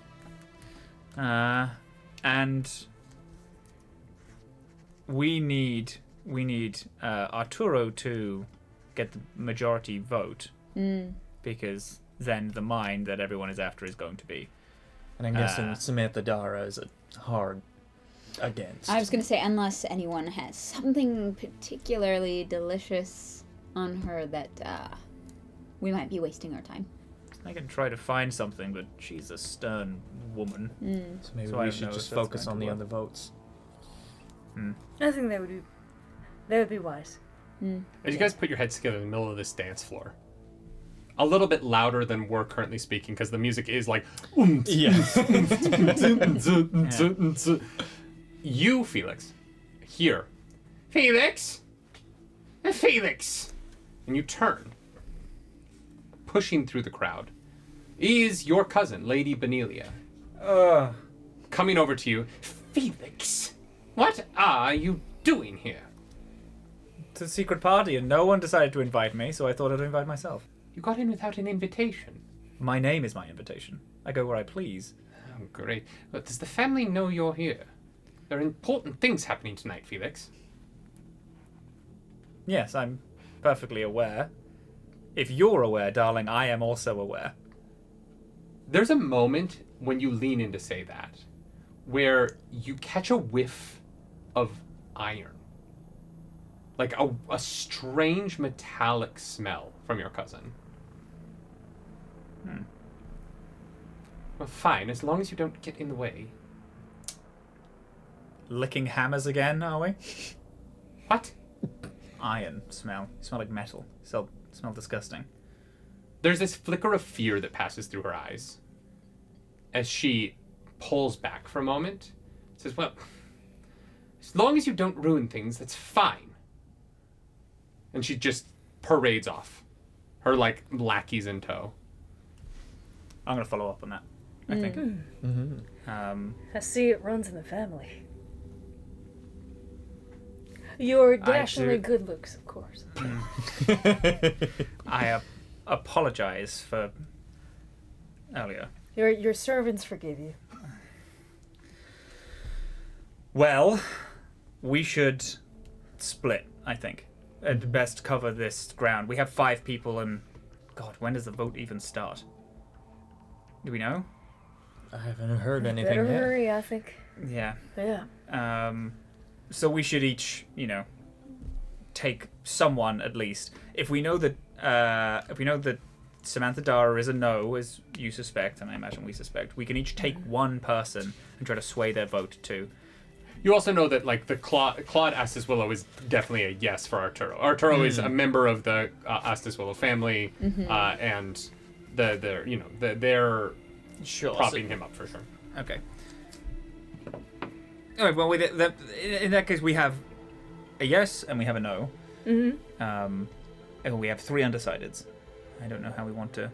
And we need Arturo to get the majority vote, because then the mind that everyone is after is going to be. And I'm guessing Samantha Dara is a hard against. I was going to say, unless anyone has something particularly delicious on her that we might be wasting our time. I can try to find something, but she's a stern woman. So maybe I we don't should know just if that's focus going on to the work. other votes. I think they would be wise. As you guys put your heads together in the middle of this dance floor, a little bit louder than we're currently speaking, because the music is like... You, Felix, hear, Felix! Felix! And you turn. Pushing through the crowd is your cousin, Lady Benelia. Coming over to you. Felix, what are you doing here? It's a secret party, and no one decided to invite me, so I thought I'd invite myself. You got in without an invitation. My name is my invitation. I go where I please. Oh, great. But does the family know you're here? There are important things happening tonight, Felix. Yes, I'm perfectly aware. If you're aware, darling, I am also aware. There's a moment when you lean in to say that, where you catch a whiff of iron. Like a strange metallic smell from your cousin. Well, fine, as long as you don't get in the way. Licking hammers again, are we? What? Iron smell. You smell like metal. Smell disgusting. There's this flicker of fear that passes through her eyes as she pulls back for a moment. Says, well, as long as you don't ruin things, that's fine. And she just parades off. Her, like, lackeys in tow. I'm going to follow up on that, I think. I see it runs in the family. Your dashingly good looks, of course. I apologize for earlier. Your servants forgive you. Well, we should split, I think. At best cover this ground. We have 5 people and... God, when does the vote even start? Do we know? I haven't heard anything Better yet. hurry, I think. Yeah. Yeah. So we should each, take someone at least. If we know that Samantha Dara is a no, as you suspect, and I imagine we suspect, we can each take one person and try to sway their vote too. You also know that, like, the Claude Astis Willow is definitely a yes for Arturo. Arturo is a member of the Astis Willow family, and they're Sure. propping him up for sure. Okay. All right. Well, in that case, we have a yes and we have a no. And we have 3 undecideds. I don't know how we want to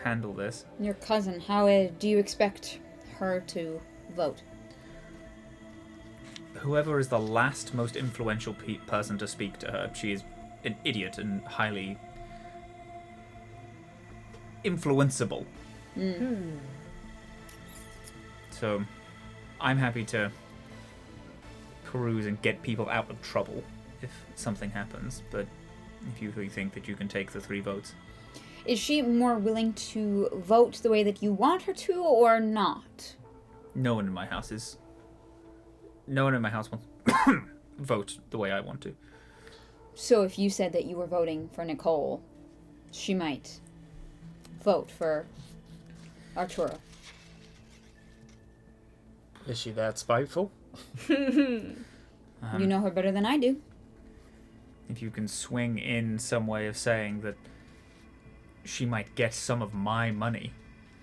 handle this. Your cousin, how do you expect her to vote? Whoever is the last most influential person to speak to her, she is an idiot and highly influenceable. So, I'm happy to peruse and get people out of trouble if something happens, but if you really think that you can take the 3 votes. Is she more willing to vote the way that you want her to, or not? No one in my house wants vote the way I want to. So if you said that you were voting for Nicole, she might vote for Arturo. Is she that spiteful? You know her better than I do. If you can swing in some way of saying that she might get some of my money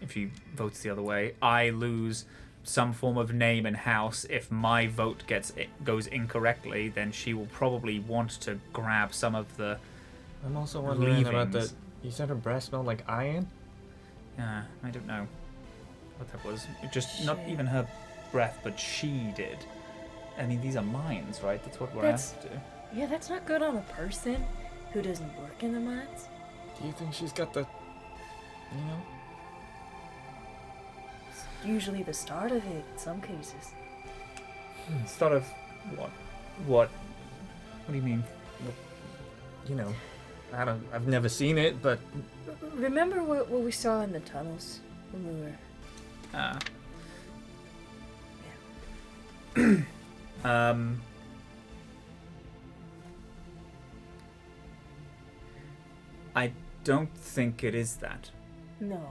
if she votes the other way, I lose some form of name and house. If my vote goes incorrectly, then she will probably want to grab some of the I'm also wondering about leavings. you said her breath smelled like iron? I don't know what that was. Just not even her breath, but she did. I mean, these are mines, right? That's what we're asked to do. Yeah, that's not good on a person who doesn't work in the mines. Do you think she's got the, It's usually the start of it in some cases. Start of what? What do you mean? I've never seen it, but Remember what we saw in the tunnels when we were... I don't think it is that. No.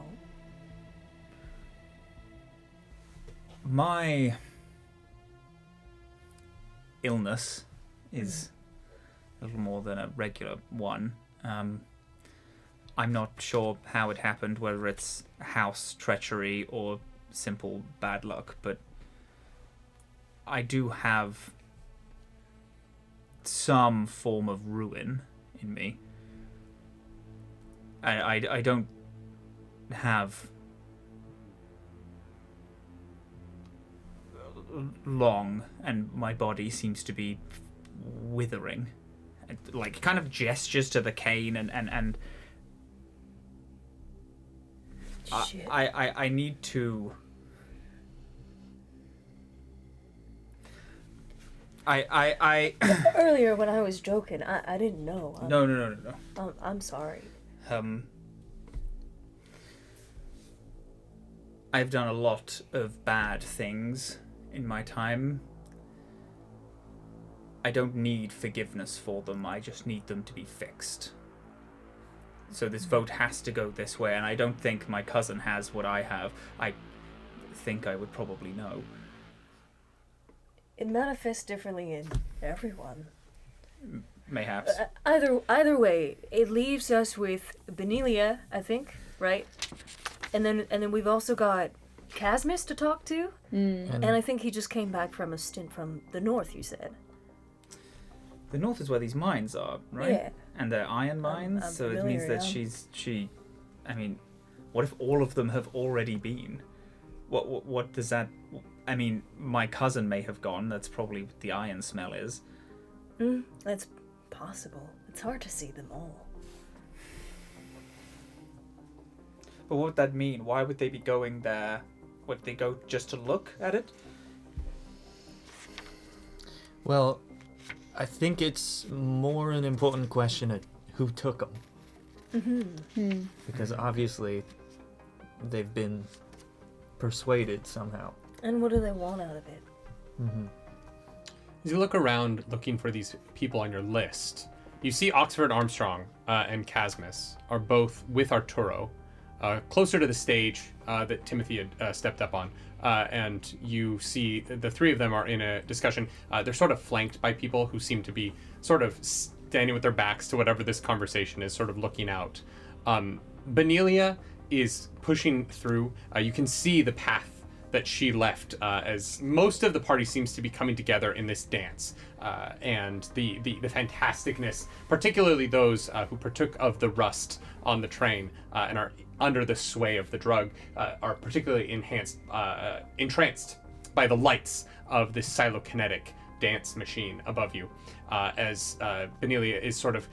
My illness is a little more than a regular one. I'm not sure how it happened, whether it's house treachery or simple bad luck, but I do have some form of ruin in me. I don't have long, and my body seems to be withering. Like, kind of gestures to the cane and Shit. I need to... I Earlier when I was joking, I didn't know. No. I'm sorry. I've done a lot of bad things in my time. I don't need forgiveness for them, I just need them to be fixed. So this vote has to go this way, and I don't think my cousin has what I have. I think I would probably know. It manifests differently in everyone. Mayhaps. Either way, it leaves us with Benelia, I think, right? And then we've also got Casmus to talk to, and I think he just came back from a stint from the north. You said. The north is where these mines are, right? Yeah. And they're iron mines, I'm so it means familiar, that yeah. I mean, what if all of them have already been? What does that? I mean, my cousin may have gone. That's probably what the iron smell is. That's possible. It's hard to see them all. But what would that mean? Why would they be going there? Would they go just to look at it? Well, I think it's more an important question of who took them. Because obviously they've been persuaded somehow. And what do they want out of it? As you look around looking for these people on your list, you see Oxford Armstrong and Casmus are both with Arturo, closer to the stage that Timothy had stepped up on. And you see the three of them are in a discussion. They're sort of flanked by people who seem to be sort of standing with their backs to whatever this conversation is, sort of looking out. Benelia is pushing through. You can see the path that she left as most of the party seems to be coming together in this dance. And the fantasticness, particularly those who partook of the rust on the train and are under the sway of the drug, are particularly entranced by the lights of this silokinetic dance machine above you. As Benelia is sort of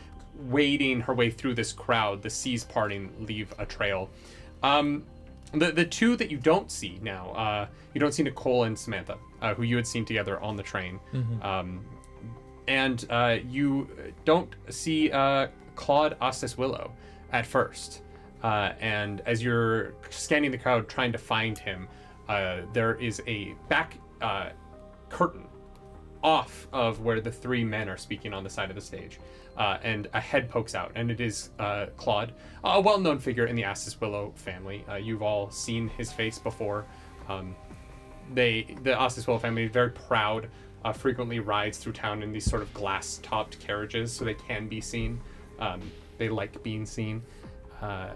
wading her way through this crowd, the seas parting leave a trail. The two that you don't see now, you don't see Nicole and Samantha, who you had seen together on the train. And you don't see Claude Ostis Willow at first. And as you're scanning the crowd trying to find him, there is a back curtain off of where the three men are speaking on the side of the stage. And a head pokes out, and it is Claude, a well-known figure in the Astis Willow family. You've all seen his face before. The Astis Willow family is very proud, frequently rides through town in these sort of glass-topped carriages so they can be seen. They like being seen.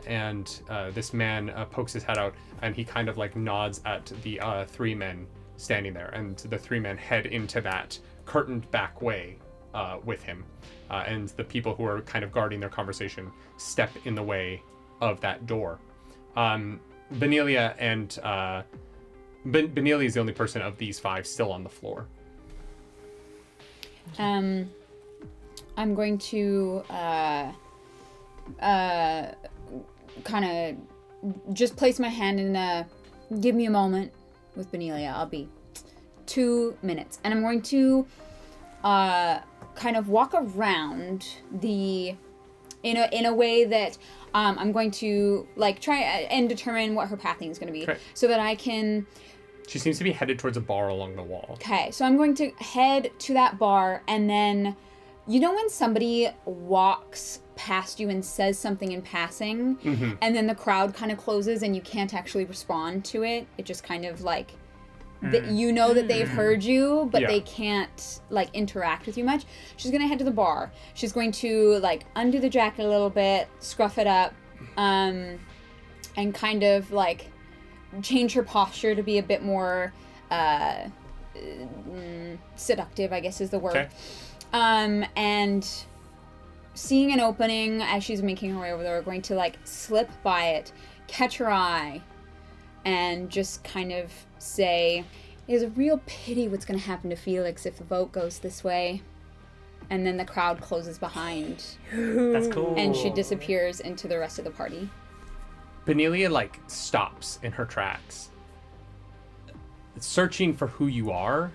And this man pokes his head out, and he kind of like nods at the three men standing there, and the three men head into that curtained back way with him. And the people who are kind of guarding their conversation step in the way of that door. Benelia and Benelia is the only person of these five still on the floor. I'm going to kind of just place my hand in give me a moment with Benelia. I'll be 2 minutes, and I'm going to kind of walk around in a way that I'm going to like try and determine what her pathing is going to be, Okay. so that I can. She seems to be headed towards a bar along the wall. Okay, so I'm going to head to that bar, and then, you know when somebody walks past you and says something in passing, and then the crowd kind of closes and you can't actually respond to it? It just kind of like, you know that they've heard you, but Yeah. they can't like interact with you much. She's gonna head to the bar. She's going to like undo the jacket a little bit, scruff it up, and kind of like change her posture to be a bit more seductive, I guess is the word. Okay. And seeing an opening as she's making her way over there, we're going to like slip by it, catch her eye, and just kind of say, it is a real pity what's going to happen to Felix if the vote goes this way. And then the crowd closes behind, That's cool. and she disappears into the rest of the party. Benelia like stops in her tracks, searching for who you are,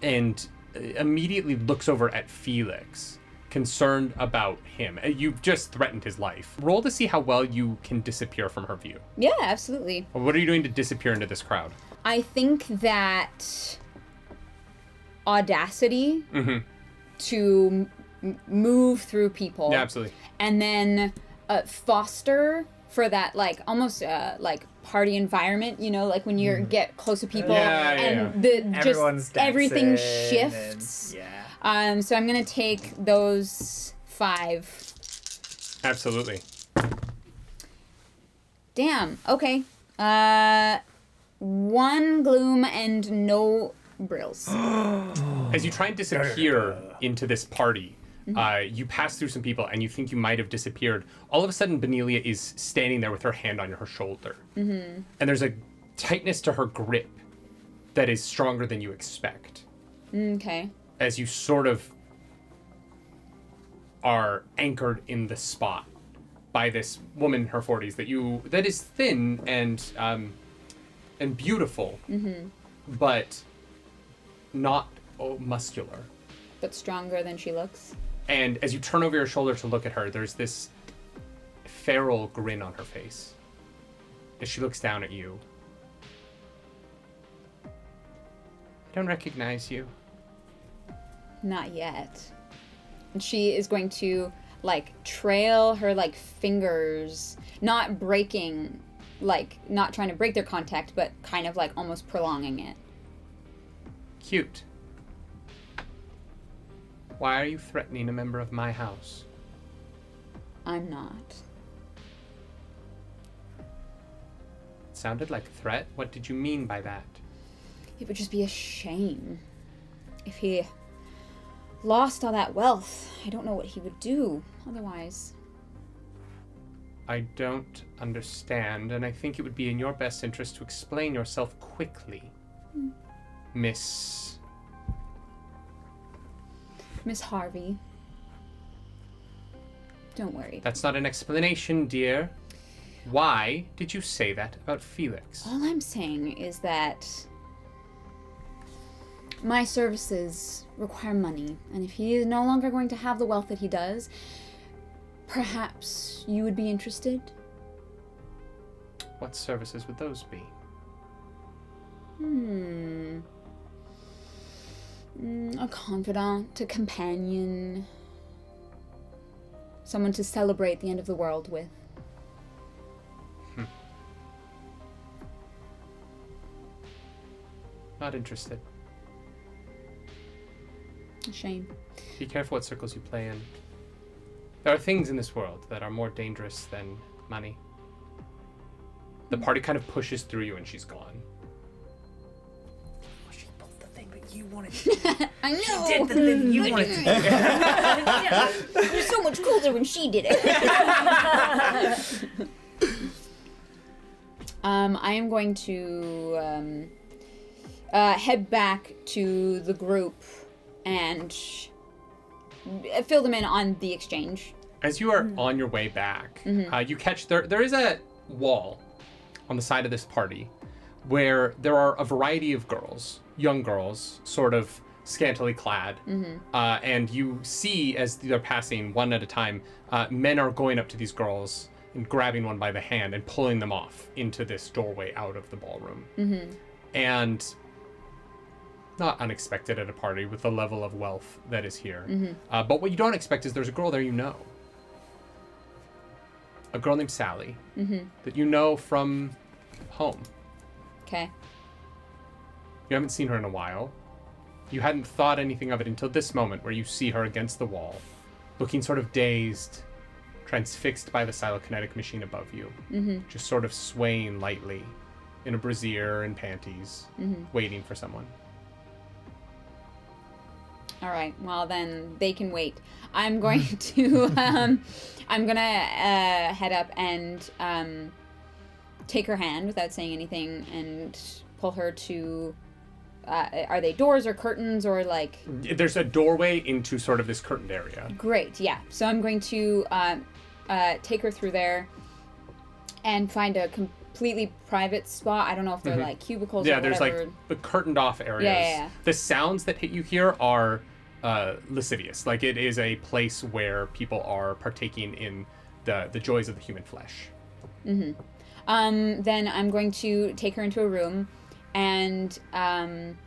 and immediately looks over at Felix, concerned about him. You've just threatened his life. Roll to see how well you can disappear from her view. Yeah, absolutely. What are you doing to disappear into this crowd? I think that audacity to move through people. Yeah, absolutely. And then foster for that like almost like party environment, you know, like when you get close to people and the Everyone's just everything dancing shifts. and- yeah. So I'm gonna take those 5. Absolutely. Damn. Okay. 1 gloom and no brills. As you try and disappear into this party. You pass through some people and you think you might have disappeared. All of a sudden, Benelia is standing there with her hand on her shoulder. And there's a tightness to her grip that is stronger than you expect. Okay. As you sort of are anchored in the spot by this woman in her 40s that is thin and beautiful, but not muscular. But stronger than she looks. And as you turn over your shoulder to look at her, there's this feral grin on her face as she looks down at you. I don't recognize you. Not yet. And she is going to, like, trail her, like, fingers, not breaking, like, not trying to break their contact, but kind of, like, almost prolonging it. Cute. Why are you threatening a member of my house? I'm not. It sounded like a threat. What did you mean by that? It would just be a shame if he lost all that wealth. I don't know what he would do otherwise. I don't understand, and I think it would be in your best interest to explain yourself quickly, Miss Harvey. Don't worry. That's not an explanation, dear. Why did you say that about Felix? All I'm saying is that my services require money, and if he is no longer going to have the wealth that he does, perhaps you would be interested? What services would those be? A confidant, a companion, someone to celebrate the end of the world with. Not interested. A shame. Be careful what circles you play in. There are things in this world that are more dangerous than money. The party kind of pushes through you and she's gone. She pulled the thing that you wanted to do. I know! She did the thing you wanted to do. It was so much cooler when she did it. I am going to head back to the group and fill them in on the exchange. As you are on your way back, you catch there is a wall on the side of this party where there are a variety of girls, young girls, sort of scantily clad. And you see, as they're passing one at a time, men are going up to these girls and grabbing one by the hand and pulling them off into this doorway out of the ballroom. And not unexpected at a party with the level of wealth that is here. But what you don't expect is there's a girl there you know. A girl named Sally that you know from home. Okay. You haven't seen her in a while. You hadn't thought anything of it until this moment where you see her against the wall, looking sort of dazed, transfixed by the cyclokinetic machine above you, just sort of swaying lightly in a brassiere and panties, waiting for someone. All right. Well, then they can wait. I'm going to head up and take her hand without saying anything and pull her to. Are they doors or curtains or like? There's a doorway into sort of this curtained area. Great. Yeah. So I'm going to take her through there and find a completely private spot. I don't know if they're like cubicles or whatever. Yeah, there's like the curtained off areas. Yeah. The sounds that hit you here are lascivious. Like it is a place where people are partaking in the joys of the human flesh. Then I'm going to take her into a room and I'm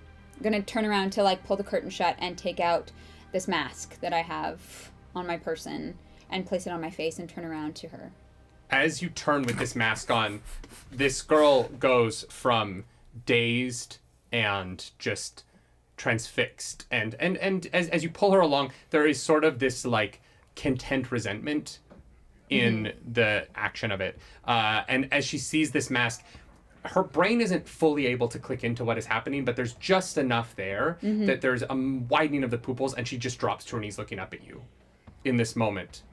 gonna turn around to like pull the curtain shut and take out this mask that I have on my person and place it on my face and turn around to her. As you turn with this mask on, this girl goes from dazed and just transfixed, and as you pull her along, there is sort of this like content resentment in the action of it. And as she sees this mask, her brain isn't fully able to click into what is happening, but there's just enough there that there's a widening of the pupils, and she just drops to her knees looking up at you in this moment.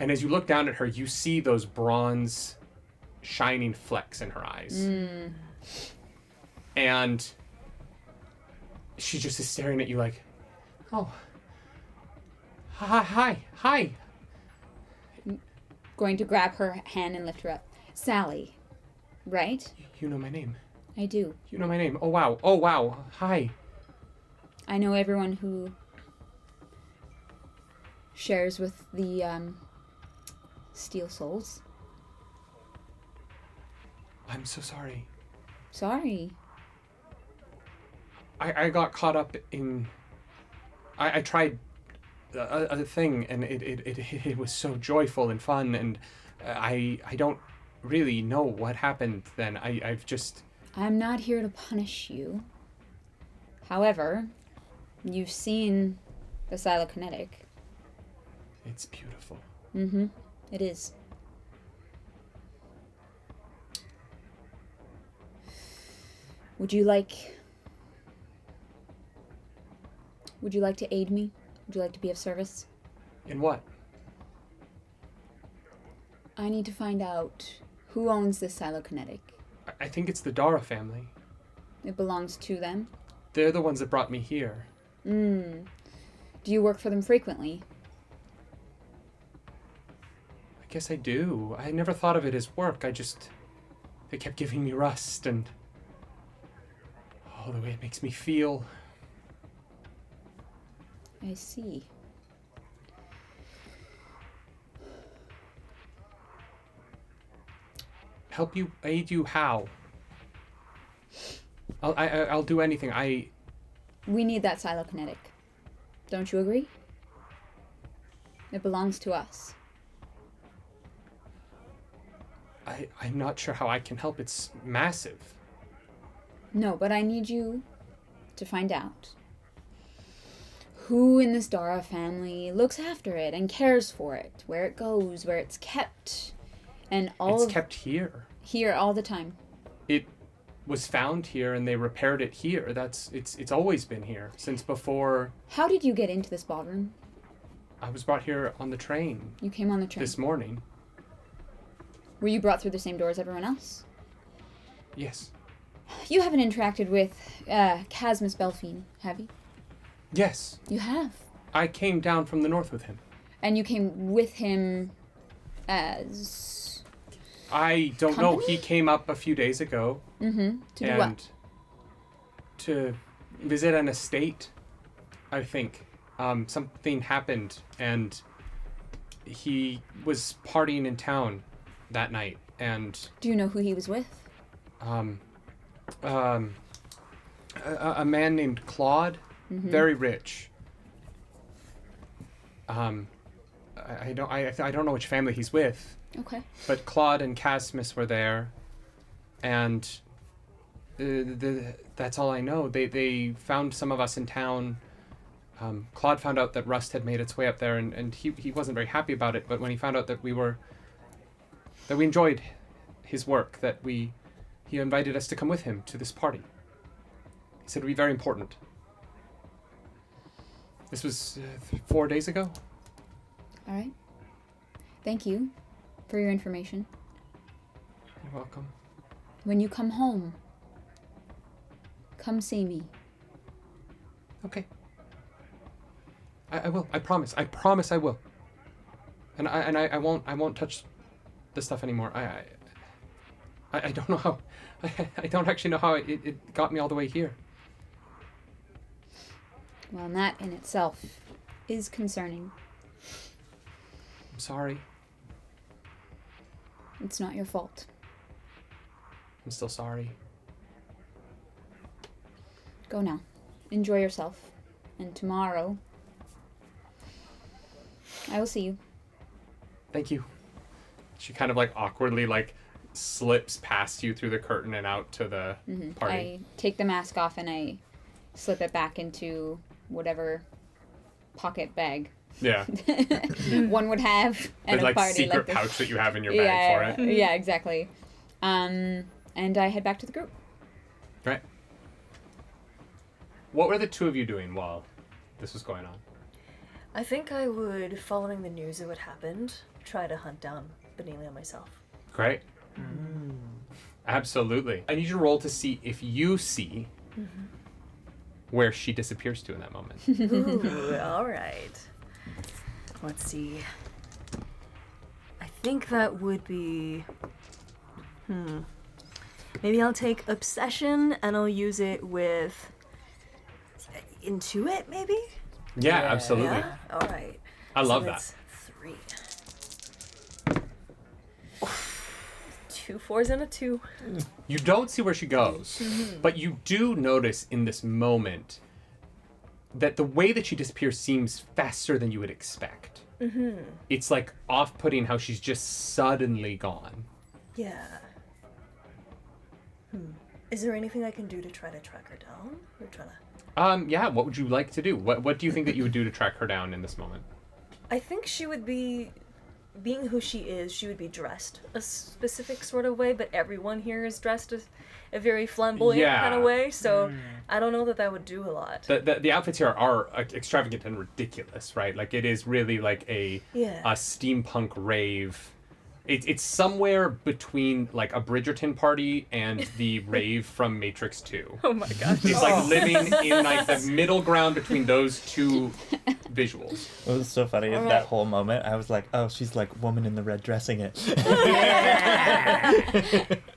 And as you look down at her, you see those bronze shining flecks in her eyes. And she just is staring at you like, oh, hi. Going to grab her hand and lift her up. Sally, right? You know my name. I do. You know my name. Oh, wow. Hi. I know everyone who shares with the Steel Souls. I'm so sorry. Sorry. I got caught up in... I tried a thing, and it was so joyful and fun, and I don't really know what happened then. I've just... I'm not here to punish you. However, you've seen the Psychokinetic. It's beautiful. Mm-hmm. It is. Would you like to aid me? Would you like to be of service? In what? I need to find out who owns this Psychokinetic. I think it's the Dara family. It belongs to them? They're the ones that brought me here. Do you work for them frequently? I guess I do. I never thought of it as work. They kept giving me rust, and... oh, the way it makes me feel. I see. Help you, aid you how? I'll do anything. We need that Psychokinetic. Don't you agree? It belongs to us. I'm not sure how I can help. It's massive. No, but I need you to find out who in this Dara family looks after it and cares for it, where it goes, where it's kept, and It's kept here. here all the time. It was found here, and they repaired it here. It's always been here since before. How did you get into this ballroom? I was brought here on the train You came on the train. this morning. Were you brought through the same door as everyone else? Yes. You haven't interacted with Casmus Belfiend, have you? Yes. You have. I came down from the north with him. And you came with him as... I don't know. Company? He came up a few days ago. To do and what? to visit an estate, I think. Something happened, and he was partying in town that night, and Do you know who he was with? a man named Claude, very rich. I don't know which family he's with, Okay. but Claude and Casmus were there, and that's all I know. They found some of us in town. Claude found out that rust had made its way up there, and he wasn't very happy about it. But when he found out that we enjoyed his work, he invited us to come with him to this party. He said it would be very important. This was 4 days ago. All right. Thank you for your information. You're welcome. When you come home, come see me. Okay. I will. I promise. I promise I will. And I won't touch this stuff anymore. I don't know how. I don't actually know how it got me all the way here. Well, and that in itself is concerning. I'm sorry. It's not your fault. I'm still sorry. Go now. Enjoy yourself. And tomorrow, I will see you. Thank you. She kind of awkwardly slips past you through the curtain and out to the party. I take the mask off and I slip it back into whatever pocket bag Yeah. one would have at The a party secret like this. pouch that you have in your bag for it. Yeah, exactly. And And I head back to the group. Right. What were the two of you doing while this was going on? I think I would, following the news of what happened, try to hunt down Benelia myself. Great. Absolutely. I need you to roll to see if you see where she disappears to in that moment. Ooh, all right. Let's see. I think that would be... Maybe I'll take Obsession and I'll use it with... Intuit, maybe? Yeah, absolutely. Yeah? All right. I love so that. It's 3. 2 4s and a 2. You don't see where she goes, but you do notice in this moment that the way that she disappears seems faster than you would expect. It's like off-putting how she's just suddenly gone. Yeah. Is there anything I can do to try to track her down? Or try to... Yeah, what would you like to do? What do you think that you would do to track her down in this moment? I think she would be, being who she is, she would be dressed a specific sort of way, but everyone here is dressed a very flamboyant kind of way, so I don't know that would do a lot. The outfits here are extravagant and ridiculous, right? Like, it is really like a steampunk rave. It's somewhere between like a Bridgerton party and the rave from Matrix 2. Oh my gosh. It's like living in like the middle ground between those two visuals. It was so funny in that whole moment. I was like, oh, she's like woman in the red dressing it.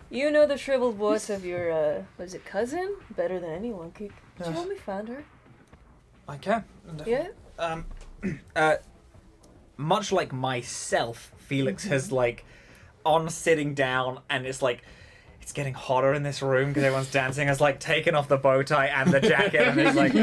You know the shriveled voice of your, was it cousin? Better than anyone. Could you help me find her? I can. Yeah? Much like myself, Felix has like on sitting down, and it's like it's getting hotter in this room because everyone's dancing. Has like taken off the bow tie and the jacket, and he's like,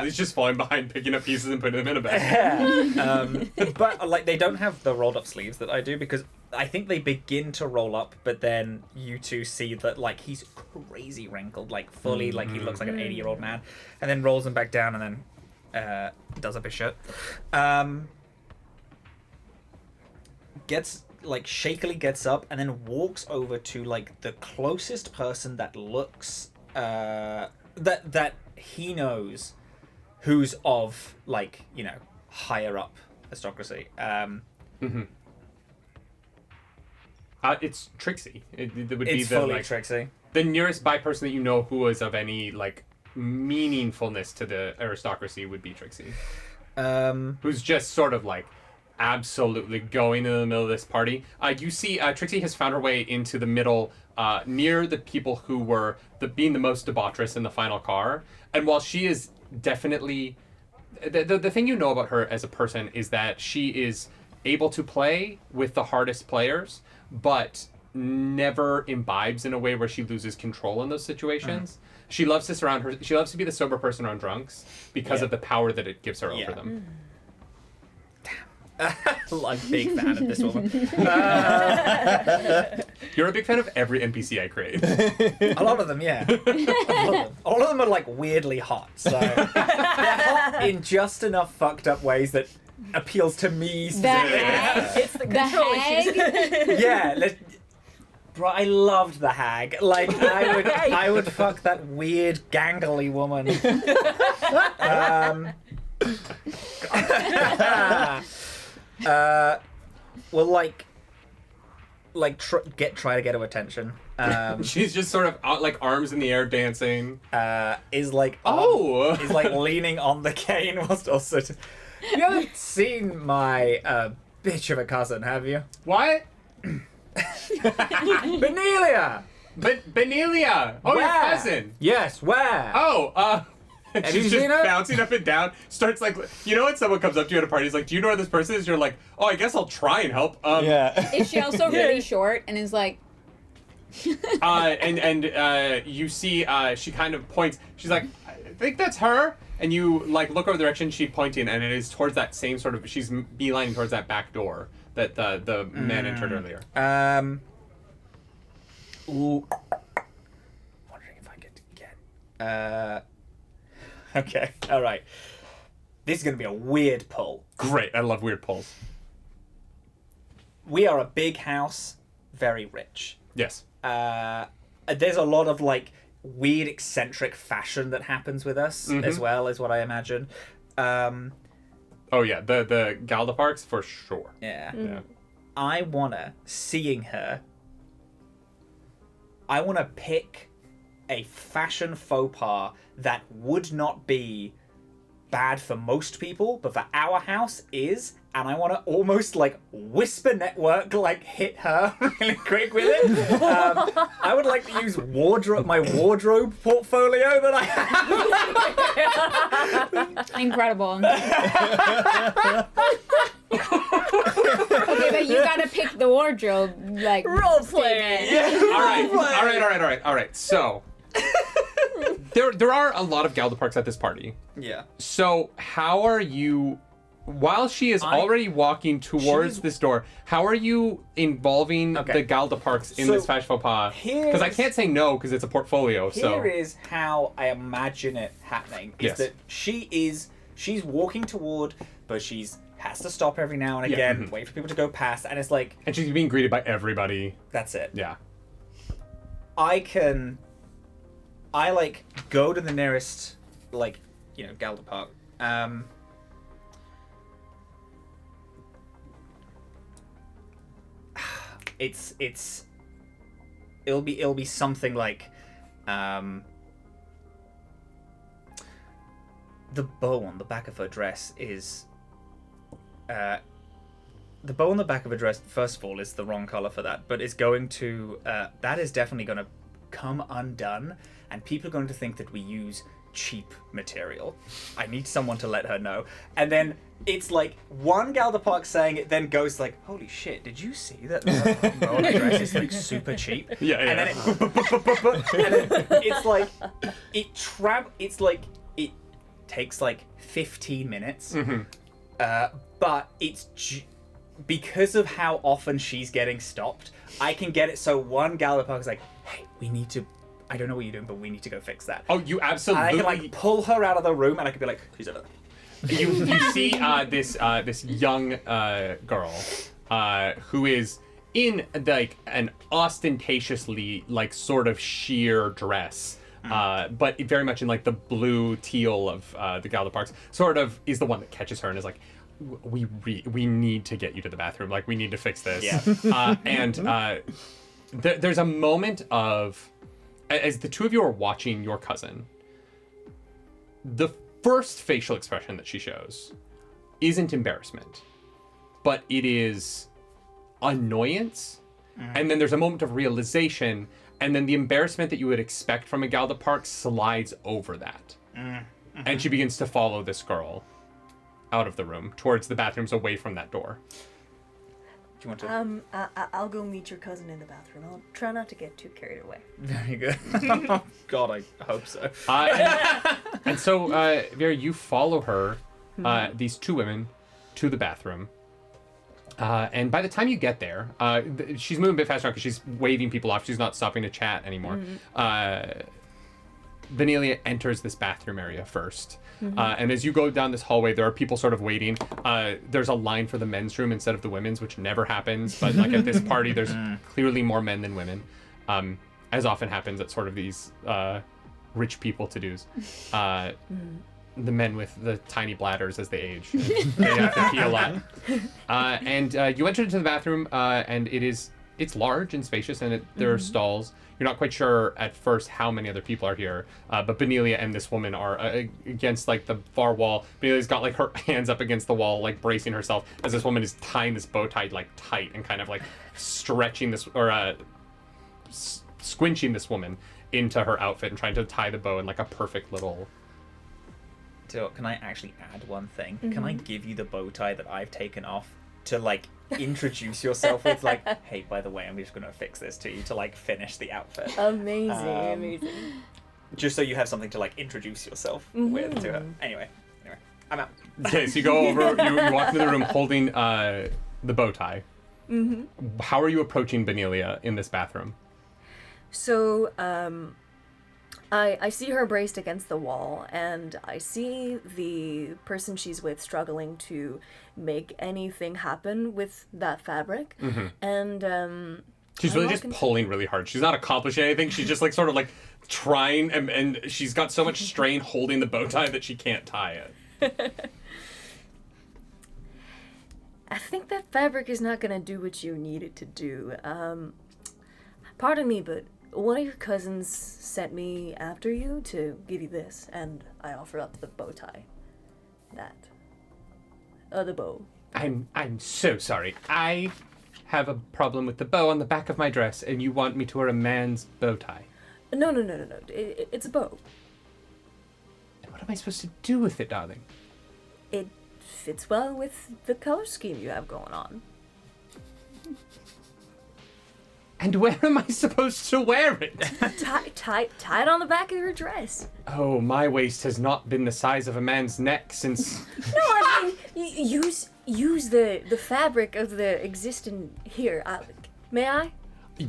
He's just falling behind, picking up pieces and putting them in a bag. but like they don't have the rolled up sleeves that I do, because I think they begin to roll up, but then you two see that like he's crazy wrinkled, like fully like he looks like an 80-year-old man, and then rolls them back down, and then does up his shirt. Shakily gets up and then walks over to like the closest person that looks that he knows who's of like, you know, higher up aristocracy. It's Trixie. It would It's be the fully like Trixie. the nearest by person that you know who is of any like meaningfulness to the aristocracy would be Trixie. Who's just sort of like absolutely going in the middle of this party. You see Trixie has found her way into the middle near the people who were being the most debaucherous in the final car. And while she is definitely... The thing you know about her as a person is that she is able to play with the hardest players, but never imbibes in a way where she loses control in those situations. She loves to surround her... She loves to be the sober person around drunks because of the power that it gives her over them. I'm a big fan of this woman. You're a big fan of every NPC I create. A lot of them, yeah. All of them are like weirdly hot, so they're hot in just enough fucked up ways that appeals to me specifically. It's the control issues. Yeah, bro, I loved the hag. Like I would fuck that weird gangly woman. Try to get her attention. She's just sort of out, like arms in the air dancing. Is like leaning on the cane whilst also. You haven't seen my bitch of a cousin, have you? What? Benelia. Benelia. Oh, Where? your cousin. Yes, where? Oh, Have she's you just seen her? bouncing up and down. Starts like, you know when someone comes up to you at a party, is like, do you know where this person is? You're like, oh, I guess I'll try and help. Is she also really short and is like... and you see she kind of points. She's like, I think that's her. And you like look over the direction she's pointing, and it is towards that same sort of. She's beelining towards that back door that the man entered earlier. Ooh. Wondering if I get to get. Okay. All right. This is gonna be a weird pull. Great, I love weird pulls. We are a big house, very rich. Yes. There's a lot of like weird eccentric fashion that happens with us as well, is what I imagine. Oh yeah, the Galdaparks for sure. Yeah. Yeah. I wanna, seeing her, I wanna pick a fashion faux pas that would not be bad for most people, but for our house is, and I want to almost like whisper network, like hit her really quick with it. I would like to use my wardrobe portfolio that I have. Incredible. Okay, but you gotta pick the wardrobe, like Role playing. All right. So there are a lot of Galdaparks at this party. Yeah. So how are you, while she is already walking towards this door, how are you involving the Galdaparks in this fashion faux pas? Because I can't say no because it's a portfolio. Here is how I imagine it happening. Is that she's walking toward, but has to stop every now and again, wait for people to go past, and it's like... And she's being greeted by everybody. That's it. Yeah. I like go to the nearest, like, you know, Galdapark. It'll be something like, the bow on the back of her dress is, the bow on the back of her dress, first of all, is the wrong color for that, but it's going to, that is definitely going to come undone, and people are going to think that we use cheap material. I need someone to let her know. And then it's like one Galdapark saying it, then goes like, holy shit, did you see that the bow on the dress is like super cheap? Yeah. And then it's like, it takes like 15 minutes. But it's because of how often she's getting stopped, I can get it so one Galdapark is like, hey, we need to, I don't know what you're doing, but we need to go fix that. Oh, you absolutely... And I can like pull her out of the room and I can be like, she's over there. You see this young girl who is in like an ostentatiously like sort of sheer dress. But very much in like the blue teal of the Galdaparks, sort of is the one that catches her and is like, we need to get you to the bathroom. Like, we need to fix this. Yeah. There's a moment of, as the two of you are watching your cousin, the first facial expression that she shows isn't embarrassment, but it is annoyance. And then there's a moment of realization, and then the embarrassment that you would expect from a Galdapark slides over that. And she begins to follow this girl out of the room towards the bathrooms away from that door. Do you want to? I'll go meet your cousin in the bathroom. I'll try not to get too carried away. Very good. God, I hope so. And so, Vera, you follow her, these two women, to the bathroom. And by the time you get there, she's moving a bit faster because she's waving people off. She's not stopping to chat anymore. Benelia enters this bathroom area first. And as you go down this hallway, there are people sort of waiting. There's a line for the men's room instead of the women's, which never happens. But like at this party, there's clearly more men than women, as often happens at sort of these rich people to-dos. The men with the tiny bladders as they age. They have to pee a lot. And you enter into the bathroom, and it's large and spacious, and there are stalls. You're not quite sure at first how many other people are here, but Benelia and this woman are against like the far wall. Benelia's got like her hands up against the wall, like bracing herself as this woman is tying this bow tie like tight and kind of like stretching this or squinching this woman into her outfit and trying to tie the bow in like a perfect little... So can I actually add one thing? Can I give you the bow tie that I've taken off to like introduce yourself with, like, hey, by the way, I'm just gonna fix this to you to like finish the outfit. Amazing. Just so you have something to like introduce yourself with to her. Anyway, I'm out. Okay, so you go over, you walk into the room holding the bow tie. How are you approaching Benelia in this bathroom? So, I see her braced against the wall, and I see the person she's with struggling to make anything happen with that fabric. And She's I'm really not just gonna- pulling really hard. She's not accomplishing anything. She's just like sort of like trying, and she's got so much strain holding the bow tie that she can't tie it. I think that fabric is not gonna do what you need it to do. Pardon me, but one of your cousins sent me after you to give you this, and I offer up the bow tie. That. The bow. I'm so sorry. I have a problem with the bow on the back of my dress, and you want me to wear a man's bow tie. No. It's a bow. What am I supposed to do with it, darling? It fits well with the color scheme you have going on. And where am I supposed to wear it? Tie it on the back of your dress. Oh, my waist has not been the size of a man's neck since... No, I mean, use the fabric of the existing here. May I?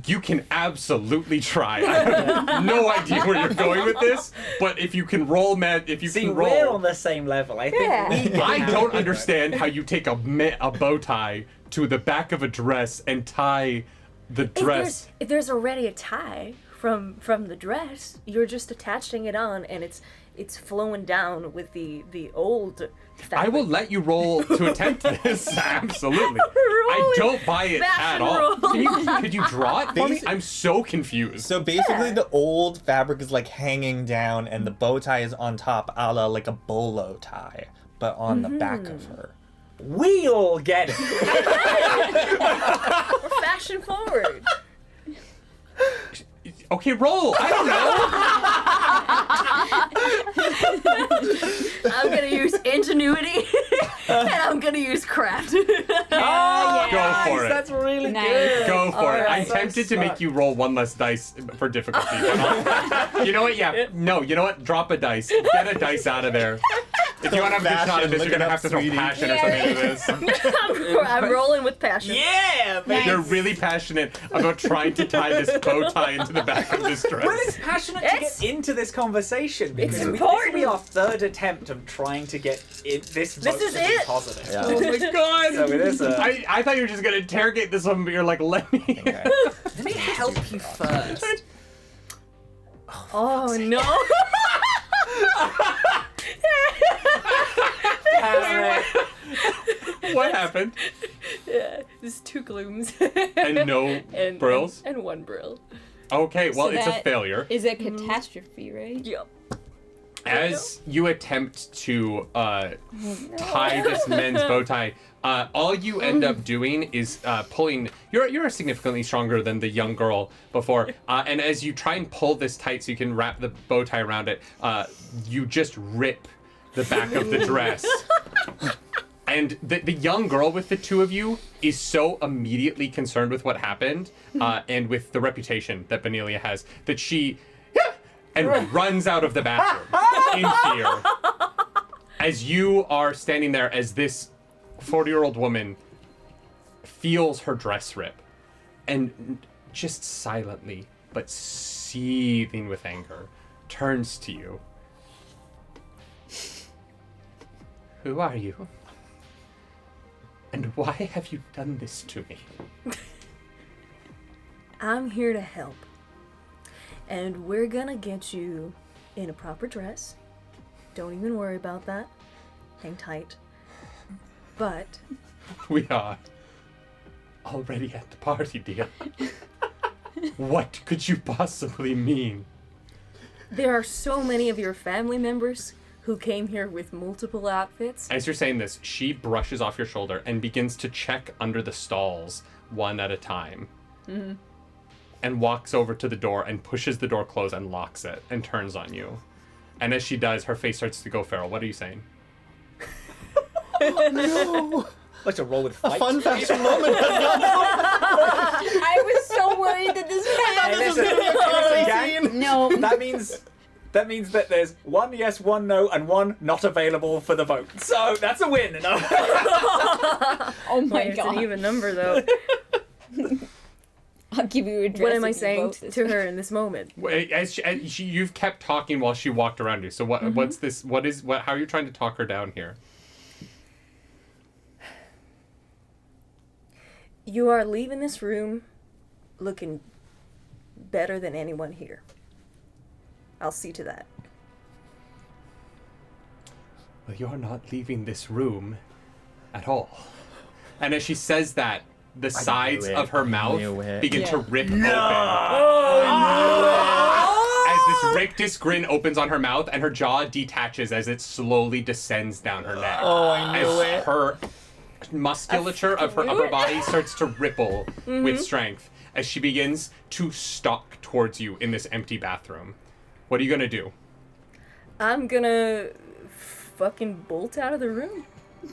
You can absolutely try. I have no idea where you're going with this, but if you can roll, See, we're on the same level. I think Yeah. we can I have don't it. understand how you take a bow tie to the back of a dress and tie the dress. If there's already a tie from the dress, you're just attaching it on, and it's flowing down with the old fabric. I will let you roll to attempt this. Absolutely. I don't buy it at all. roll. Could you draw it for me? Basi- I'm so confused. So basically, Yeah. the old fabric is like hanging down, and the bow tie is on top, a la like a bolo tie, but on the back of her. We all get it. We're fashion forward. Okay, roll. I don't know. I'm gonna use ingenuity, and I'm gonna use craft. Oh, Go for it. That's really Nice. good. Go for it. Alright. I'm tempted to make you roll one less dice for difficulty. But you know what? Yeah. No, you know what? Drop a dice. Get a dice out of there. If you want to have a good shot at this, Look you're it going to up, have to throw sweetie. passion or something into this. I'm rolling with passion. Yeah, baby. You're really passionate about trying to tie this bow tie into the back of this dress. Well, it's passionate to It's- get into this conversation because this will important. be our third attempt of trying to get this vote is to be it. positive. Yeah. Oh my god! So it is a- I thought you were just going to interrogate this one, but you're like, let me... Okay. Let me help you first. Oh no! What happened? Yeah, there's 2 glooms. And no and brills? and 1 brill. Okay, well, So it's a that failure. is a catastrophe, right? Yep. As you attempt to tie this men's bow tie, all you end up doing is pulling. You're significantly stronger than the young girl before, and as you try and pull this tight so you can wrap the bow tie around it, you just rip the back of the dress. And the young girl with the two of you is so immediately concerned with what happened and with the reputation that Benelia has that she and runs out of the bathroom in fear. As you are standing there as this 40-year-old woman feels her dress rip and just silently but seething with anger turns to you. Who are you? And why have you done this to me? I'm here to help. And we're gonna get you in a proper dress. Don't even worry about that. Hang tight. But We are already at the party, dear. What could you possibly mean? there are so many of your family members who came here with multiple outfits. As you're saying this, she brushes off your shoulder and begins to check under the stalls one at a time. Mm-hmm. And walks over to the door and pushes the door closed and locks it and turns on you. And as she does, her face starts to go feral. What are you saying? No! I'd like to roll with A fight. fun fashion moment. I was so worried that this would Hey, happen. listen, gang, No. that means that there's 1 yes, 1 no, and 1 not available for the vote. So that's a win. Oh my Wait, it's an god. even number though. I'll give you a dress. What am I if you saying vote this to way. her in this moment? As you've kept talking while she walked around you. So what's this? How are you trying to talk her down here? You are leaving this room looking better than anyone here. I'll see to that. Well, you're not leaving this room at all. And as she says that, the sides of her mouth begin to rip open. As this rictus grin opens on her mouth and her jaw detaches as it slowly descends down her neck. Oh, I knew as it. her musculature of her upper body starts to ripple with strength as she begins to stalk towards you in this empty bathroom. What are you gonna do? I'm gonna fucking bolt out of the room.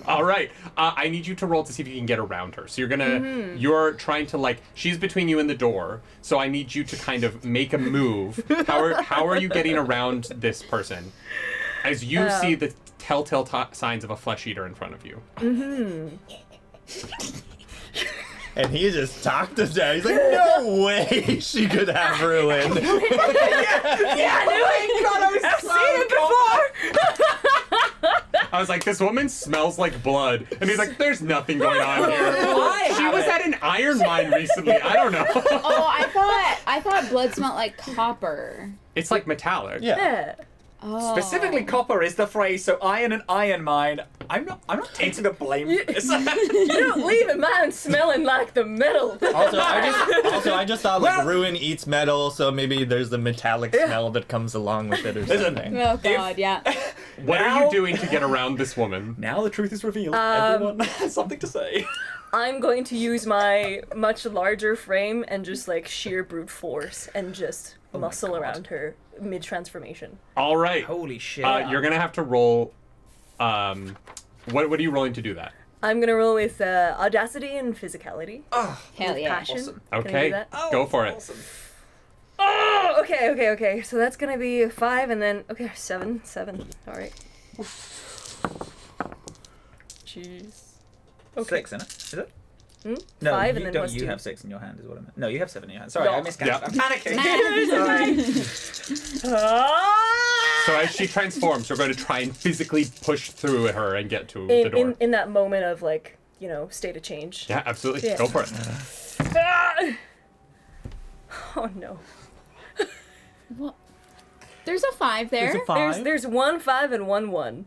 All right. I need you to roll to see if you can get around her. So you're trying to, like, she's between you and the door. So I need you to kind of make a move. How are you getting around this person? As you see the telltale signs of a flesh eater in front of you. And he just talked us down. He's like, no way she could have ruined. Yeah, I knew it! God, I've seen it before! I was like, this woman smells like blood. And he's like, there's nothing going on here. She was at an iron mine recently. I don't know. Oh, I thought blood smelled like copper. It's like metallic. Yeah. Oh. Specifically, copper is the phrase. So iron and iron mine. I'm not taking the blame for this. You don't leave a man smelling like the metal. Also, I just thought, like, ruin eats metal, so maybe there's the metallic smell that comes along with it or something. Oh God, yeah. What are you doing to get around this woman? Now the truth is revealed. Everyone has something to say. I'm going to use my much larger frame and just like sheer brute force and just muscle around her mid-transformation. All right. Holy shit. You're going to have to roll... What are you rolling to do that? I'm gonna roll with audacity and physicality. Oh, Hell yeah. Passion. Awesome. Can I do Okay, that? go for it. Awesome. Oh, okay. So that's gonna be 5 and then, okay, 7. All right. Jeez. Okay. 6, isn't it? Is it? Hmm? No, 5 you and then don't. plus You 2. have 6 in your hand, is what I meant. No, you have 7 in your hand. Sorry, No. I miscounted. Yeah. I'm panicking. So as she transforms, we're going to try and physically push through her and get to the door. In that moment of like, state of change. Yeah, absolutely. Yeah. Go for it. Ah! Oh no. Well, there's a 5 there. There's a 5. There's 1 5 and 1 1.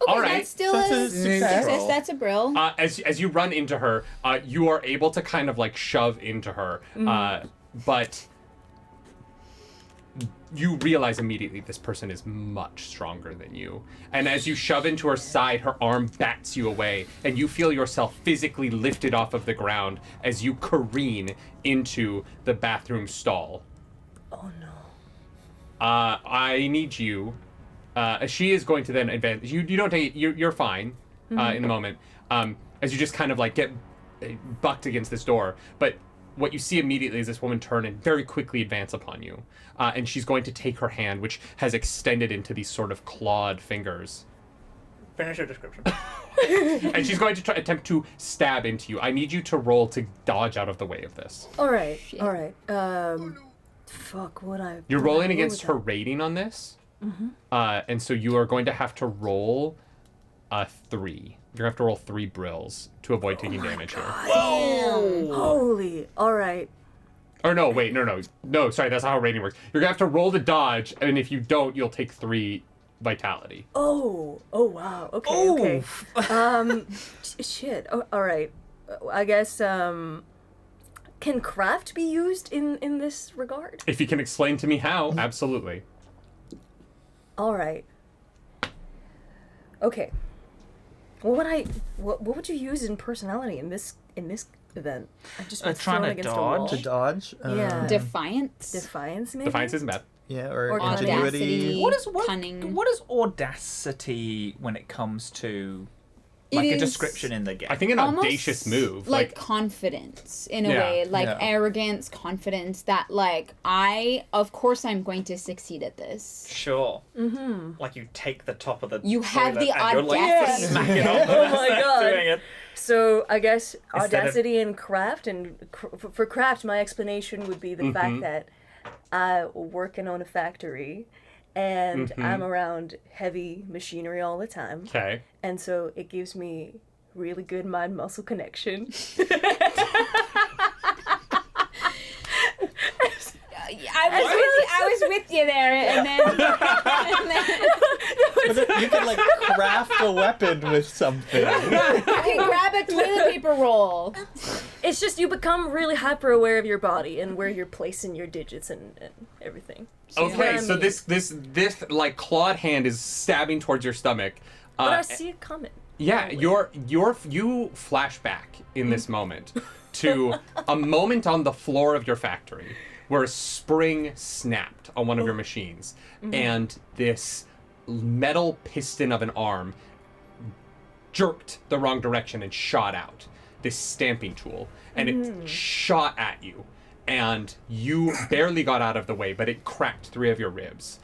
Okay, All right. that's still That's a a success. success. That's a brill. As you run into her, you are able to kind of like shove into her, but you realize immediately this person is much stronger than you. And as you shove into her side, her arm bats you away, and you feel yourself physically lifted off of the ground as you careen into the bathroom stall. Oh no. I need you. She is going to then advance. You don't take it. You're fine in the moment. As you just kind of like get bucked against this door. But what you see immediately is this woman turn and very quickly advance upon you. And she's going to take her hand, which has extended into these sort of clawed fingers. Finish your description. And she's going to attempt to stab into you. I need you to roll to dodge out of the way of this. All right. Fuck, You're what rolling I roll against with her that? rating on this. And so you are going to have to roll a 3. You're going to have to roll 3 brills to avoid taking damage here. Holy. All right. Or no, wait, no, sorry, that's not how rating works. You're going to have to roll to dodge, and if you don't, you'll take 3 vitality. Oh wow. Okay. Shit. Oh, all right. I guess can craft be used in this regard? If you can explain to me how, absolutely. All right. Okay. What would you use in personality in this event? I just been Trying thrown to against a dodge? wall. To dodge? Yeah. Defiance. Defiance, maybe. Defiance isn't bad. Yeah, or Or ingenuity. audacity. Cunning. What is audacity when it comes to It like a is description in the game? I think an almost audacious move. like confidence in a Yeah, way, like yeah. arrogance, confidence that like of course I'm going to succeed at this. Sure. Mm-hmm. Like you take the top of the You have toilet the and you're, like, audacity. smacking on the Oh my God. doing it. So I guess Instead of- audacity and craft, and for craft, my explanation would be the fact that I working on a factory, and I'm around heavy machinery all the time, Okay. and so it gives me really good mind muscle connection. with you there, and then You can like craft a weapon with something. you can grab a toilet paper roll. It's just you become really hyper aware of your body and where you're placing your digits and everything. Okay, what I so mean. this like clawed hand is stabbing towards your stomach. But I see it coming. Yeah, you flash back in this moment to a moment on the floor of your factory where a spring snapped on one of your machines, and this metal piston of an arm jerked the wrong direction and shot out. This stamping tool, and it shot at you, and you barely got out of the way, but it cracked 3 of your ribs,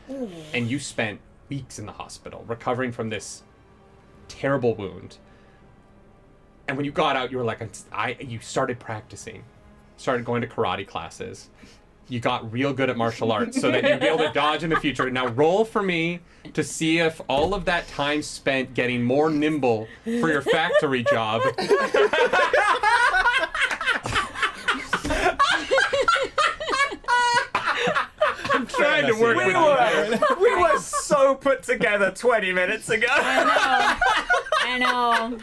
and you spent weeks in the hospital recovering from this terrible wound. And when you got out, you were like, you started practicing, started going to karate classes. You got real good at martial arts so that you'd be able to dodge in the future. Now roll for me to see if all of that time spent getting more nimble for your factory job. I'm trying to work with you here. We were so put together 20 minutes ago. I know.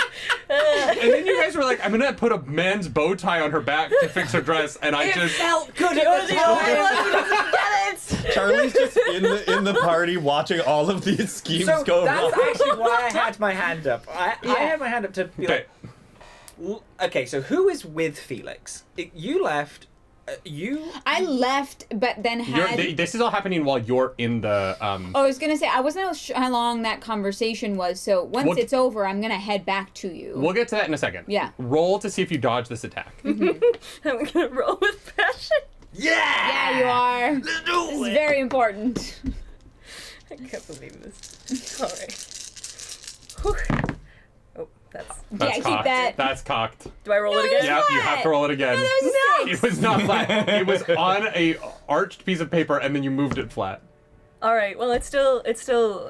And then you guys were like, I'm gonna put a man's bow tie on her back to fix her dress, and I just felt good at the time. Charlie's just in the party watching all of these schemes So go that's wrong. actually why I had my hand up. I had my hand up to be okay. like, okay, so who is with Felix? You left. You. I left, but then had. This is all happening while you're in the. Oh, I was gonna say I wasn't sure how long that conversation was. So once it's over, I'm gonna head back to you. We'll get to that in a second. Yeah. Roll to see if you dodge this attack. I'm gonna roll with passion. Yeah, you are. Let's do This is very important. I can't believe this. All right. Whew. Oh, that's. That's keep cocked. that. That's cocked. Do I roll it again? Yeah, you have to roll it again. That was a It six. was not flat. It was on a arched piece of paper, and then you moved it flat. All right. Well, it's still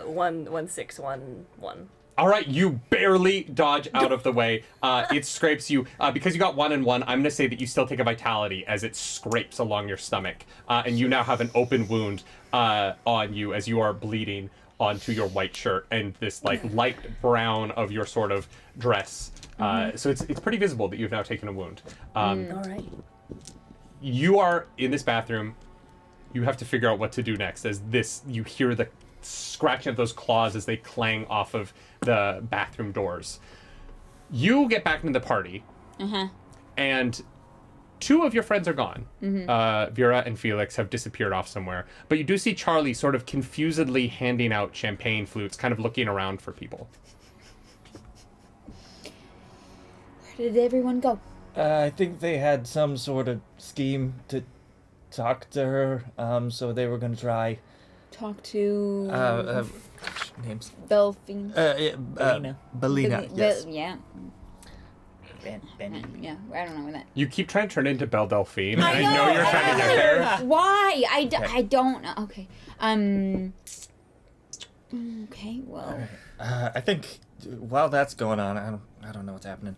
1 6 1 1. All right, you barely dodge out of the way. It scrapes you. Because you got 1 and 1, I'm going to say that you still take a vitality as it scrapes along your stomach. And you now have an open wound on you as you are bleeding onto your white shirt and this like light brown of your sort of dress. So it's pretty visible that you've now taken a wound. All right. You are in this bathroom. You have to figure out what to do next as you hear the scratching of those claws as they clang off of the bathroom doors. You get back into the party, and 2 of your friends are gone. Vera and Felix have disappeared off somewhere, but you do see Charlie sort of confusedly handing out champagne flutes, kind of looking around for people. Where did everyone go? I think they had some sort of scheme to talk to her, so they were gonna try. Talk to Names. Delphine. Belina. Belina, yes. Yeah. Benny. Yeah. I don't know where that. You keep trying to turn into Belle Delphine. I and I know you're trying to get there. Why? I don't know. Okay. Okay. Well. I think while that's going on, I don't know what's happening.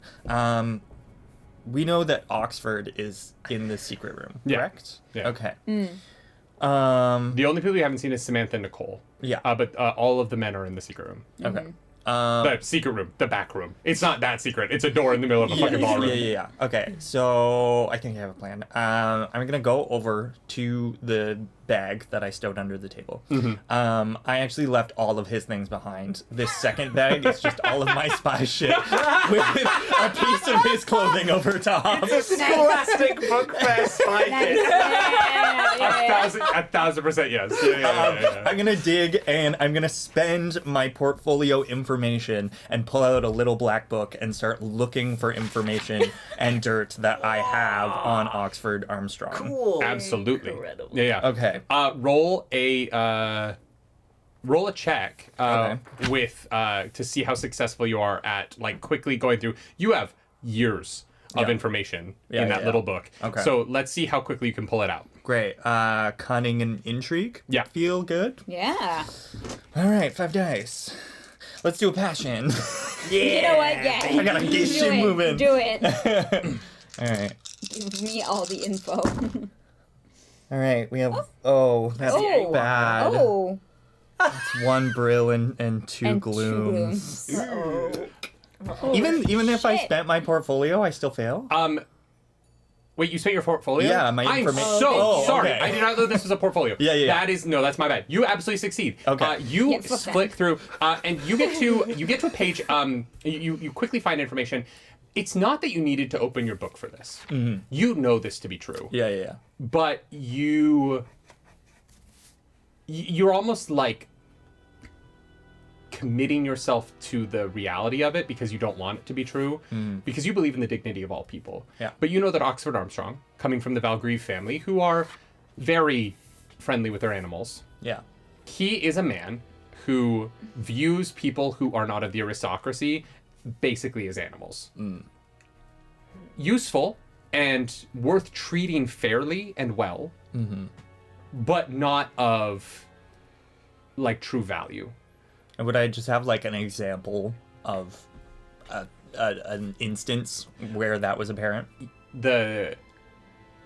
We know that Oxford is in the secret room, Yeah. correct? Yeah. Okay. The only people you haven't seen is Samantha and Nicole. Yeah. But all of the men are in the secret room. Okay. The secret room, the back room. It's not that secret. It's a door in the middle of a fucking ballroom. Yeah. Okay, so I think I have a plan. I'm gonna go over to the bag that I stowed under the table. I actually left all of his things behind. This second bag is just all of my spy shit with a piece of his clothing over top. Scholastic book fair spy Nice. kit. Yeah. 1,000% yes. Yeah. I'm gonna dig and I'm gonna spend my portfolio information and pull out a little black book and start looking for information and dirt that I have on Oxford Armstrong. Cool. Absolutely. Incredible. Yeah. Okay. Roll a check Okay. with to see how successful you are at like quickly going through. You have years of Yeah. information Yeah, in that yeah. little book. Okay. So let's see how quickly you can pull it out. Great. Cunning and intrigue. Yeah. Feel good. Yeah. All right, 5 dice. Let's do a passion. You know what? Yeah. I gotta get Do shit it. moving. Do it. All right. Give me all the info. All right, we have. Oh, that's Oh. bad. Oh. It's 1 brill and 2 And glooms. 2 glooms. Even if I shit. spent my portfolio, I still fail. Wait, you spent your portfolio? Yeah, my I'm information. so Oh, sorry. okay. I did not know this was a portfolio. Yeah. That's my bad. You absolutely succeed. Okay. You Yeah, fuck flick through, and you get to a page. You quickly find information. It's not that you needed to open your book for this. Mm-hmm. You know this to be true. Yeah. But you're almost like committing yourself to the reality of it because you don't want it to be true, because you believe in the dignity of all people. Yeah. But you know that Oxford Armstrong, coming from the Valgrieve family, who are very friendly with their animals, Yeah. he is a man who views people who are not of the aristocracy basically as animals. Useful and worth treating fairly and well, but not of like true value. And would I just have like an example of an instance where that was apparent? The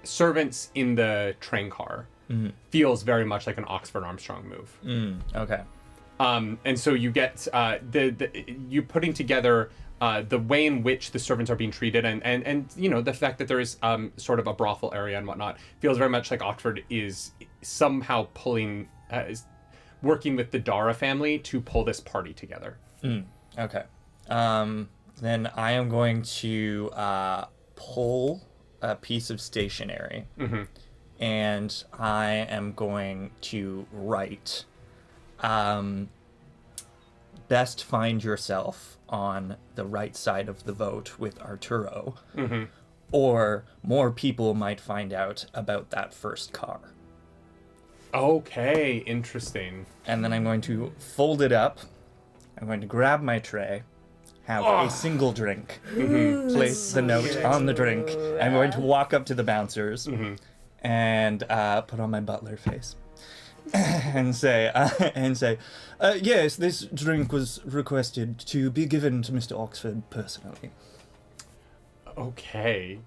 servants in the train car feels very much like an Oxford Armstrong move. Okay. And so you get you putting together the way in which the servants are being treated, and you know the fact that there is sort of a brothel area and whatnot feels very much like Oxford is somehow pulling, working with the Dara family to pull this party together. Okay. Then I am going to pull a piece of stationery, and I am going to write, best find yourself on the right side of the vote with Arturo, or more people might find out about that first car. Okay, interesting. And then I'm going to fold it up. I'm going to grab my tray, have a single drink, place the note on the drink. I'm going to walk up to the bouncers and put on my butler face and say, yes, this drink was requested to be given to Mr. Oxford personally. Okay.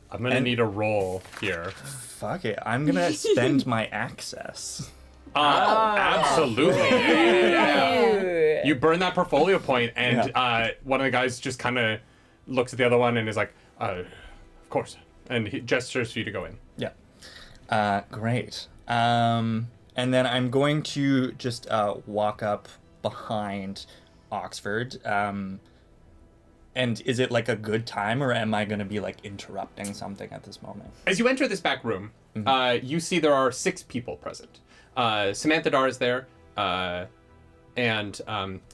I'm gonna need a roll here. Fuck it, I'm gonna spend my access. Absolutely. Yeah. You burn that portfolio point, and one of the guys just kind of looks at the other one and is like, of course. And he gestures for you to go in. Yeah. Great. And then I'm going to just walk up behind Oxford. And is it like a good time, or am I going to be like interrupting something at this moment? As you enter this back room, you see there are 6 people present. Samantha Dar is there, and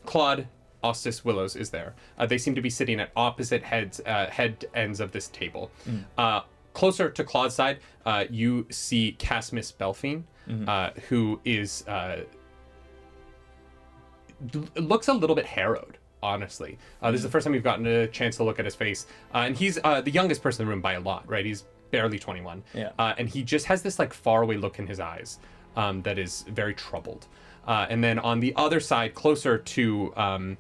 Claude Ostis Willows is there. They seem to be sitting at opposite head ends of this table. Closer to Claude's side, you see Casmus Belfine, who is looks a little bit harrowed. Honestly, this is the first time we've gotten a chance to look at his face, and he's the youngest person in the room by a lot, right? He's barely 21, and he just has this like faraway look in his eyes that is very troubled. And then on the other side, closer to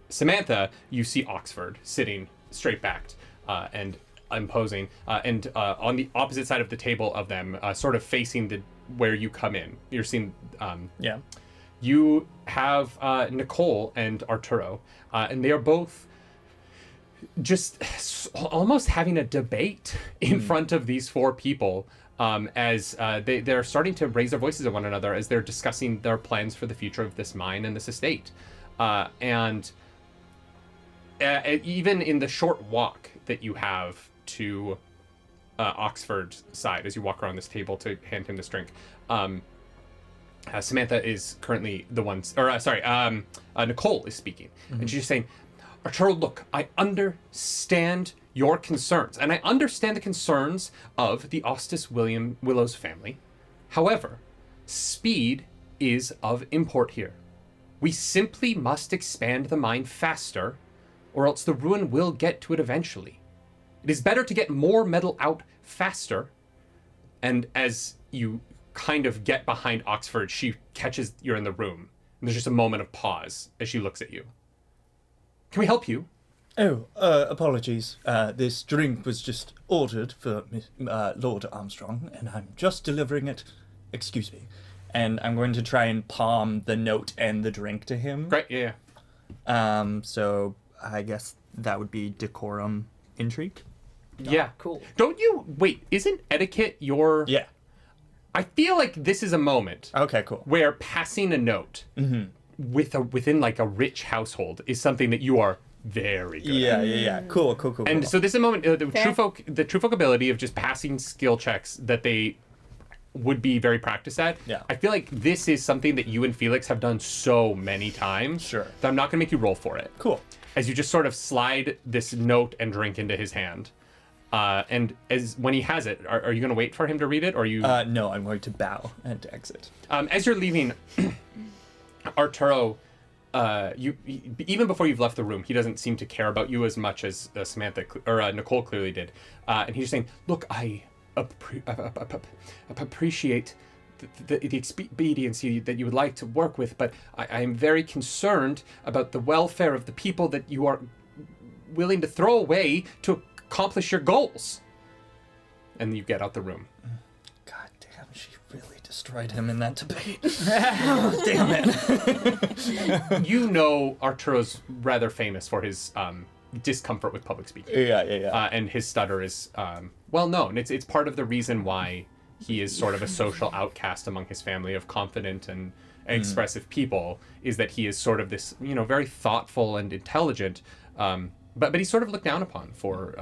Samantha, you see Oxford sitting straight backed and imposing, and on the opposite side of the table of them, sort of facing where you come in, you're seeing you have Nicole and Arturo, and they are both just almost having a debate in front of these 4 people, as they're starting to raise their voices at one another as they're discussing their plans for the future of this mine and this estate. And even in the short walk that you have to Oxford's side, as you walk around this table to hand him this drink, Samantha is currently the one, Nicole is speaking, and she's saying, Arturo, look, I understand your concerns, and I understand the concerns of the Ostis Willows family. However, speed is of import here. We simply must expand the mine faster, or else the ruin will get to it eventually. It is better to get more metal out faster, and as you kind of get behind Oxford, she catches you're in the room. And there's just a moment of pause as she looks at you. Can we help you? Apologies. This drink was just ordered for Lord Armstrong, and I'm just delivering it. Excuse me. And I'm going to try and palm the note and the drink to him. Great, yeah. So I guess that would be decorum intrigue. Yeah. Cool. Don't you... Wait, isn't etiquette your... Yeah. I feel like this is a moment Okay, cool. where passing a note within like a rich household is something that you are very good at. Yeah. Cool. And so this is a moment, the Fair. true folk ability of just passing skill checks that they would be very practiced at. Yeah. I feel like this is something that you and Felix have done so many times. Sure. That I'm not going to make you roll for it. Cool. As you just sort of slide this note and drink into his hand. And as when he has it, are you going to wait for him to read it, or are you? No, I'm going to bow and to exit. As you're leaving, Arturo, even before you've left the room, he doesn't seem to care about you as much as Samantha or Nicole clearly did, and he's just saying, "Look, I appreciate the expediency that you would like to work with, but I am very concerned about the welfare of the people that you are willing to throw away to accomplish your goals." And you get out the room. God damn, she really destroyed him in that debate. Oh, damn it. You know Arturo's rather famous for his discomfort with public speaking. Yeah. And his stutter is well known. It's part of the reason why he is sort of a social outcast among his family of confident and expressive people, is that he is sort of this, very thoughtful and intelligent, but he's sort of looked down upon for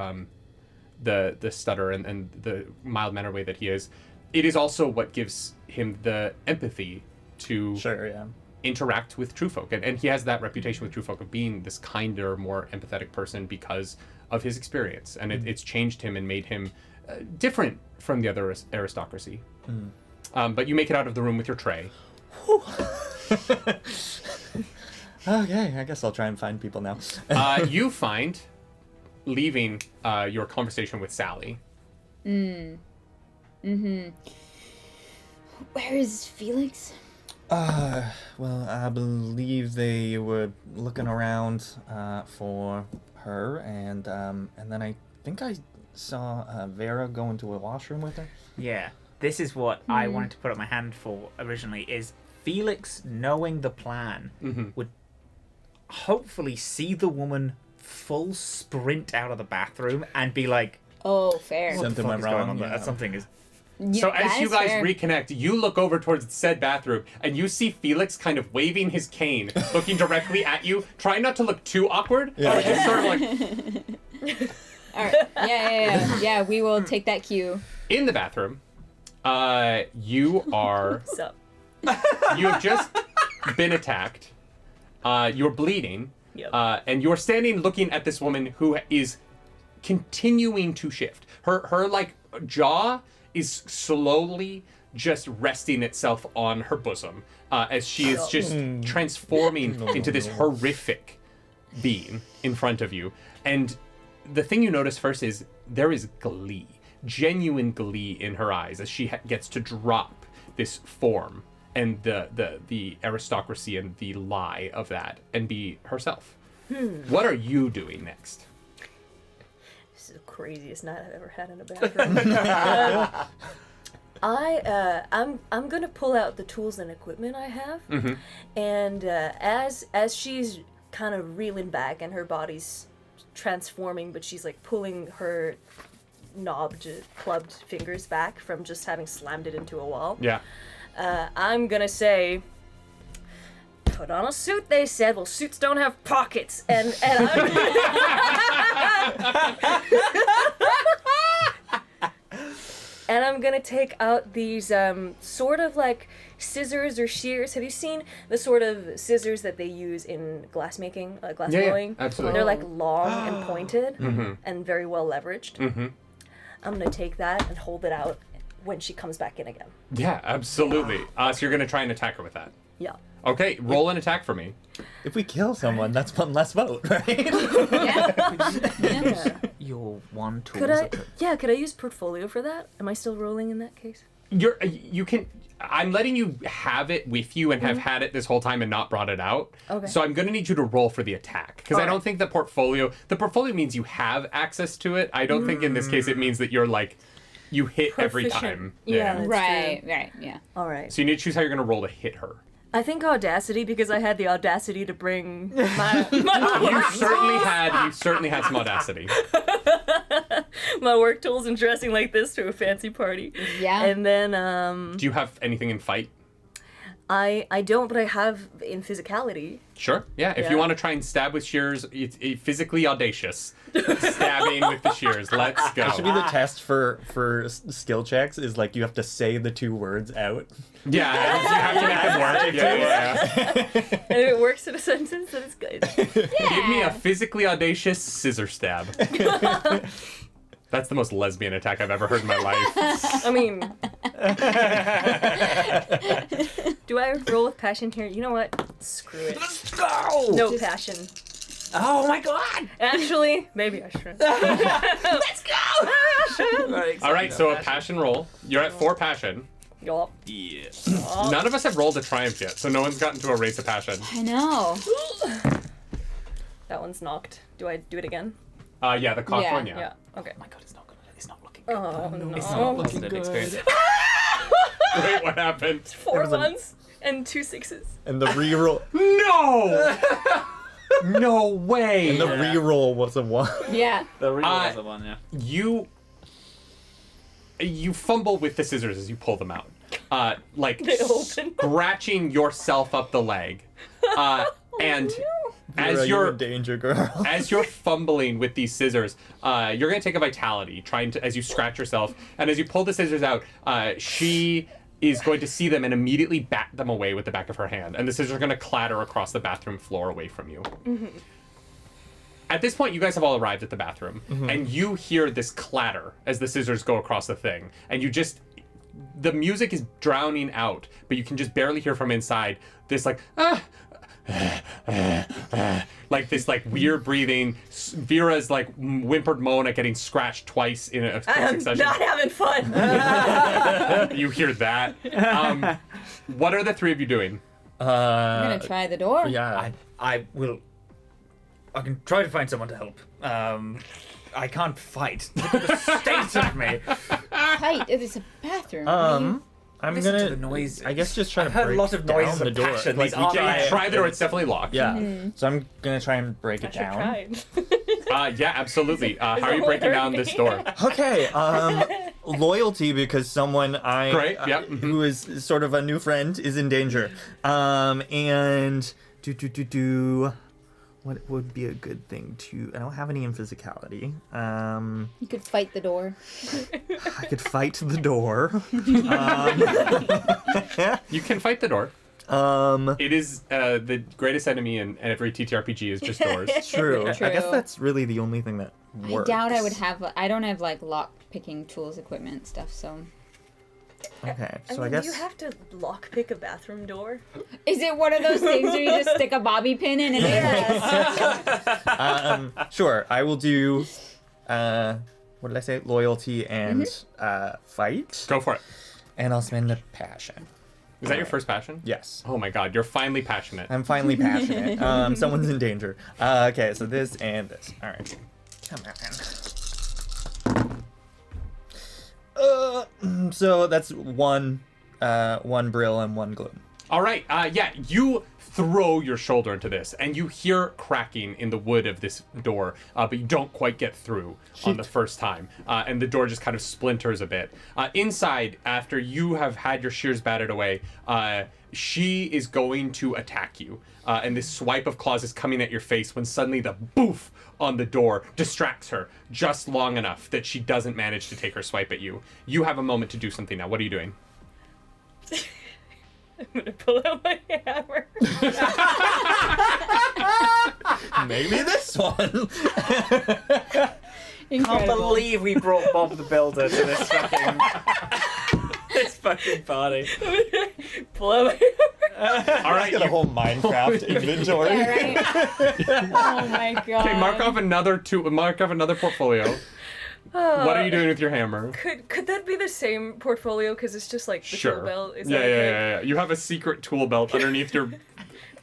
the stutter and the mild-mannered way that he is. It is also what gives him the empathy to interact with true folk. And he has that reputation with true folk of being this kinder, more empathetic person because of his experience. And it's changed him and made him different from the other aristocracy. But you make it out of the room with your tray. Okay, I guess I'll try and find people now. You find, leaving your conversation with Sally. Where is Felix? Well, I believe they were looking around for her, and then I think I saw Vera go into a washroom with her. Yeah, this is what I wanted to put up my hand for originally, is Felix, knowing the plan, would hopefully see the woman full sprint out of the bathroom and be like, Oh, fair. what the Something fuck went is going wrong, on there? yeah. Something is... Yeah, So as that you is guys fair. reconnect, you look over towards said bathroom, and you see Felix kind of waving his cane, looking directly at you, trying not to look too awkward, but just sort of like... All right. Yeah. We will take that cue. In the bathroom, you are... So, You have just been attacked. You're bleeding. Yep. And you're standing looking at this woman who is continuing to shift. Her like jaw is slowly just resting itself on her bosom as she is just transforming into this horrific being in front of you. And the thing you notice first is there is glee, genuine glee in her eyes as she gets to drop this form and the aristocracy and the lie of that and be herself. What are you doing next? this is the craziest night I've ever had in a bathroom. I'm gonna pull out the tools and equipment I have, and as she's kind of reeling back and her body's transforming, but she's like pulling her clubbed fingers back from just having slammed it into a wall. Yeah. I'm gonna say, put on a suit, they said. Well, suits don't have pockets. And I'm gonna take out these sort of like scissors or shears. Have you seen the sort of scissors that they use in glass making, glass blowing? Absolutely. They're like long and pointed and very well leveraged. I'm gonna take that and hold it out when she comes back in again. Yeah, absolutely. So you're gonna try and attack her with that. Yeah. Okay, roll an attack for me. If we kill someone, that's one less vote, right? Yeah. Your one tool. Could I use portfolio for that? Am I still rolling in that case? You can. I'm letting you have it with you and have had it this whole time and not brought it out. Okay. So I'm going to need you to roll for the attack because I don't think the portfolio means you have access to it. I don't think in this case it means that you're like you hit every Proficient. time. Yeah. That's Right, right, yeah. All right. So you need to choose how you're going to roll to hit her. I think audacity because I had the audacity to bring my You certainly had some audacity. my work tools and dressing like this to a fancy party. Yeah. And then Do you have anything in fight? I don't, but I have in physicality. Sure. Yeah. If Yeah. you want to try and stab with shears, it's physically audacious. Stabbing with the shears. Let's go. That should be the test for skill checks. Is like you have to say the 2 words out. Yeah, you have to make them work. Yeah. And if it works in a sentence, then it's good. Give me a physically audacious scissor stab. That's the most lesbian attack I've ever heard in my life. I mean, do I roll with passion here? You know what? Screw it. Let's go! No passion. Oh my god! Actually, maybe I should. Let's go! All right, so a passion roll. You're at 4 passion. Yup. Yes. None of us have rolled a triumph yet, so no one's gotten to a race of passion. I know. That one's knocked. Do I do it again? Yeah, the cocked Yeah. one, yeah. Yeah. Okay. Oh my god, it's not looking good. Oh no. It's not looking good. Experience. Wait, what happened? 4 was a- ones and 2 6s. And the reroll. No! No way! And the reroll was a 1. Yeah. The real Uh, other one, yeah. You fumble with the scissors as you pull them out. Like They open. scratching yourself up the leg. And Vera, as you're you're in danger, girl. as you're fumbling with these scissors, you're gonna take a vitality, as you scratch yourself, and as you pull the scissors out, she is going to see them and immediately bat them away with the back of her hand, and the scissors are gonna clatter across the bathroom floor away from you. At this point, you guys have all arrived at the bathroom, and you hear this clatter as the scissors go across the thing, and the music is drowning out, but you can just barely hear from inside this like like this like weird breathing. Vera's like whimpered moan at getting scratched twice in a quick I'm succession. not having fun. You hear that. What are the 3 of you doing? I'm gonna try the door. Yeah. I can try to find someone to help. I can't fight. Look at the state of me. Fight. It is a bathroom. I'm Listen to gonna. the noise. I guess just try I've to heard break a lot of down noises the of door. passion. Like, These we aren't can't- Yeah, try the door. It's definitely locked. Yeah. So I'm gonna try and break I it should down. try. Yeah, absolutely. How are you it breaking hurt down me? this door? Okay. Loyalty because someone Great, yep, who is sort of a new friend is in danger. And what would be a good thing to? I don't have any in physicality. You could fight the door. I could fight the door. You can fight the door. Um, It is the greatest enemy in every TTRPG is just doors. true. I guess True. that's really the only thing that works. I doubt I would have. I don't have like lock picking tools, equipment, stuff. So Okay, so I mean, guess. do you have to lockpick a bathroom door? is it one of those things where you just stick a bobby pin in and Sure, I will do. What did I say? Loyalty and fight, Go for it. and I'll spend a passion. Is that your first passion? Yes. Oh my god, you're finally passionate. I'm finally passionate. Someone's in danger. Okay, so this and this. All right. Come on. So that's one brill and 1 gloom. All right. Yeah, you throw your shoulder into this, and you hear cracking in the wood of this door, but you don't quite get through on the first time, and the door just kind of splinters a bit. Inside, after you have had your shears batted away, she is going to attack you, and this swipe of claws is coming at your face when suddenly the boof on the door distracts her just long enough that she doesn't manage to take her swipe at you. You have a moment to do something now. What are you doing? I'm gonna pull out my hammer. Maybe this one. I can't believe we brought Bob the Builder to this fucking party. Pull out my hammer. All right. Got a whole Minecraft inventory. Yeah, right? Oh my god. Okay, mark off another portfolio. What are you doing with your hammer? Could that be the same portfolio? Because it's just like the Sure. tool belt. Is Yeah, that okay? yeah. You have a secret tool belt underneath your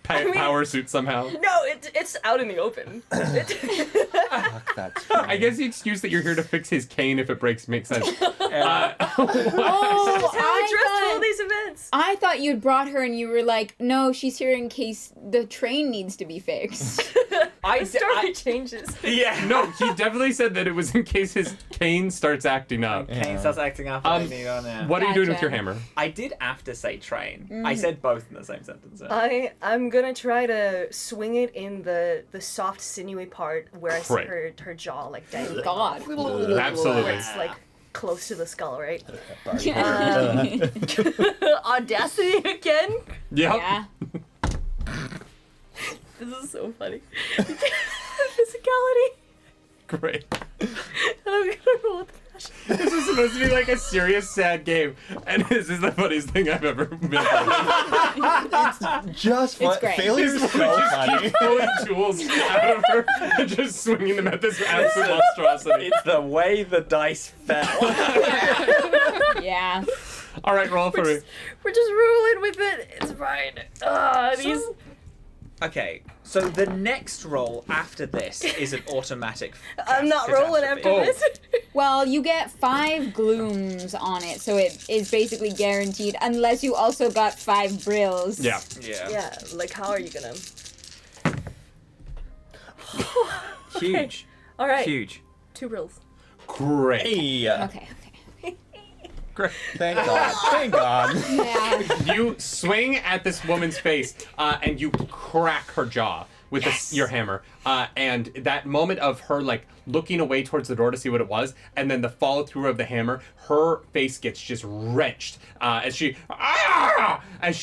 power suit somehow. No, it's out in the open. Fuck, that's funny. I guess the excuse that you're here to fix his cane if it breaks makes sense. Oh, That's how I dressed to all these events. I thought you'd brought her and you were like, no, she's here in case the train needs to be fixed. The story changes. Yeah. No, he definitely said that it was in case his cane starts acting up. Kane starts acting up and they need on there. What are you doing with Gotcha. your hammer? I did after say train. I said both in the same sentence. I'm gonna try to swing it in the soft sinewy part where I see Right. her jaw like dangling. God. Absolutely. Where it's like close to the skull, right? Yeah. Audacity again. Yep. Yeah. This is so funny. Physicality. Great. And I'm gonna roll with passion. This was supposed to be like a serious, sad game, and this is the funniest thing I've ever been on. Just It's great. Failure's so funny. Pulling tools out of her and just swinging them at this absolute monstrosity. It's the way the dice fell. Yeah. All right, roll for me. We're just rolling with it. It's fine. These. Okay, so the next roll after this is an automatic. I'm not rolling after Oh. this. Well, you get 5 glooms on it, so it is basically guaranteed, unless you also got 5 brills. Yeah. Yeah. Yeah, like how are you gonna? Huge. All right. Huge. 2 brills. Great. Hey, Okay. Great. thank God. Thank God. Yeah. You swing at this woman's face, and you crack her jaw with your hammer. And that moment of her like looking away towards the door to see what it was, and then the follow through of the hammer, her face gets just wrenched as she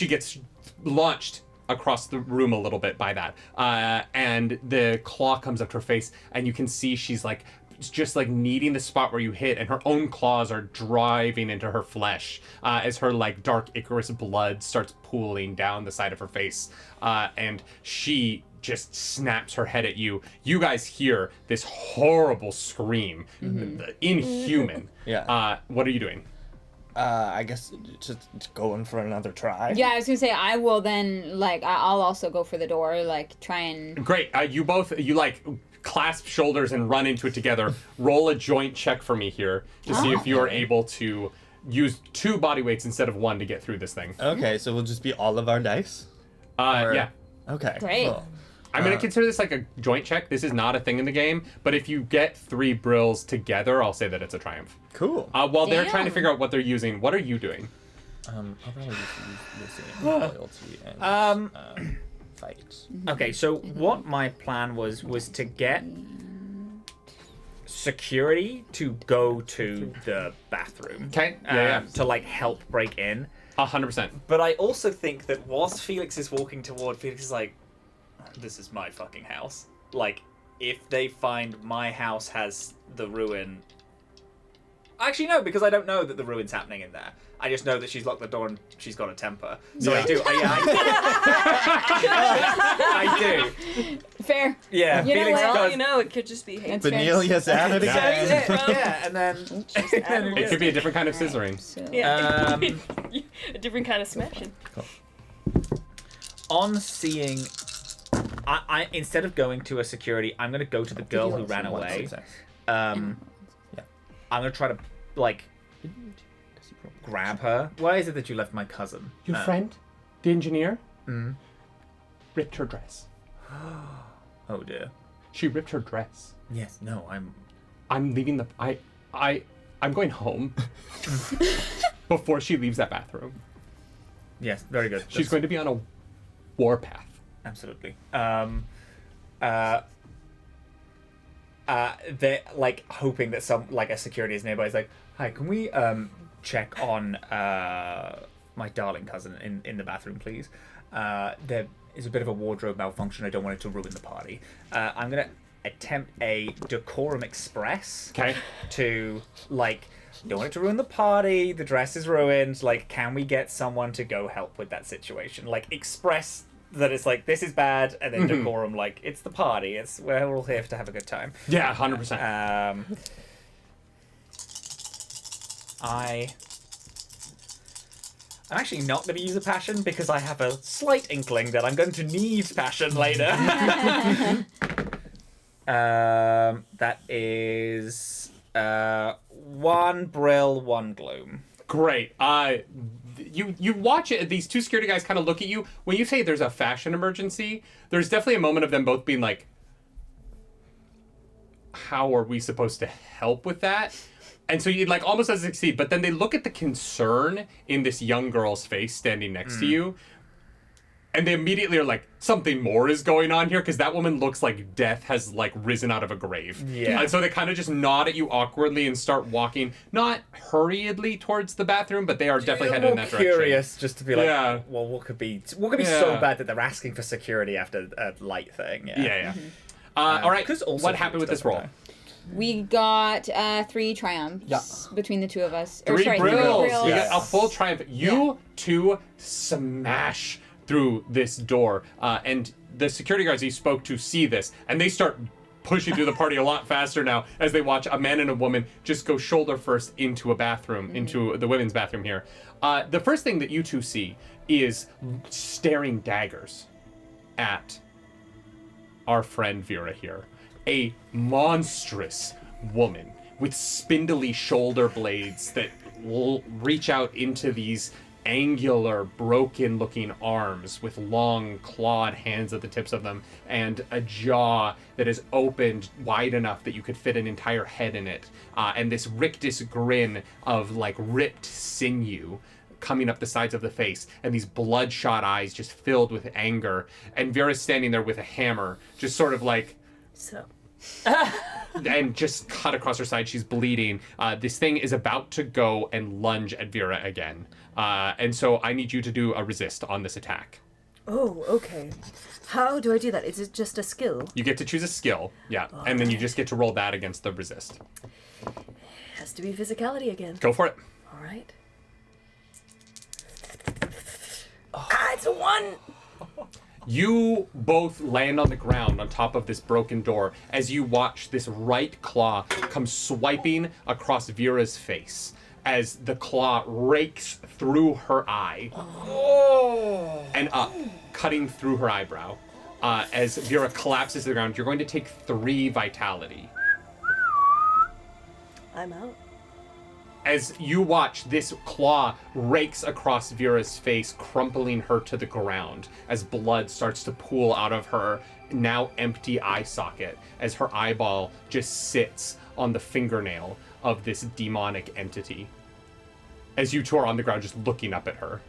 gets launched across the room a little bit by that. And the claw comes up to her face, and you can see she's like just like kneading the spot where you hit, and her own claws are driving into her flesh as her like dark Icarus blood starts pooling down the side of her face, and she just snaps her head at you. You guys hear this horrible scream, inhuman. Yeah. What are you doing? I guess just going for another try. Yeah, I was gonna say, I will then, like, I'll also go for the door, like, try and... Great. You like clasp shoulders and run into it together. Roll a joint check for me here to see if you are able to use 2 body weights instead of 1 to get through this thing. Okay, so we'll just be all of our dice? Or- Yeah. Okay. Great. Cool. I'm going to consider this like a joint check. This is not a thing in the game, but if you get 3 brills together, I'll say that it's a triumph. Cool. While they're trying to Damn. figure out what they're using, what are you doing? I'll probably just use Lucy and loyalty and fight. Okay, so what my plan was to get security to go to the bathroom. Okay. Yeah. To like help break in. 100%. But I also think that whilst Felix is walking toward, Felix is like, this is my fucking house. Like, if they find my house has the ruin... Actually, no, because I don't know that the ruin's happening in there. I just know that she's locked the door and she's got a temper. So I Yeah. do. I do. Fair. Yeah, You know Felix what? does. You know, it could just be hate. That's fair. Benelia's at it Yeah. again. Yeah, and then... It could be a different kind of scissoring. So, Yeah. Um, A different kind of smashing. on seeing... I instead of going to a security, I'm going to go to the girl who ran One away. success. Yeah. I'm going to try to, like, grab her. Why is it that you left my cousin? Your friend, the engineer, Mm. ripped her dress. Oh, dear. She ripped her dress. Yes, no, I'm leaving the... I'm going home before she leaves that bathroom. Yes, very good. She's going to be on a war path. Absolutely. They're like hoping that some like a security is nearby. Is like, hi, can we check on my darling cousin in the bathroom, please? There is a bit of a wardrobe malfunction. I don't want it to ruin the party. I'm gonna attempt a decorum express. Okay. To like, don't want it to ruin the party. The dress is ruined. Like, can we get someone to go help with that situation? Like, express that it's like, this is bad, and then decorum, like, it's the party. We're all here to have a good time. Yeah, 100%. I'm actually not going to use a passion because I have a slight inkling that I'm going to need passion later. That is 1 Brill, 1 Gloom. Great. You watch it. These two security guys kind of look at you. When you say there's a fashion emergency, there's definitely a moment of them both being like, how are we supposed to help with that? And so you like almost doesn't succeed, but then they look at the concern in this young girl's face standing next to you, and they immediately are like, something more is going on here, because that woman looks like death has like risen out of a grave. Yeah. And so they kind of just nod at you awkwardly and start walking, not hurriedly towards the bathroom, but they are definitely headed in that direction. Curious, just to be like, Yeah. well, what could be so bad that they're asking for security after a light thing? Yeah. All right. 'cause also What happened with this roll? We got 3 triumphs between the two of us. Three brills. Three You get a full triumph. You two smash through this door, and the security guards you spoke to see this, and they start pushing through the party a lot faster now as they watch a man and a woman just go shoulder first into a bathroom, into the women's bathroom here. The first thing that you two see is staring daggers at our friend Vera here. A monstrous woman with spindly shoulder blades that will reach out into these angular, broken-looking arms with long, clawed hands at the tips of them, and a jaw that is opened wide enough that you could fit an entire head in it, and this rictus grin of, like, ripped sinew coming up the sides of the face, and these bloodshot eyes just filled with anger, and Vera's standing there with a hammer, just sort of like... So. and just cut across her side. She's bleeding. This thing is about to go and lunge at Vera again. And so I need you to do a resist on this attack. Oh, okay. How do I do that? Is it just a skill? You get to choose a skill, and then you just get to roll that against the resist. Has to be physicality again. Go for it. All right. It's a 1! You both land on the ground on top of this broken door as you watch this right claw come swiping across Vera's face as the claw rakes through her eye and up, cutting through her eyebrow. As Vera collapses to the ground, you're going to take 3 vitality. I'm out. As you watch, this claw rakes across Vera's face, crumpling her to the ground as blood starts to pool out of her now empty eye socket as her eyeball just sits on the fingernail of this demonic entity. As you two are on the ground just looking up at her.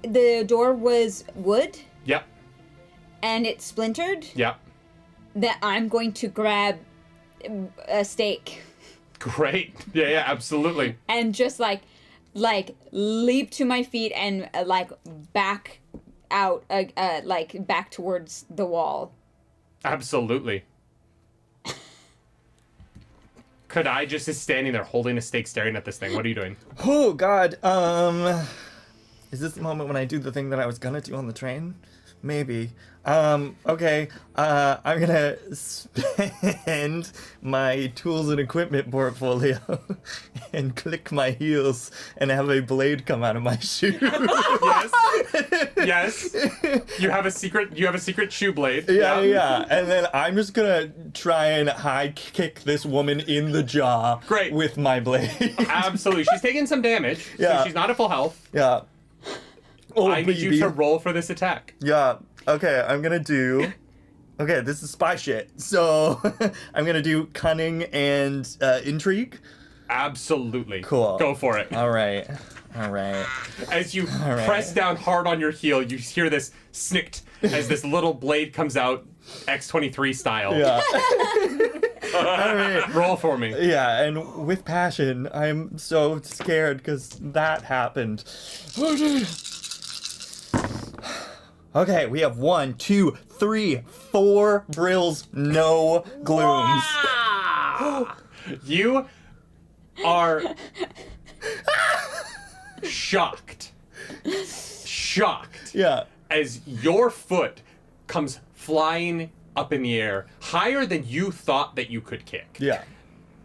The door was wood? Yep. And it splintered? Yep. That I'm going to grab a stake. Great. Yeah, absolutely. And just like leap to my feet and back out, back towards the wall. Absolutely. Could I just is standing there holding a stake staring at this thing? What are you doing? Oh, God. Is this the moment when I do the thing that I was gonna do on the train? Maybe. Okay. I'm gonna spend my tools and equipment portfolio and click my heels and have a blade come out of my shoe. Yes. You have a secret shoe blade. Yeah. And then I'm just gonna try and high kick this woman in the jaw. Great. With my blade. Absolutely. She's taking some damage. Yeah. So she's not at full health. Yeah. Oh, I need you to roll for this attack. Yeah. Okay, I'm gonna do... Okay, this is spy shit. So, I'm gonna do cunning and intrigue. Absolutely. Cool. Go for it. All right. As you press down hard on your heel, you hear this snicked as this little blade comes out, X-23 style. Yeah. All right. Roll for me. Yeah, and with passion, I'm so scared because that happened. Okay, we have 1, 2, 3, 4 brills, no glooms. Wow. You are shocked. Yeah. As your foot comes flying up in the air, higher than you thought that you could kick. Yeah.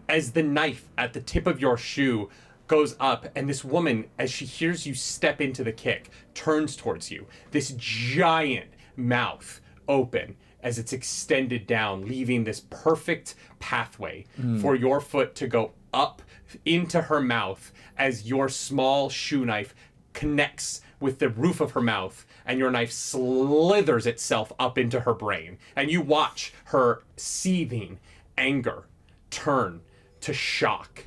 As the knife at the tip of your shoe goes up, and this woman, as she hears you step into the kick, turns towards you. This giant mouth open as it's extended down, leaving this perfect pathway for your foot to go up into her mouth as your small shoe knife connects with the roof of her mouth, and your knife slithers itself up into her brain. And you watch her seething anger turn to shock.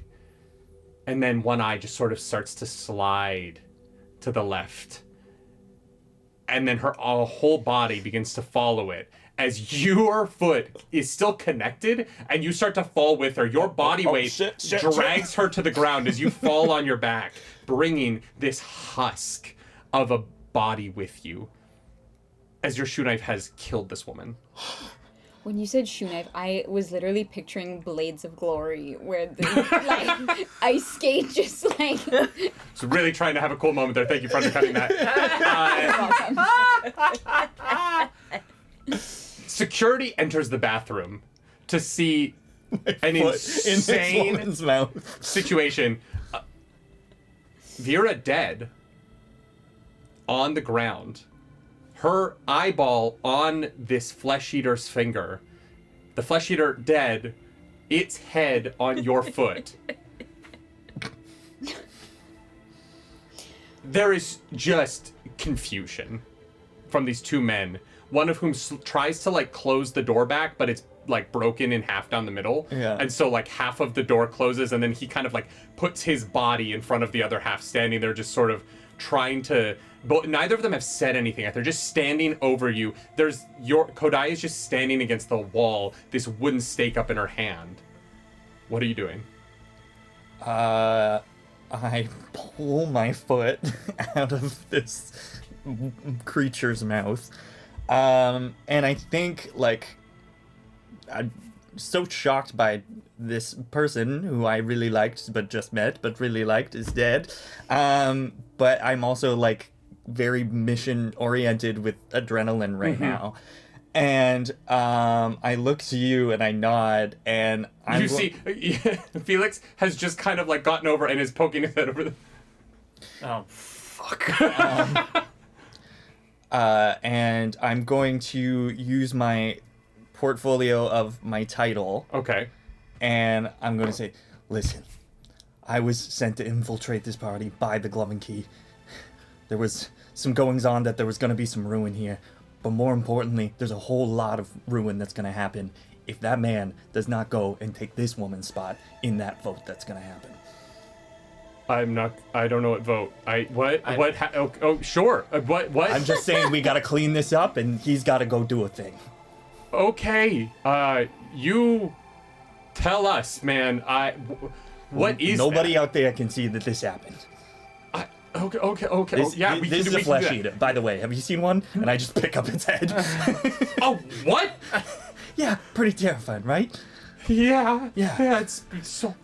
And then one eye just sort of starts to slide to the left. And then her whole body begins to follow it as your foot is still connected and you start to fall with her. Your body weight drags her to the ground as you fall on your back, bringing this husk of a body with you as your shoe knife has killed this woman. When you said shoe knife, I was literally picturing Blades of Glory, where the like ice skate just like. So really trying to have a cool moment there. Thank you for undercutting that. Security enters the bathroom to see an insane in this woman's mouth. situation. Vera dead on the ground. Her eyeball on this flesh eater's finger. The flesh eater dead. Its head on your foot. There is just confusion from these two men. One of whom tries to like close the door back, but it's like broken in half down the middle. Yeah. And so like half of the door closes, and then he kind of like puts his body in front of the other half, standing there just sort of trying to. But neither of them have said anything. They're just standing over you. Kodai is just standing against the wall, this wooden stake up in her hand. What are you doing? I pull my foot out of this creature's mouth. And I think, like, I'm so shocked by this person who I really liked, but just met, but really liked, is dead. But I'm also, like, very mission-oriented with adrenaline right now. And I look to you and I nod, and You see, Felix has just kind of, like, gotten over and is poking his head over the... Oh, fuck. And I'm going to use my portfolio of my title. Okay. And I'm going to say, listen, I was sent to infiltrate this party by the Glove and Key. There was some goings on that there was going to be some ruin here. But more importantly, there's a whole lot of ruin that's going to happen if that man does not go and take this woman's spot in that vote that's going to happen. I don't know what vote. Sure. What? I'm just saying we got to clean this up and he's got to go do a thing. Okay. You tell us, man. What is Nobody that? out there can see that this happened. Okay. This, Yeah, this is a flesh eater, by the way. Have you seen one? And I just pick up its head. Oh, what? Yeah, pretty terrifying, right? Yeah. Yeah. Yeah, it's so...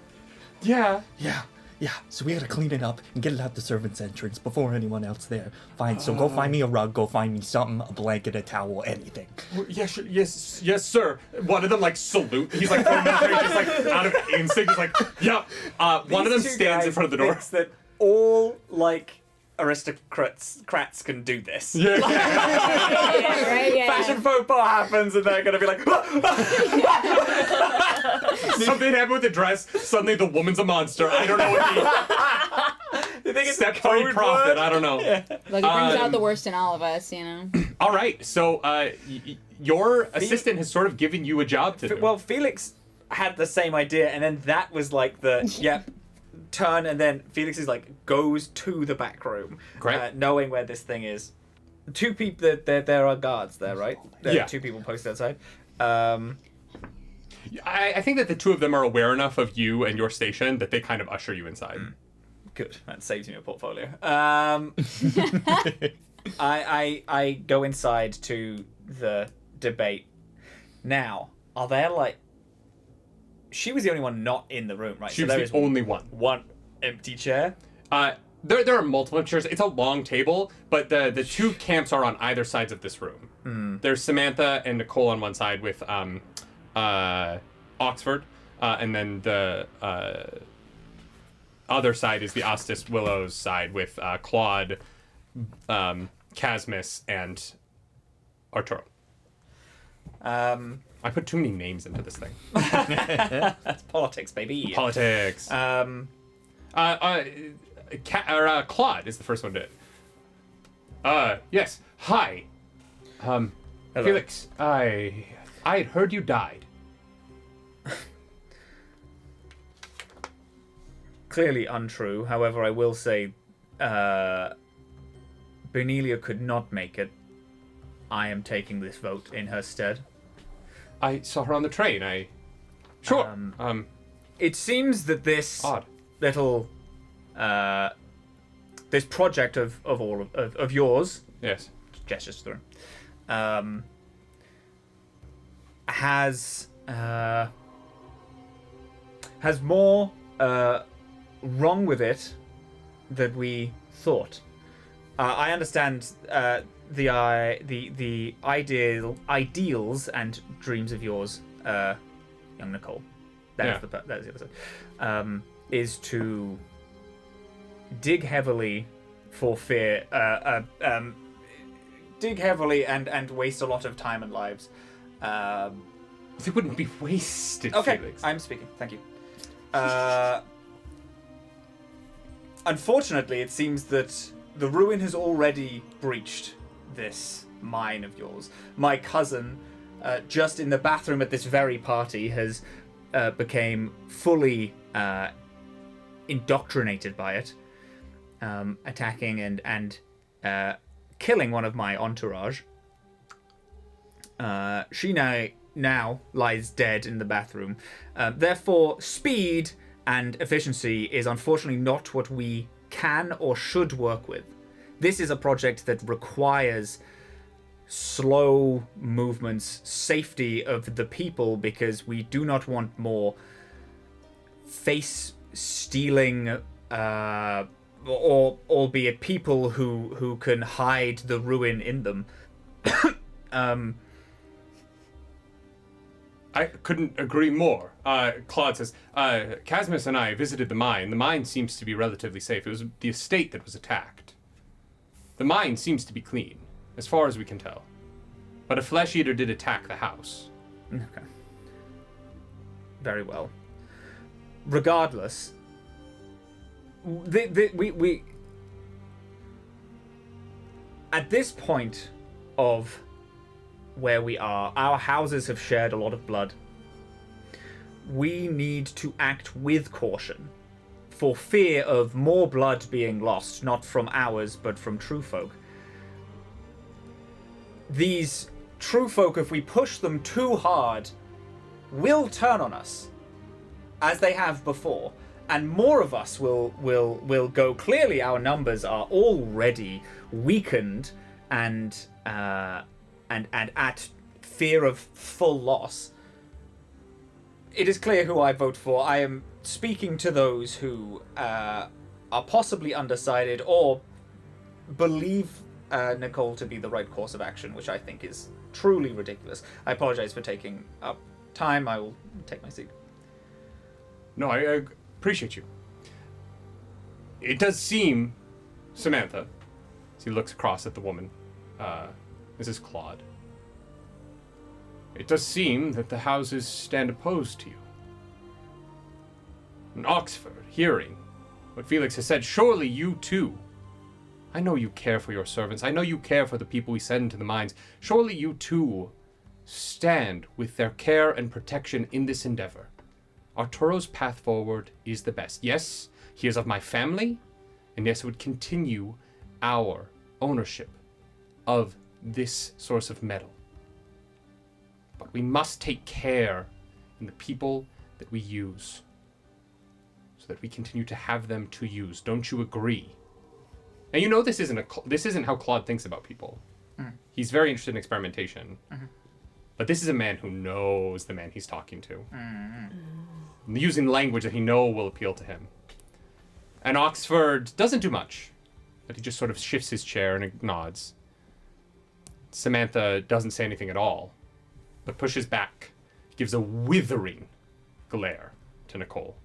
Yeah. Yeah, so we gotta clean it up and get it out the servant's entrance before anyone else there. Fine, so go find me a rug, go find me something, a blanket, a towel, anything. Yeah, sure. Yes, sir. One of them, like, salute. He's, like, just, like, out of instinct. He's like, yeah. One of them stands in front of the door. That all, like, aristocrats can do this. Yeah. Right, yeah. Fashion faux pas happens and they're gonna be like, Something happened with the dress. Suddenly the woman's a monster. I don't know what you think it's Step a 3 code profit. word? I don't know. Like, it brings out the worst in all of us, you know? All right. So your assistant has sort of given you a job to do. Well, Felix had the same idea, and then that was like the turn, and then Felix is like goes to the back room, Great. knowing where this thing is. Two people, there are guards there, right? There Yeah. are 2 people posted outside. I think that the two of them are aware enough of you and your station that they kind of usher you inside. Good, that saves me a portfolio. I go inside to the debate. Now, are there like? She was the only one not in the room, right? She so was there the is only one. one empty chair. There are multiple chairs. It's a long table, but the two camps are on either sides of this room. There's Samantha and Nicole on one side with Oxford, and then the other side is the Ostis Willows side with Claude, Casmus, and Arturo. I put too many names into this thing. That's politics, baby. Politics. Claude is the first one to. Yes. Hi. Hello. Felix. I had heard you died. Clearly untrue. However, I will say, Bernelia could not make it. I am taking this vote in her stead. I saw her on the train. Sure. It seems that this Odd. little, this project of yours, Yes. gestures through, has more wrong with it than we thought. I understand the ideals and dreams of yours, young Nicole. That is the other side. Is to dig heavily for fear, dig heavily and waste a lot of time and lives. They wouldn't be wasted, Okay, Felix. I'm speaking. Thank you. Unfortunately, it seems that the ruin has already breached this mine of yours. My cousin, just in the bathroom at this very party, has became fully indoctrinated by it, attacking and killing one of my entourage. She now lies dead in the bathroom. Therefore, speed and efficiency is unfortunately not what we can or should work with. This is a project that requires slow movements, safety of the people, because we do not want more face-stealing, or albeit people who can hide the ruin in them. I couldn't agree more. Claude says, Casmus and I visited the mine. The mine seems to be relatively safe. It was the estate that was attacked. The mine seems to be clean, as far as we can tell. But a flesh eater did attack the house. Okay. Very well. Regardless, we at this point of where we are, our houses have shared a lot of blood. We need to act with caution, for fear of more blood being lost, not from ours, but from true folk. These true folk, if we push them too hard, will turn on us, as they have before, and more of us will go. Clearly, our numbers are already weakened and at fear of full loss. It is clear who I vote for. I am speaking to those who are possibly undecided or believe Nicole to be the right course of action, which I think is truly ridiculous. I apologize for taking up time. I will take my seat. No, I appreciate you. It does seem, Samantha, as he looks across at the woman, Mrs. Claude, it does seem that the houses stand opposed to you. In Oxford, hearing what Felix has said, surely you too. I know you care for your servants. I know you care for the people we send to the mines. Surely you too stand with their care and protection in this endeavor. Arturo's path forward is the best. Yes, he is of my family, and yes, it would continue our ownership of this source of metal. But we must take care in the people that we use, so that we continue to have them to use. Don't you agree? And you know this isn't how Claude thinks about people. He's very interested in experimentation. But this is a man who knows the man he's talking to. Using language that he knows will appeal to him. And Oxford doesn't do much, but he just sort of shifts his chair and nods. Samantha doesn't say anything at all, but pushes back, gives a withering glare to Nicole.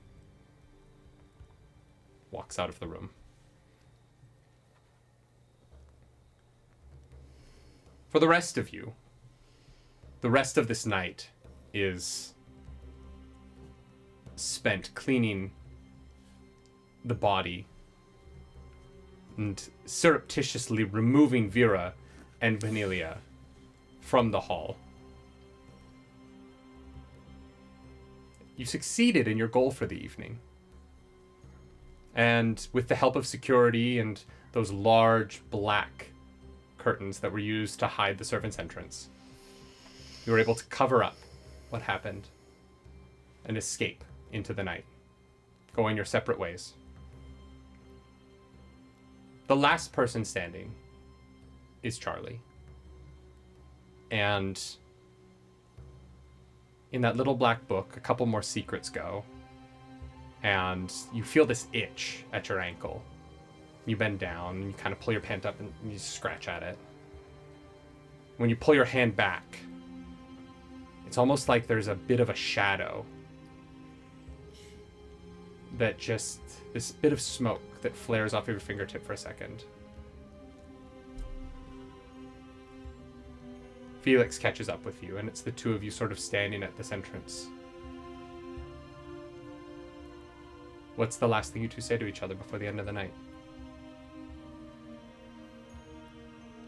Walks out of the room. For the rest of you, the rest of this night is spent cleaning the body and surreptitiously removing Vera and Vanilia from the hall. You succeeded in your goal for the evening. And with the help of security and those large black curtains that were used to hide the servants' entrance, you were able to cover up what happened and escape into the night, going your separate ways. The last person standing is Charlie. And in that little black book, a couple more secrets go, and you feel this itch at your ankle. You bend down, and you kind of pull your pant up, and you scratch at it. When you pull your hand back, it's almost like there's a bit of a shadow that just, this bit of smoke that flares off of your fingertip for a second. Felix catches up with you, and it's the two of you sort of standing at this entrance. What's the last thing you two say to each other before the end of the night?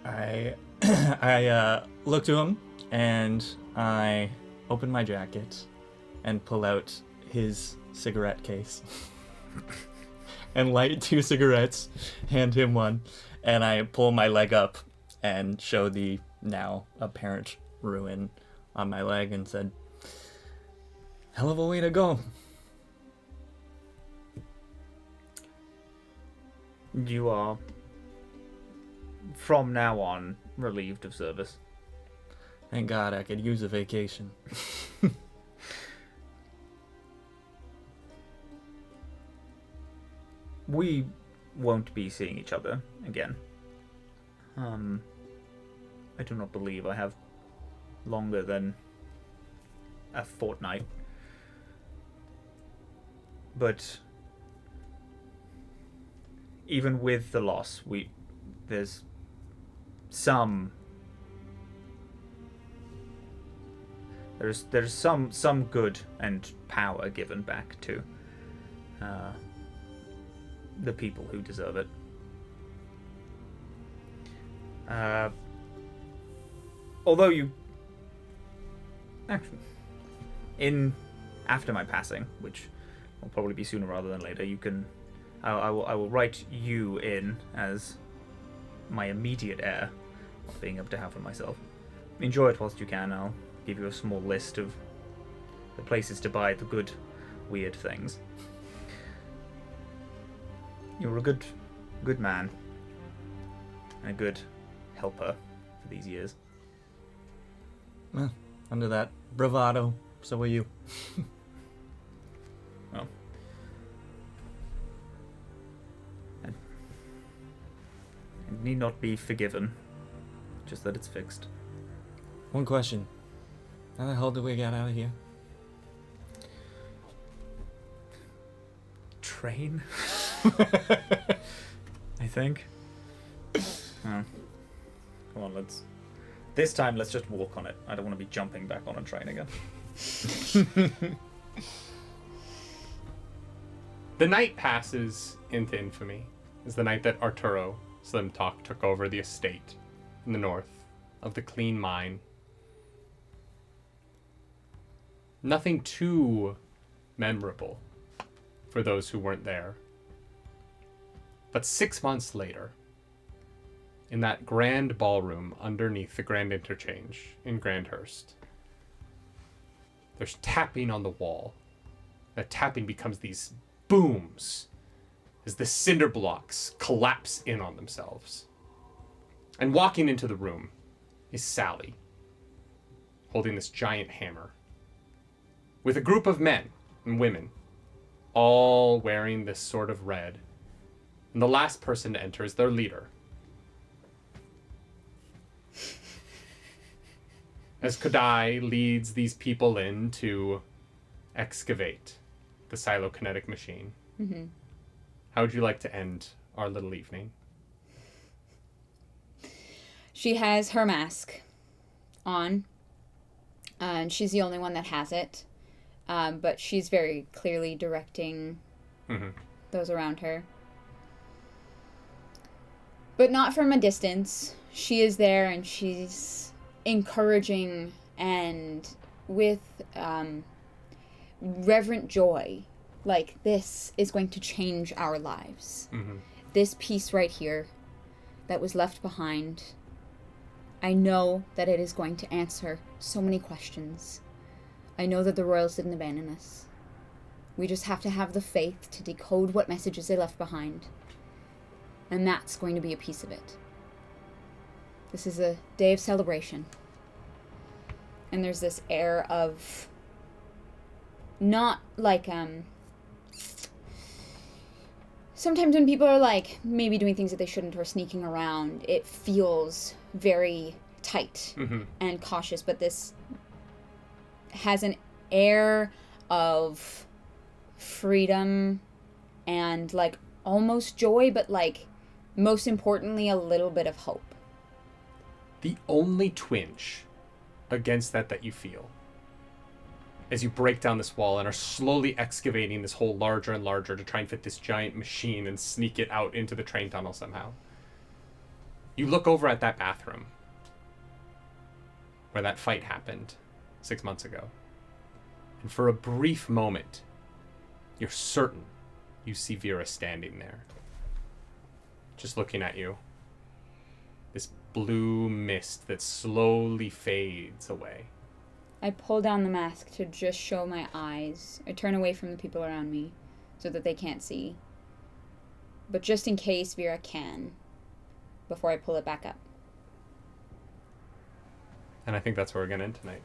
I look to him, and I open my jacket and pull out his cigarette case and light 2 cigarettes, hand him one, and I pull my leg up and show the now apparent ruin on my leg and said, "Hell of a way to go." You are, from now on, relieved of service. Thank God I could use a vacation. We won't be seeing each other again. I do not believe I have longer than a fortnight. But even with the loss, there's some good and power given back to the people who deserve it. Although you actually, after my passing, which will probably be sooner rather than later, I will write you in as my immediate heir, not being able to have for myself. Enjoy it whilst you can. I'll give you a small list of the places to buy the good, weird things. You're a good man, and a good helper for these years. Well, under that bravado, so are you. Well, it need not be forgiven, just that it's fixed. One question. How the hell do we get out of here? Train? I think. Come on, this time let's just walk on it. I don't want to be jumping back on a train again. The night passes into infamy. It's the night that Arturo Slim Talk took over the estate in the north of the Clean Mine. Nothing too memorable for those who weren't there. But 6 months later, in that grand ballroom underneath the Grand Interchange in Grandhurst, there's tapping on the wall. That tapping becomes these booms as the cinder blocks collapse in on themselves. And walking into the room is Sally, holding this giant hammer, with a group of men and women, all wearing this sort of red, And the last person to enter is their leader. As Kodai leads these people in to excavate the silokinetic machine. Mm-hmm. How would you like to end our little evening? She has her mask on, and she's the only one that has it. But she's very clearly directing those around her. But not from a distance. She is there, and she's encouraging and with reverent joy. Like, this is going to change our lives. This piece right here that was left behind, I know that it is going to answer so many questions. I know that the royals didn't abandon us. We just have to have the faith to decode what messages they left behind. And that's going to be a piece of it. This is a day of celebration. And there's this air of not like sometimes when people are like maybe doing things that they shouldn't or sneaking around, it feels very tight and cautious, but this has an air of freedom and like almost joy, but like most importantly a little bit of hope. The only twinge against that you feel as you break down this wall and are slowly excavating this hole larger and larger to try and fit this giant machine and sneak it out into the train tunnel somehow. You look over at that bathroom where that fight happened 6 months ago. And for a brief moment, you're certain you see Vera standing there, just looking at you. This blue mist that slowly fades away. I pull down the mask to just show my eyes. I turn away from the people around me so that they can't see. But just in case Vera can, before I pull it back up. And I think that's where we're going to end tonight.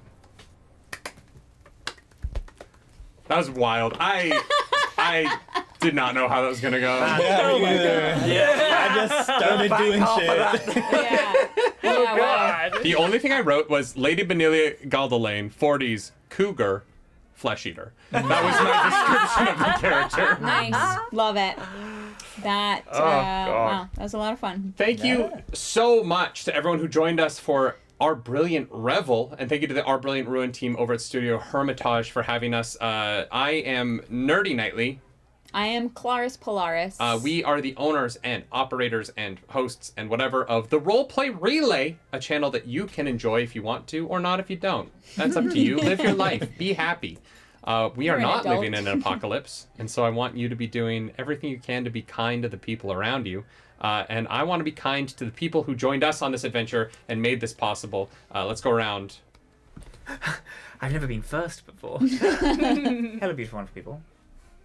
That was wild. I did not know how that was going to go. Yeah, me either. Yeah, I just started doing shit. Yeah. Yeah, wow. The only thing I wrote was Lady Benelia Galdalane, 40s, cougar, flesh eater. That was my description of the character. Nice. Love it. That, wow, that was a lot of fun. Thank you so much to everyone who joined us for our brilliant revel, and thank you to the Our Brilliant Ruin team over at Studio Hermitage for having us. I am Nerdy Nightly. I am Claris Polaris. We are the owners and operators and hosts and whatever of the Roleplay Relay, a channel that you can enjoy if you want to, or not if you don't. That's up to you. Live your life. Be happy. We are not living in an apocalypse, and so I want you to be doing everything you can to be kind to the people around you. And I want to be kind to the people who joined us on this adventure and made this possible. Let's go around. I've never been first before. Hello, beautiful, wonderful people.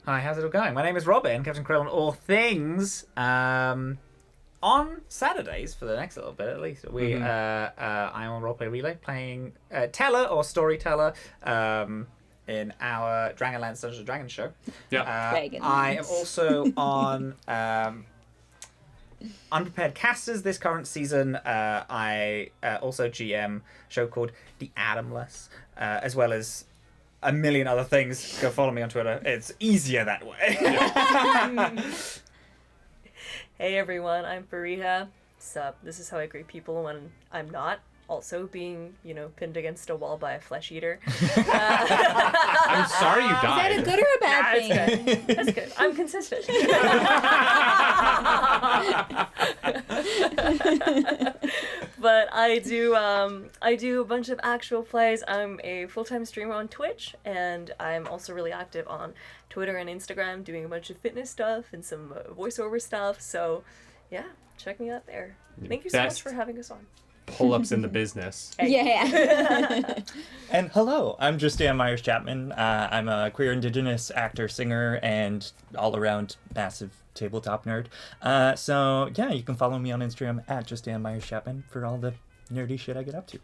Hi, how's it all going? My name is Robin, Captain Krill on all things. On Saturdays, for the next little bit at least, I'm on Roleplay Relay playing Teller or Storyteller in our Dragonlance Dungeons & Dragons show. Yeah. I am also on Unprepared Casters this current season. I also GM a show called The Adamless, as well as a million other things. Go follow me on Twitter. It's easier that way. Hey everyone, I'm Fariha. Sup, this is how I greet people when I'm not also being, pinned against a wall by a flesh eater. I'm sorry you died. Is that a good or a bad thing? It's good. That's good. I'm consistent. But I do a bunch of actual plays. I'm a full-time streamer on Twitch, and I'm also really active on Twitter and Instagram, doing a bunch of fitness stuff and some voiceover stuff. So, yeah, check me out there. Thank you so much for having us on. Pull-ups in the business. Yeah. And hello, I'm Justin Myers Chapman. I'm a queer indigenous actor, singer, and all-around massive tabletop nerd. So yeah, you can follow me on Instagram at Justin Myers Chapman for all the nerdy shit I get up to.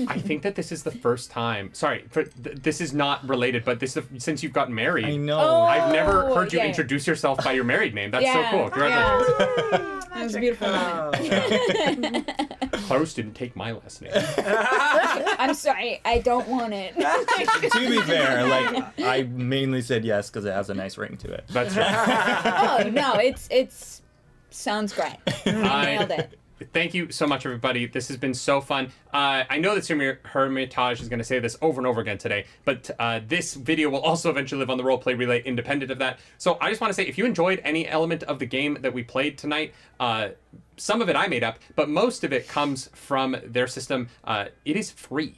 I think that this is the first time. Sorry, this is not related, but since you've gotten married. I know. Oh, I've never heard you yeah. introduce yourself by your married name. That's Yeah, so cool. Congratulations. Yeah. That was a beautiful moment. Clarus didn't take my last name. I'm sorry, I don't want it. To be fair, like I mainly said yes because it has a nice ring to it. That's right. Oh no, it's sounds great. Nailed it. Thank you so much, everybody. This has been so fun. I know that Hermitage is going to say this over and over again today, but this video will also eventually live on the Roleplay Relay independent of that. So I just want to say, if you enjoyed any element of the game that we played tonight, some of it I made up, but most of it comes from their system. It is free.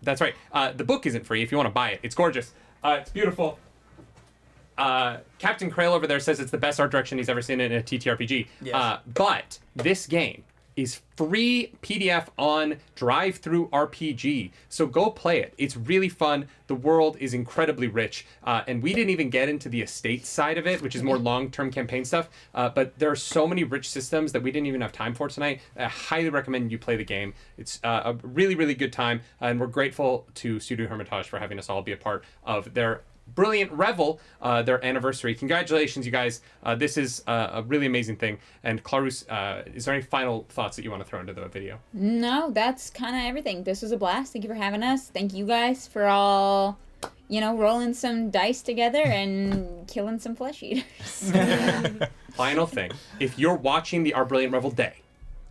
That's right. The book isn't free if you want to buy it. It's gorgeous. It's beautiful. Captain Krail over there says it's the best art direction he's ever seen in a TTRPG. Yes. But this game is free PDF on Drive-Thru RPG. So go play it. It's really fun. The world is incredibly rich. And we didn't even get into the estate side of it, which is more long-term campaign stuff. But there are so many rich systems that we didn't even have time for tonight. I highly recommend you play the game. It's a really, really good time. And we're grateful to Studio Hermitage for having us all be a part of their brilliant revel, their anniversary. Congratulations, you guys. This is a really amazing thing. And Clarus, is there any final thoughts that you want to throw into the video? No, that's kind of everything. This was a blast. Thank you for having us. Thank you guys for all, rolling some dice together and killing some flesh eaters. Final thing. If you're watching the Our Brilliant Revel Day,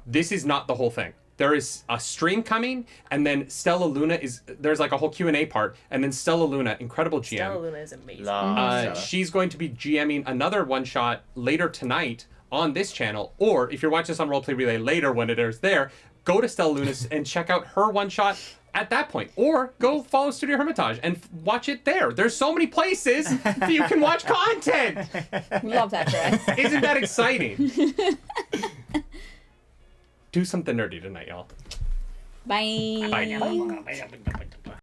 this is not the whole thing. There is a stream coming, and then Stella Luna there's like a whole Q&A part, and then Stella Luna, incredible GM. Stella Luna is amazing. She's going to be GMing another one-shot later tonight on this channel, or if you're watching this on Roleplay Relay later when it airs there, go to Stella Luna's and check out her one-shot at that point, or go follow Studio Hermitage and watch it there. There's so many places that you can watch content. Love that, Chris. Isn't that exciting? Do something nerdy tonight, y'all. Bye. Bye now.